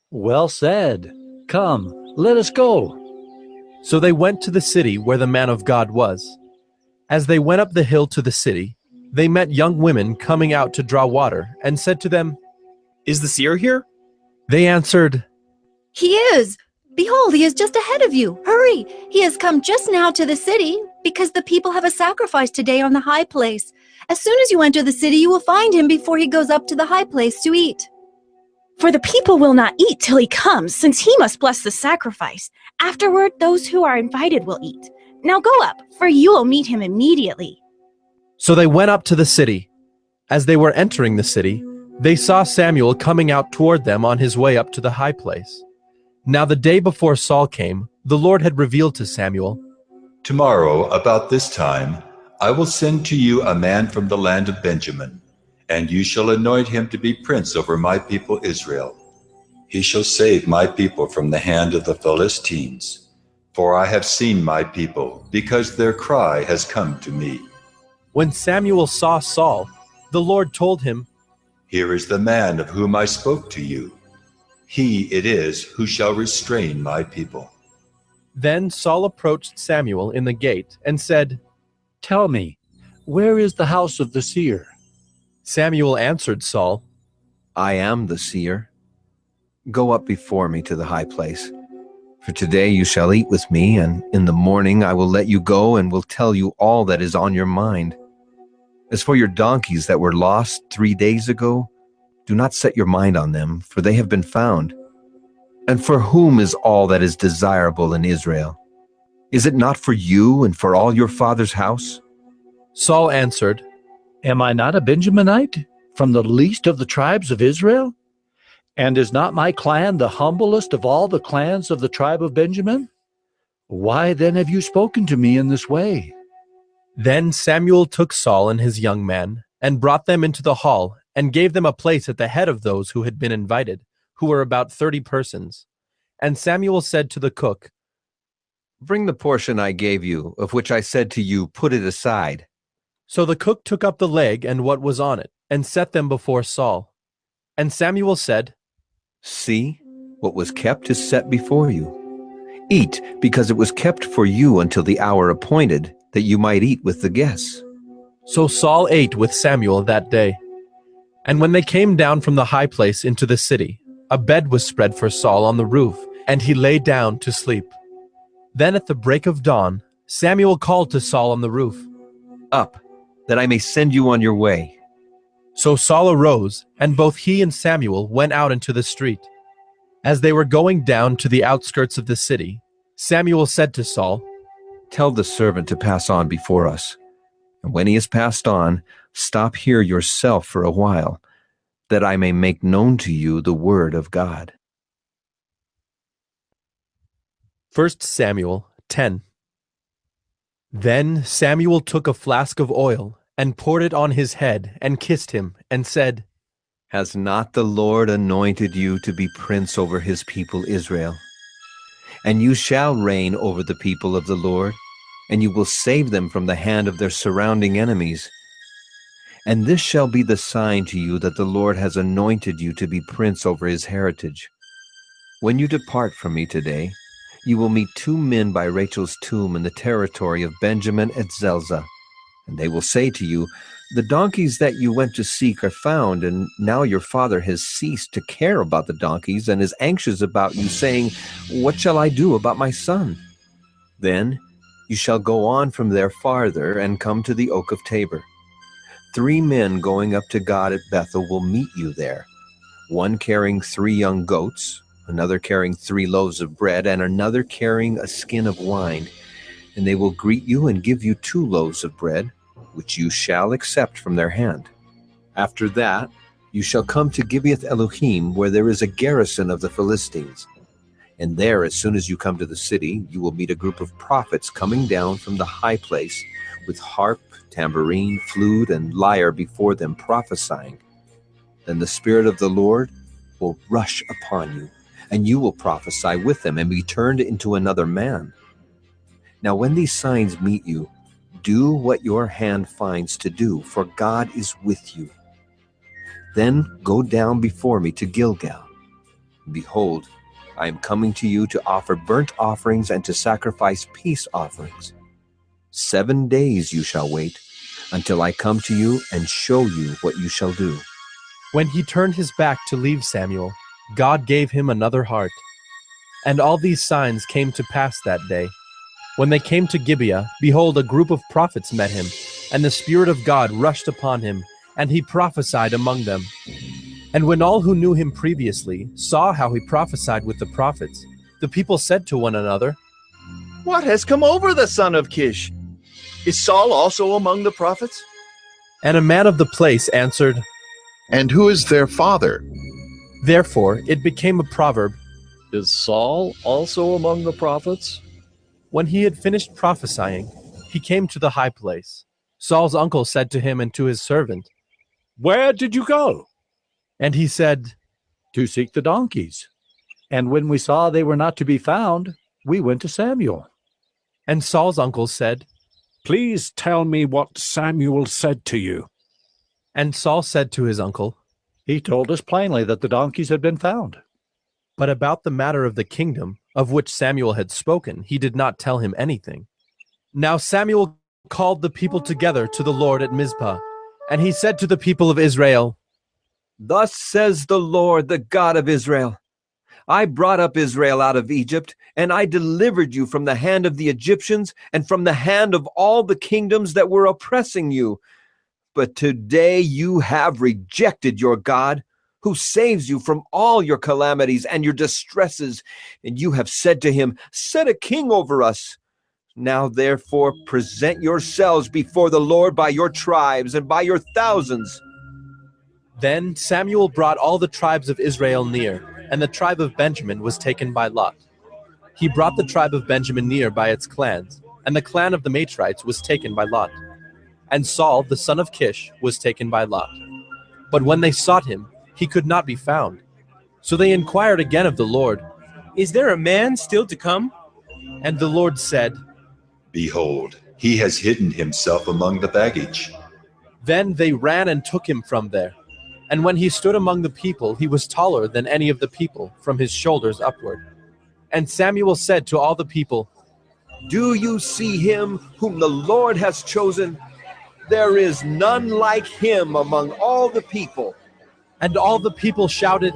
Well said. Come, let us go. So they went to the city where the man of God was. As they went up the hill to the city, they met young women coming out to draw water, and said to them, Is the seer here? They answered, He is. Behold, he is just ahead of you. Hurry! He has come just now to the city, because the people have a sacrifice today on the high place. As soon as you enter the city, you will find him before he goes up to the high place to eat. For the people will not eat till he comes, since he must bless the sacrifice. Afterward, those who are invited will eat. Now go up, for you will meet him immediately. So they went up to the city. As they were entering the city, they saw Samuel coming out toward them on his way up to the high place. Now the day before Saul came, the Lord had revealed to Samuel, Tomorrow, about this time, I will send to you a man from the land of Benjamin, and you shall anoint him to be prince over my people Israel. He shall save my people from the hand of the Philistines. For I have seen my people, because their cry has come to me. When Samuel saw Saul, the Lord told him, Here is the man of whom I spoke to you. He it is who shall restrain my people. Then Saul approached Samuel in the gate and said, Tell me, where is the house of the seer? Samuel answered Saul, I am the seer. Go up before me to the high place. For today you shall eat with me, and in the morning I will let you go and will tell you all that is on your mind. As for your donkeys that were lost 3 days ago, do not set your mind on them, for they have been found. And for whom is all that is desirable in Israel? Is it not for you and for all your father's house? Saul answered, Am I not a Benjaminite, from the least of the tribes of Israel? And is not my clan the humblest of all the clans of the tribe of Benjamin? Why then have you spoken to me in this way? Then Samuel took Saul and his young men, and brought them into the hall, and gave them a place at the head of those who had been invited, who were about 30 persons. And Samuel said to the cook, Bring the portion I gave you, of which I said to you, put it aside. So the cook took up the leg and what was on it, and set them before Saul. And Samuel said, See, what was kept is set before you. Eat, because it was kept for you until the hour appointed, that you might eat with the guests. So Saul ate with Samuel that day. And when they came down from the high place into the city, a bed was spread for Saul on the roof, and he lay down to sleep. Then at the break of dawn, Samuel called to Saul on the roof, Up, that I may send you on your way. So Saul arose, and both he and Samuel went out into the street. As they were going down to the outskirts of the city, Samuel said to Saul, Tell the servant to pass on before us. And when he has passed on, stop here yourself for a while, that I may make known to you the word of God. 1 Samuel 10. Then Samuel took a flask of oil, and poured it on his head, and kissed him, and said, Has not the Lord anointed you to be prince over his people Israel? And you shall reign over the people of the Lord, and you will save them from the hand of their surrounding enemies. And this shall be the sign to you that the Lord has anointed you to be prince over his heritage. When you depart from me today, you will meet 2 men by Rachel's tomb in the territory of Benjamin at Zelzah. And they will say to you, The donkeys that you went to seek are found, and now your father has ceased to care about the donkeys and is anxious about you, saying, What shall I do about my son? Then you shall go on from there farther and come to the oak of Tabor. 3 men going up to God at Bethel will meet you there, one carrying 3 young goats, another carrying 3 loaves of bread, and another carrying a skin of wine. And they will greet you and give you 2 loaves of bread, which you shall accept from their hand. After that, you shall come to Gibeath Elohim, where there is a garrison of the Philistines. And there, as soon as you come to the city, you will meet a group of prophets coming down from the high place, with harp, tambourine, flute, and lyre before them, prophesying. Then the Spirit of the Lord will rush upon you, and you will prophesy with them and be turned into another man. Now when these signs meet you, do what your hand finds to do, for God is with you. Then go down before me to Gilgal. Behold, I am coming to you to offer burnt offerings and to sacrifice peace offerings. 7 days you shall wait, until I come to you and show you what you shall do. When he turned his back to leave Samuel, God gave him another heart. And all these signs came to pass that day. When they came to Gibeah, behold, a group of prophets met him, and the Spirit of God rushed upon him, and he prophesied among them. And when all who knew him previously saw how he prophesied with the prophets, the people said to one another, What has come over the son of Kish? Is Saul also among the prophets? And a man of the place answered, And who is their father? Therefore it became a proverb, Is Saul also among the prophets? When he had finished prophesying, he came to the high place. Saul's uncle said to him and to his servant, Where did you go? And he said, To seek the donkeys. And when we saw they were not to be found, we went to Samuel. And Saul's uncle said, Please tell me what Samuel said to you. And Saul said to his uncle, He told us plainly that the donkeys had been found. But about the matter of the kingdom, of which Samuel had spoken, he did not tell him anything. Now Samuel called the people together to the Lord at Mizpah, and he said to the people of Israel, Thus says the Lord, the God of Israel, I brought up Israel out of Egypt, and I delivered you from the hand of the Egyptians and from the hand of all the kingdoms that were oppressing you. But today you have rejected your God, who saves you from all your calamities and your distresses, and you have said to him, Set a king over us. Now therefore present yourselves before the Lord by your tribes and by your thousands. Then Samuel brought all the tribes of Israel near, and the tribe of Benjamin was taken by lot. He brought the tribe of Benjamin near by its clans, and the clan of the Matrites was taken by lot. And Saul, the son of Kish, was taken by lot. But when they sought him, he could not be found. So they inquired again of the Lord, Is there a man still to come? And the Lord said, Behold, he has hidden himself among the baggage. Then they ran and took him from there. And when he stood among the people, he was taller than any of the people, from his shoulders upward. And Samuel said to all the people, Do you see him whom the Lord has chosen? There is none like him among all the people. And all the people shouted,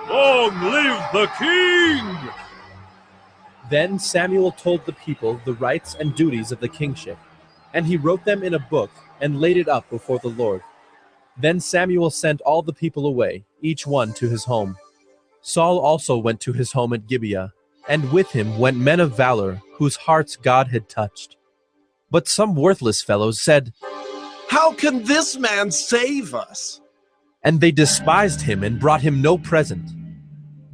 Long live the king! Then Samuel told the people the rights and duties of the kingship, and he wrote them in a book and laid it up before the Lord. Then Samuel sent all the people away, each one to his home. Saul also went to his home at Gibeah, and with him went men of valor, whose hearts God had touched. But some worthless fellows said, How can this man save us? And they despised him and brought him no present.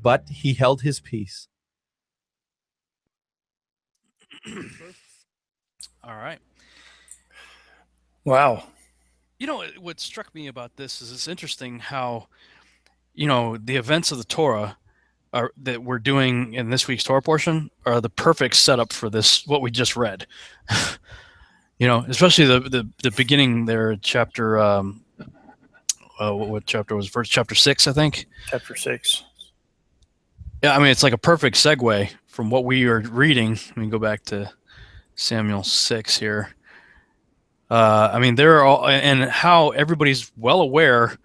But he held his peace. All right. Wow. You know, what struck me about this is it's interesting how, you know, the events of the Torah that we're doing in this week's Torah portion are the perfect setup for this, what we just read. You know, especially the beginning there, chapter, what chapter was first? Chapter 6, I think. Chapter 6. Yeah, I mean, it's like a perfect segue from what we are reading. Let me go back to Samuel 6 here. I mean, they're all, and how everybody's well aware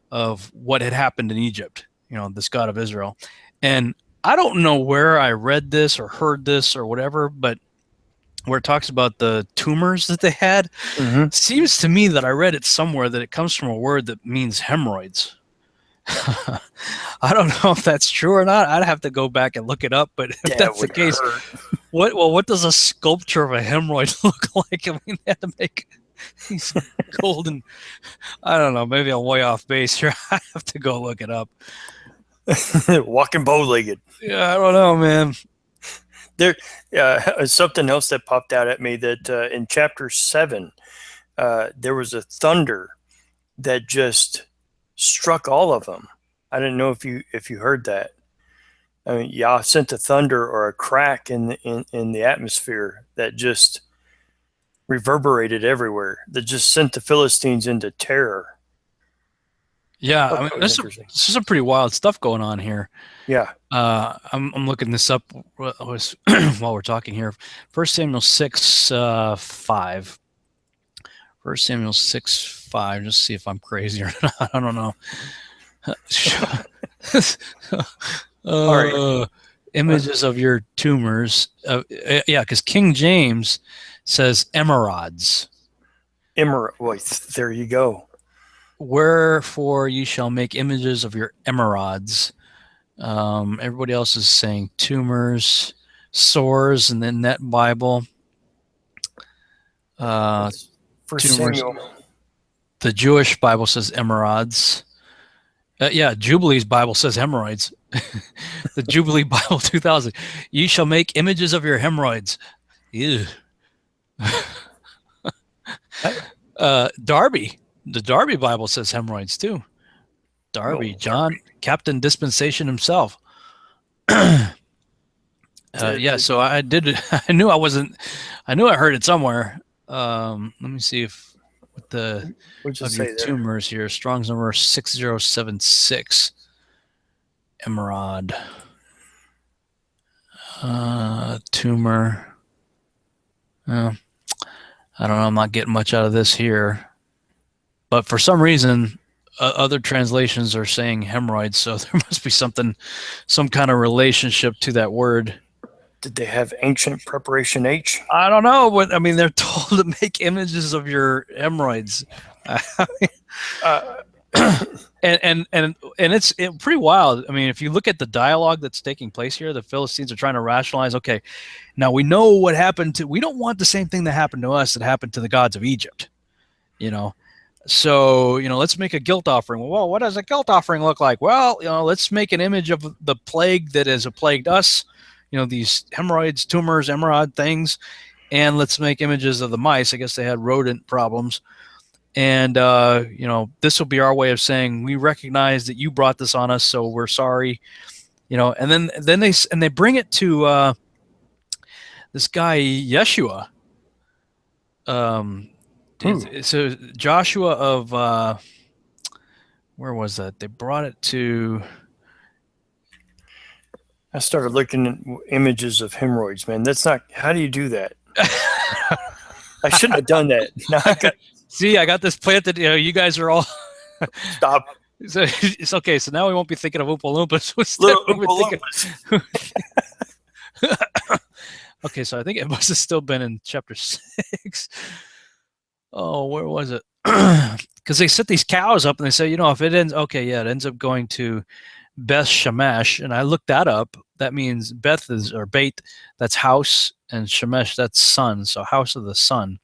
of what had happened in Egypt, you know, this God of Israel. And I don't know where I read this or heard this or whatever, but where it talks about the tumors that they had, seems to me that I read it somewhere that it comes from a word that means hemorrhoids. I don't know if that's true or not. I'd have to go back and look it up, but if that's the case, what does a sculpture of a hemorrhoid look like? I mean, they had to make these golden, I don't know, maybe I'm way off base here. I have to go look it up. Walking bow-legged. Yeah, I don't know, man. There, something else that popped out at me that in chapter 7, there was a thunder that just struck all of them. I didn't know if you heard that. I mean, Yah sent a thunder or a crack in the atmosphere that just reverberated everywhere. That just sent the Philistines into terror. Yeah, I mean, this is some pretty wild stuff going on here. Yeah. I'm looking this up while we're talking here. 1 Samuel 6:5. 1 Samuel 6:5. Just see if I'm crazy or not. I don't know. All right. images of your tumors. Yeah, because King James says emerods. There you go. Wherefore you shall make images of your emerods. Everybody else is saying tumors, sores, and then that Bible. For Tumors. Samuel. The Jewish Bible says emerods. Yeah, Jubilee's Bible says hemorrhoids. The Jubilee Bible 2000. You shall make images of your hemorrhoids. Ew. Darby. The Darby Bible says hemorrhoids too. Darby, John, Captain Dispensation himself. Yeah, so I did. I knew I heard it somewhere. Let me see if with the tumors here. Strong's number 6076. Emerald. Tumor. I don't know. I'm not getting much out of this here. But for some reason, other translations are saying hemorrhoids, so there must be some kind of relationship to that word. Did they have ancient preparation H? I don't know. But I mean, they're told to make images of your hemorrhoids. And it's pretty wild. I mean, if you look at the dialogue that's taking place here, the Philistines are trying to rationalize, okay, now we know what happened to, we don't want the same thing that happened to us that happened to the gods of Egypt, so, let's make a guilt offering. Well, what does a guilt offering look like? Well, let's make an image of the plague that has plagued us, these hemorrhoids, tumors, emerald things, and let's make images of the mice. I guess they had rodent problems. And, this will be our way of saying, we recognize that you brought this on us, so we're sorry, and then they bring it to this guy, Yeshua. So Joshua of, where was that? They brought it to. I started looking at images of hemorrhoids, man. That's not, how do you do that? I shouldn't have done that. Now I got. See, I got this planted. You guys are all stop. So it's okay. So now we won't be thinking of Oompa Loompas. Okay, so I think it must have still been in chapter 6. Oh, where was it? Because they set these cows up and they say, if it ends, it ends up going to Beth Shemesh, and I looked that up. That means Beth or Beit, that's house, and Shemesh, that's son. So house of the sun.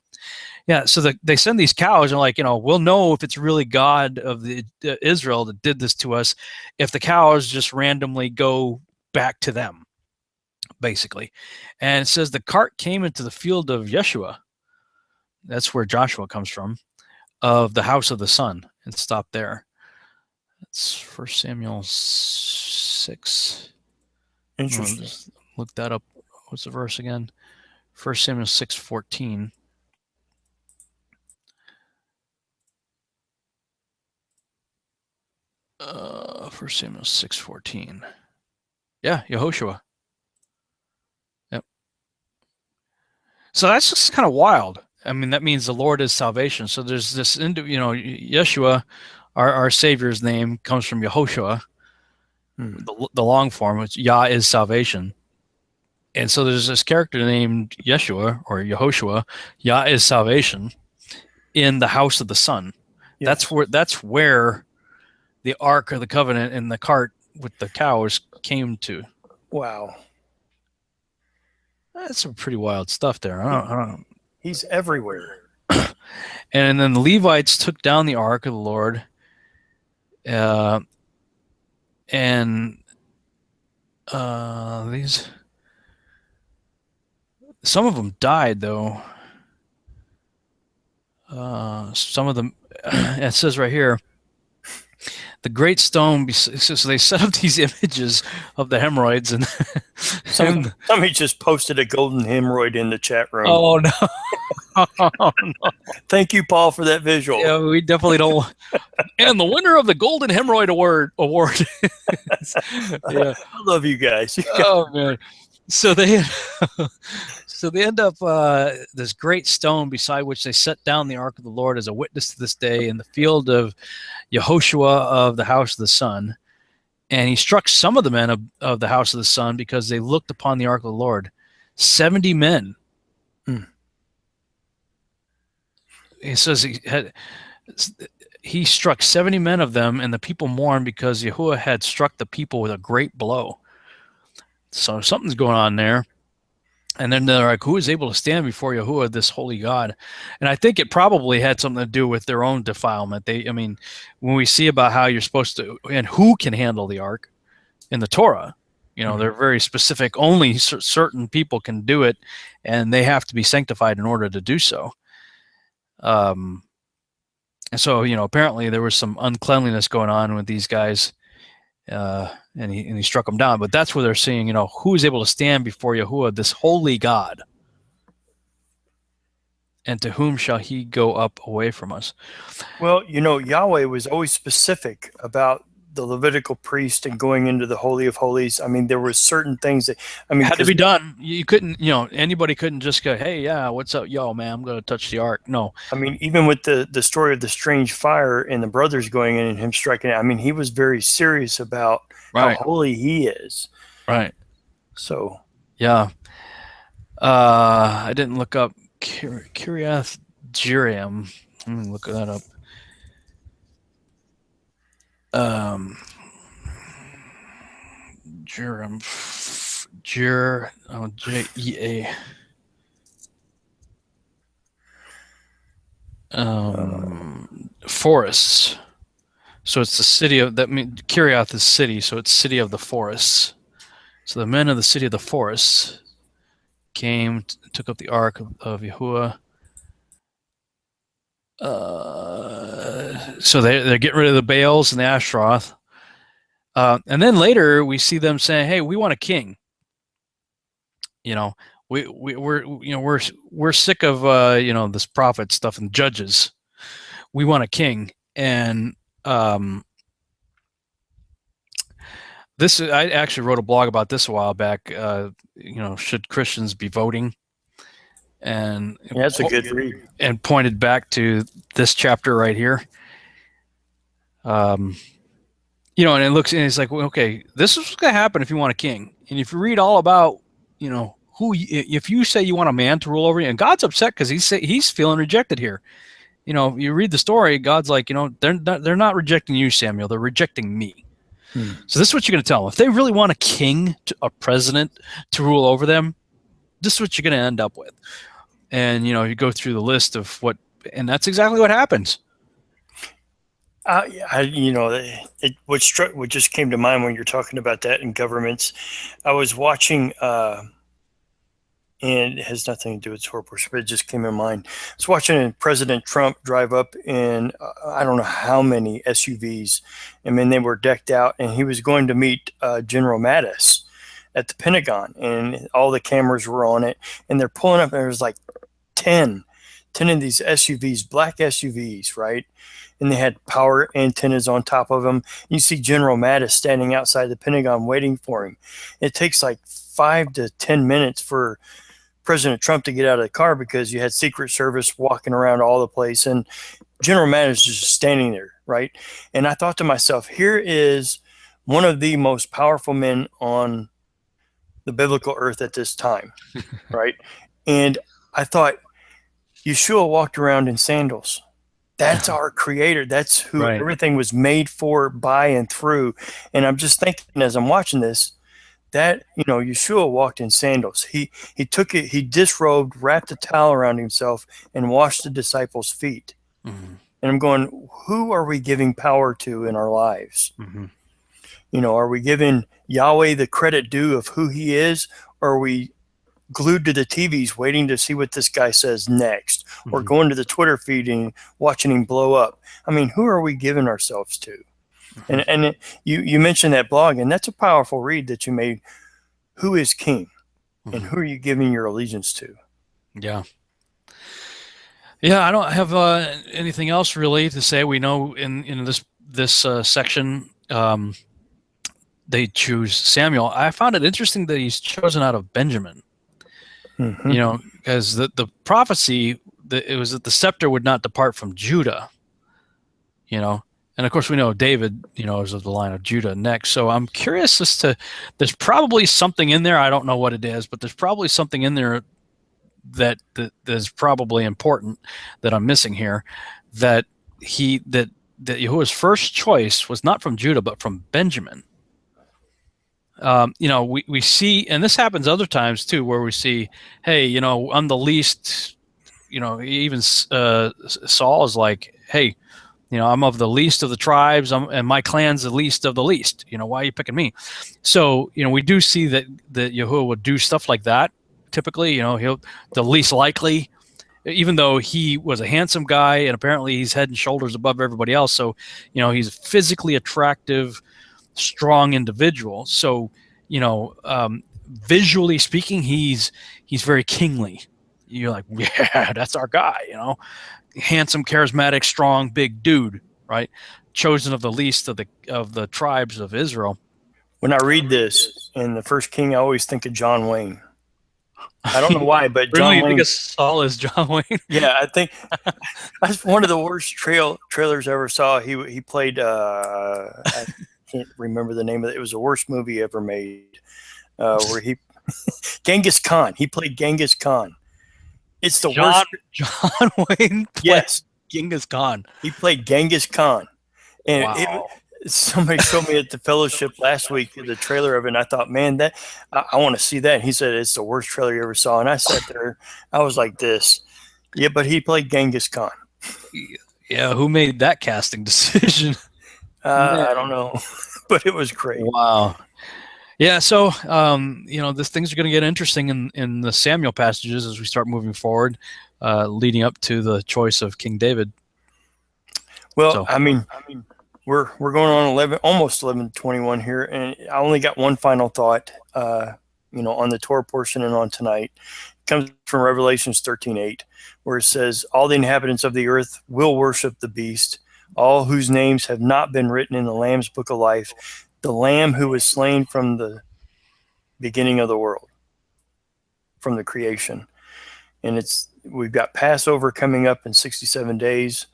Yeah, so they send these cows and we'll know if it's really God of the Israel that did this to us if the cows just randomly go back to them, basically. And it says the cart came into the field of Yeshua. That's where Joshua comes from, of the house of the sun, and stopped there. That's 1 Samuel 6. Interesting. Just look that up. What's the verse again? 1 Samuel 6:14. 1 Samuel 6:14. Yeah, Yehoshua. Yep. So that's just kind of wild. I mean, that means the Lord is salvation. So there's this, Yeshua, our Savior's name comes from Yehoshua, the long form, which Yah is salvation. And so there's this character named Yeshua or Yehoshua, Yah is salvation, in the house of the sun. Yes. That's where the Ark of the Covenant and the cart with the cows came to. Wow. That's some pretty wild stuff there. I don't. He's everywhere. And then the Levites took down the Ark of the Lord. And some of them died, though. Some of them, it says right here, the great stone. So they set up these images of the hemorrhoids, and somebody just posted a golden hemorrhoid in the chat room. Oh no! Oh, no. Thank you, Paul, for that visual. Yeah, we definitely don't. And the winner of the Golden Hemorrhoid Award. Yeah, I love you guys. Oh man! So they end up this great stone beside which they set down the Ark of the Lord as a witness to this day in the field of Yehoshua of the house of the sun. And he struck some of the men of the house of the sun because they looked upon the ark of the Lord. 70 men. He says he struck 70 men of them, and the people mourned because Yahuwah had struck the people with a great blow. So something's going on there. And then they're like, who is able to stand before Yahuwah, this holy God? And I think it probably had something to do with their own defilement. When we see about how you're supposed to, and who can handle the ark in the Torah, they're very specific. Only certain people can do it, and they have to be sanctified in order to do so. And so, apparently there was some uncleanliness going on with these guys, and he struck them down. But that's where they're seeing, who is able to stand before Yahuwah, this holy God, and to whom shall he go up away from us? Well, Yahweh was always specific about the Levitical priest and going into the Holy of Holies. I mean, there were certain things that, had to be done. You couldn't, anybody couldn't just go, hey, yeah, what's up, yo, man, I'm going to touch the ark. No. Even with the story of the strange fire and the brothers going in and him striking it, he was very serious about how holy he is. Right. So. Yeah. I didn't look up Kiriath Jearim. Let me look that up. Jearim, J-E-A. Forests. So it's the city of that. Kiriath is city, so it's city of the forests. So the men of the city of the forests came, took up the ark of Yahuwah. So they're getting rid of the Baals and the Ashtaroth. And then later we see them saying, "Hey, we want a king." We're sick of this prophet stuff and judges. We want a king. And this, I actually wrote a blog about this a while back. Should Christians be voting? And that's a good read. And pointed back to this chapter right here. And it looks, and it's like, well, okay, this is what's going to happen if you want a king. And if you read all about, if you say you want a man to rule over you, and God's upset because he's feeling rejected here. You read the story, God's like, they're not rejecting you, Samuel. They're rejecting me. So this is what you're going to tell them. If they really want a king, a president to rule over them, this is what you're going to end up with. And, you go through the list of what, and that's exactly what happens. What just came to mind when you're talking about that in governments, I was watching, and it has nothing to do with Torah, but it just came in mind. I was watching President Trump drive up in, I don't know how many SUVs. They were decked out, and he was going to meet General Mattis at the Pentagon, and all the cameras were on it, and they're pulling up, and there was like 10 of these SUVs, black SUVs, right? And they had power antennas on top of them. You see General Mattis standing outside the Pentagon waiting for him. It takes like 5 to 10 minutes for President Trump to get out of the car because you had Secret Service walking around all the place, and General Mattis is just standing there, right? And I thought to myself, here is one of the most powerful men on the biblical earth at this time, right? And I thought, Yeshua walked around in sandals. That's our creator. That's who everything was made for, by, and through. And I'm just thinking as I'm watching this, that, Yeshua walked in sandals. He took it, he disrobed, wrapped a towel around himself, and washed the disciples' feet. Mm-hmm. And I'm going, who are we giving power to in our lives? Mm-hmm. Are we giving Yahweh the credit due of who he is? Or are we glued to the TVs waiting to see what this guy says next? Mm-hmm. Or going to the Twitter feed and watching him blow up? Who are we giving ourselves to? Mm-hmm. And you mentioned that blog, and that's a powerful read that you made. Who is king? Mm-hmm. And who are you giving your allegiance to? Yeah. I don't have anything else really to say. We know in this section they choose Samuel. I found it interesting that he's chosen out of Benjamin. Mm-hmm. Because the prophecy, it was that the scepter would not depart from Judah. And of course, we know David, is of the line of Judah next. So I'm curious as to, there's probably something in there. I don't know what it is, but there's probably something in there that is probably important that I'm missing here. That Yahuwah's first choice was not from Judah, but from Benjamin. We see, and this happens other times too, where we see, hey, I'm the least. Even Saul is like, hey, I'm of the least of the tribes, and my clan's the least of the least. Why are you picking me? So, we do see that Yahuwah would do stuff like that. Typically, he'll the least likely, even though he was a handsome guy and apparently he's head and shoulders above everybody else. So, he's a physically attractive, strong individual. So, visually speaking, he's very kingly. You're like, yeah, that's our guy, handsome, charismatic, strong, big dude, right? Chosen of the least of the tribes of Israel. When I read this in the First King, I always think of John Wayne. I don't know why, but John Really, Wayne. because Saul is John Wayne. Yeah, I think that's one of the worst trailers I ever saw. He played. I can't remember the name of it. It was the worst movie ever made. Where Genghis Khan. He played Genghis Khan. It's the worst. John Wayne played Genghis Khan. He played Genghis Khan. And Wow. somebody showed me at the fellowship last week the trailer of it, and I thought, man, that I want to see that. And he said it's the worst trailer you ever saw. And I sat there, I was like this. Yeah, but he played Genghis Khan. Yeah, who made that casting decision? I don't know, but it was great. Wow. Yeah, so this things are going to get interesting in the Samuel passages as we start moving forward, leading up to the choice of King David. Well, I mean, we're going on almost 11:21 here, and I only got one final thought, on the Torah portion and on tonight. It comes from Revelations 13:8, where it says, "All the inhabitants of the earth will worship the beast, all whose names have not been written in the Lamb's book of life, the Lamb who was slain from the beginning of the world, from the creation." And we've got Passover coming up in 67 days.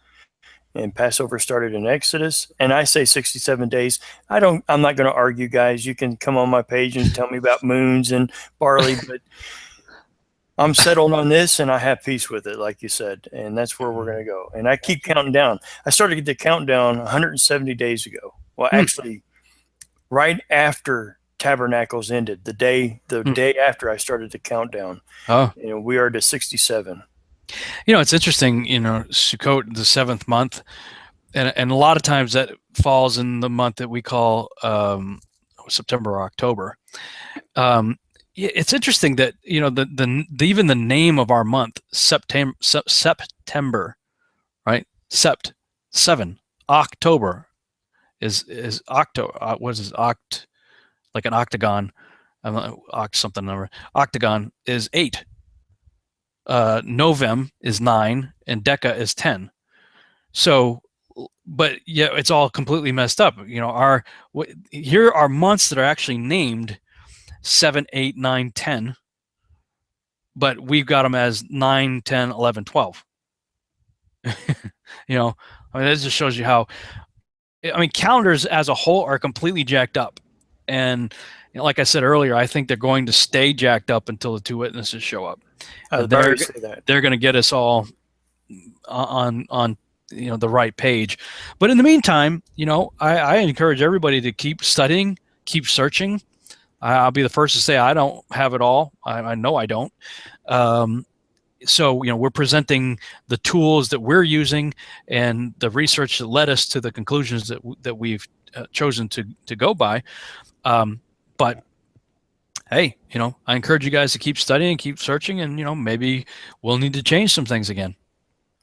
And Passover started in Exodus, and I say 67 days. I'm not going to argue, guys. You can come on my page and tell me about moons and barley, but I'm settled on this, and I have peace with it, like you said, and that's where we're going to go. And I keep counting down. I started the countdown 170 days ago. Well, actually, right after Tabernacles ended, the day after I started the countdown. Oh, we are to 67. It's interesting, Sukkot, the 7th month, and a lot of times that falls in the month that we call September or October. It's interesting that, even the name of our month, September, right? Seven, October is octo. What is it? Like an octagon, something number. Octagon is 8. Novem is 9 and Deca is 10. So, but yeah, it's all completely messed up. Here are months that are actually named 7, 8, 9, 10, but we've got them as 9, 10, 11, 12. This just shows you how, calendars as a whole are completely jacked up. And like I said earlier, I think they're going to stay jacked up until the two witnesses show up. They're going to get us all on the right page. But in the meantime, I encourage everybody to keep studying, keep searching. I'll be the first to say I don't have it all. I know I don't. So we're presenting the tools that we're using and the research that led us to the conclusions that we've chosen to go by. But hey, I encourage you guys to keep studying, keep searching, and maybe we'll need to change some things again.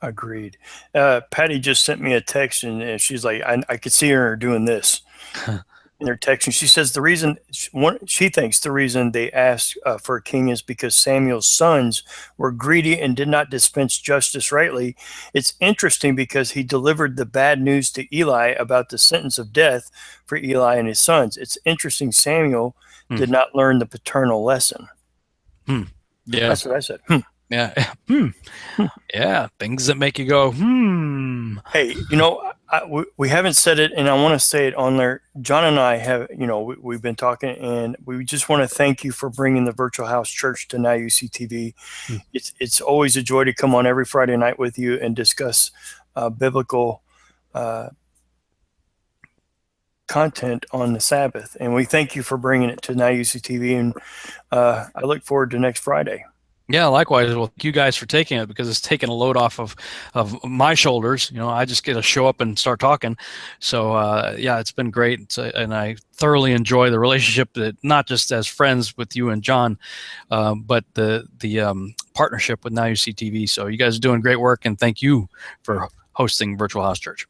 Agreed. Patty just sent me a text, and she's like, I could see her doing this in her text. And she says she thinks the reason they asked for a king is because Samuel's sons were greedy and did not dispense justice rightly. It's interesting because he delivered the bad news to Eli about the sentence of death for Eli and his sons. It's interesting Samuel did not learn the paternal lesson. Yeah, that's what I said. Yeah. Yeah, things that make you go, Hey, we haven't said it, and I want to say it on there. John and I have, we've been talking, and we just want to thank you for bringing the Virtual House Church to Now UCTV. It's always a joy to come on every Friday night with you and discuss biblical content on the Sabbath. And we thank you for bringing it to Now UCTV, and I look forward to next Friday. Yeah, likewise. Well, thank you guys for taking it, because it's taken a load off of my shoulders. I just get to show up and start talking. So yeah, it's been great, and I thoroughly enjoy the relationship, that not just as friends with you and John, but the partnership with Now UCTV. So you guys are doing great work, and thank you for hosting Virtual House Church.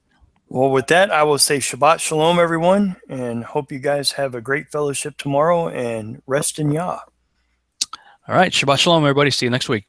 Well, with that, I will say Shabbat Shalom, everyone, and hope you guys have a great fellowship tomorrow, and rest in Yah. All right. Shabbat Shalom, everybody. See you next week.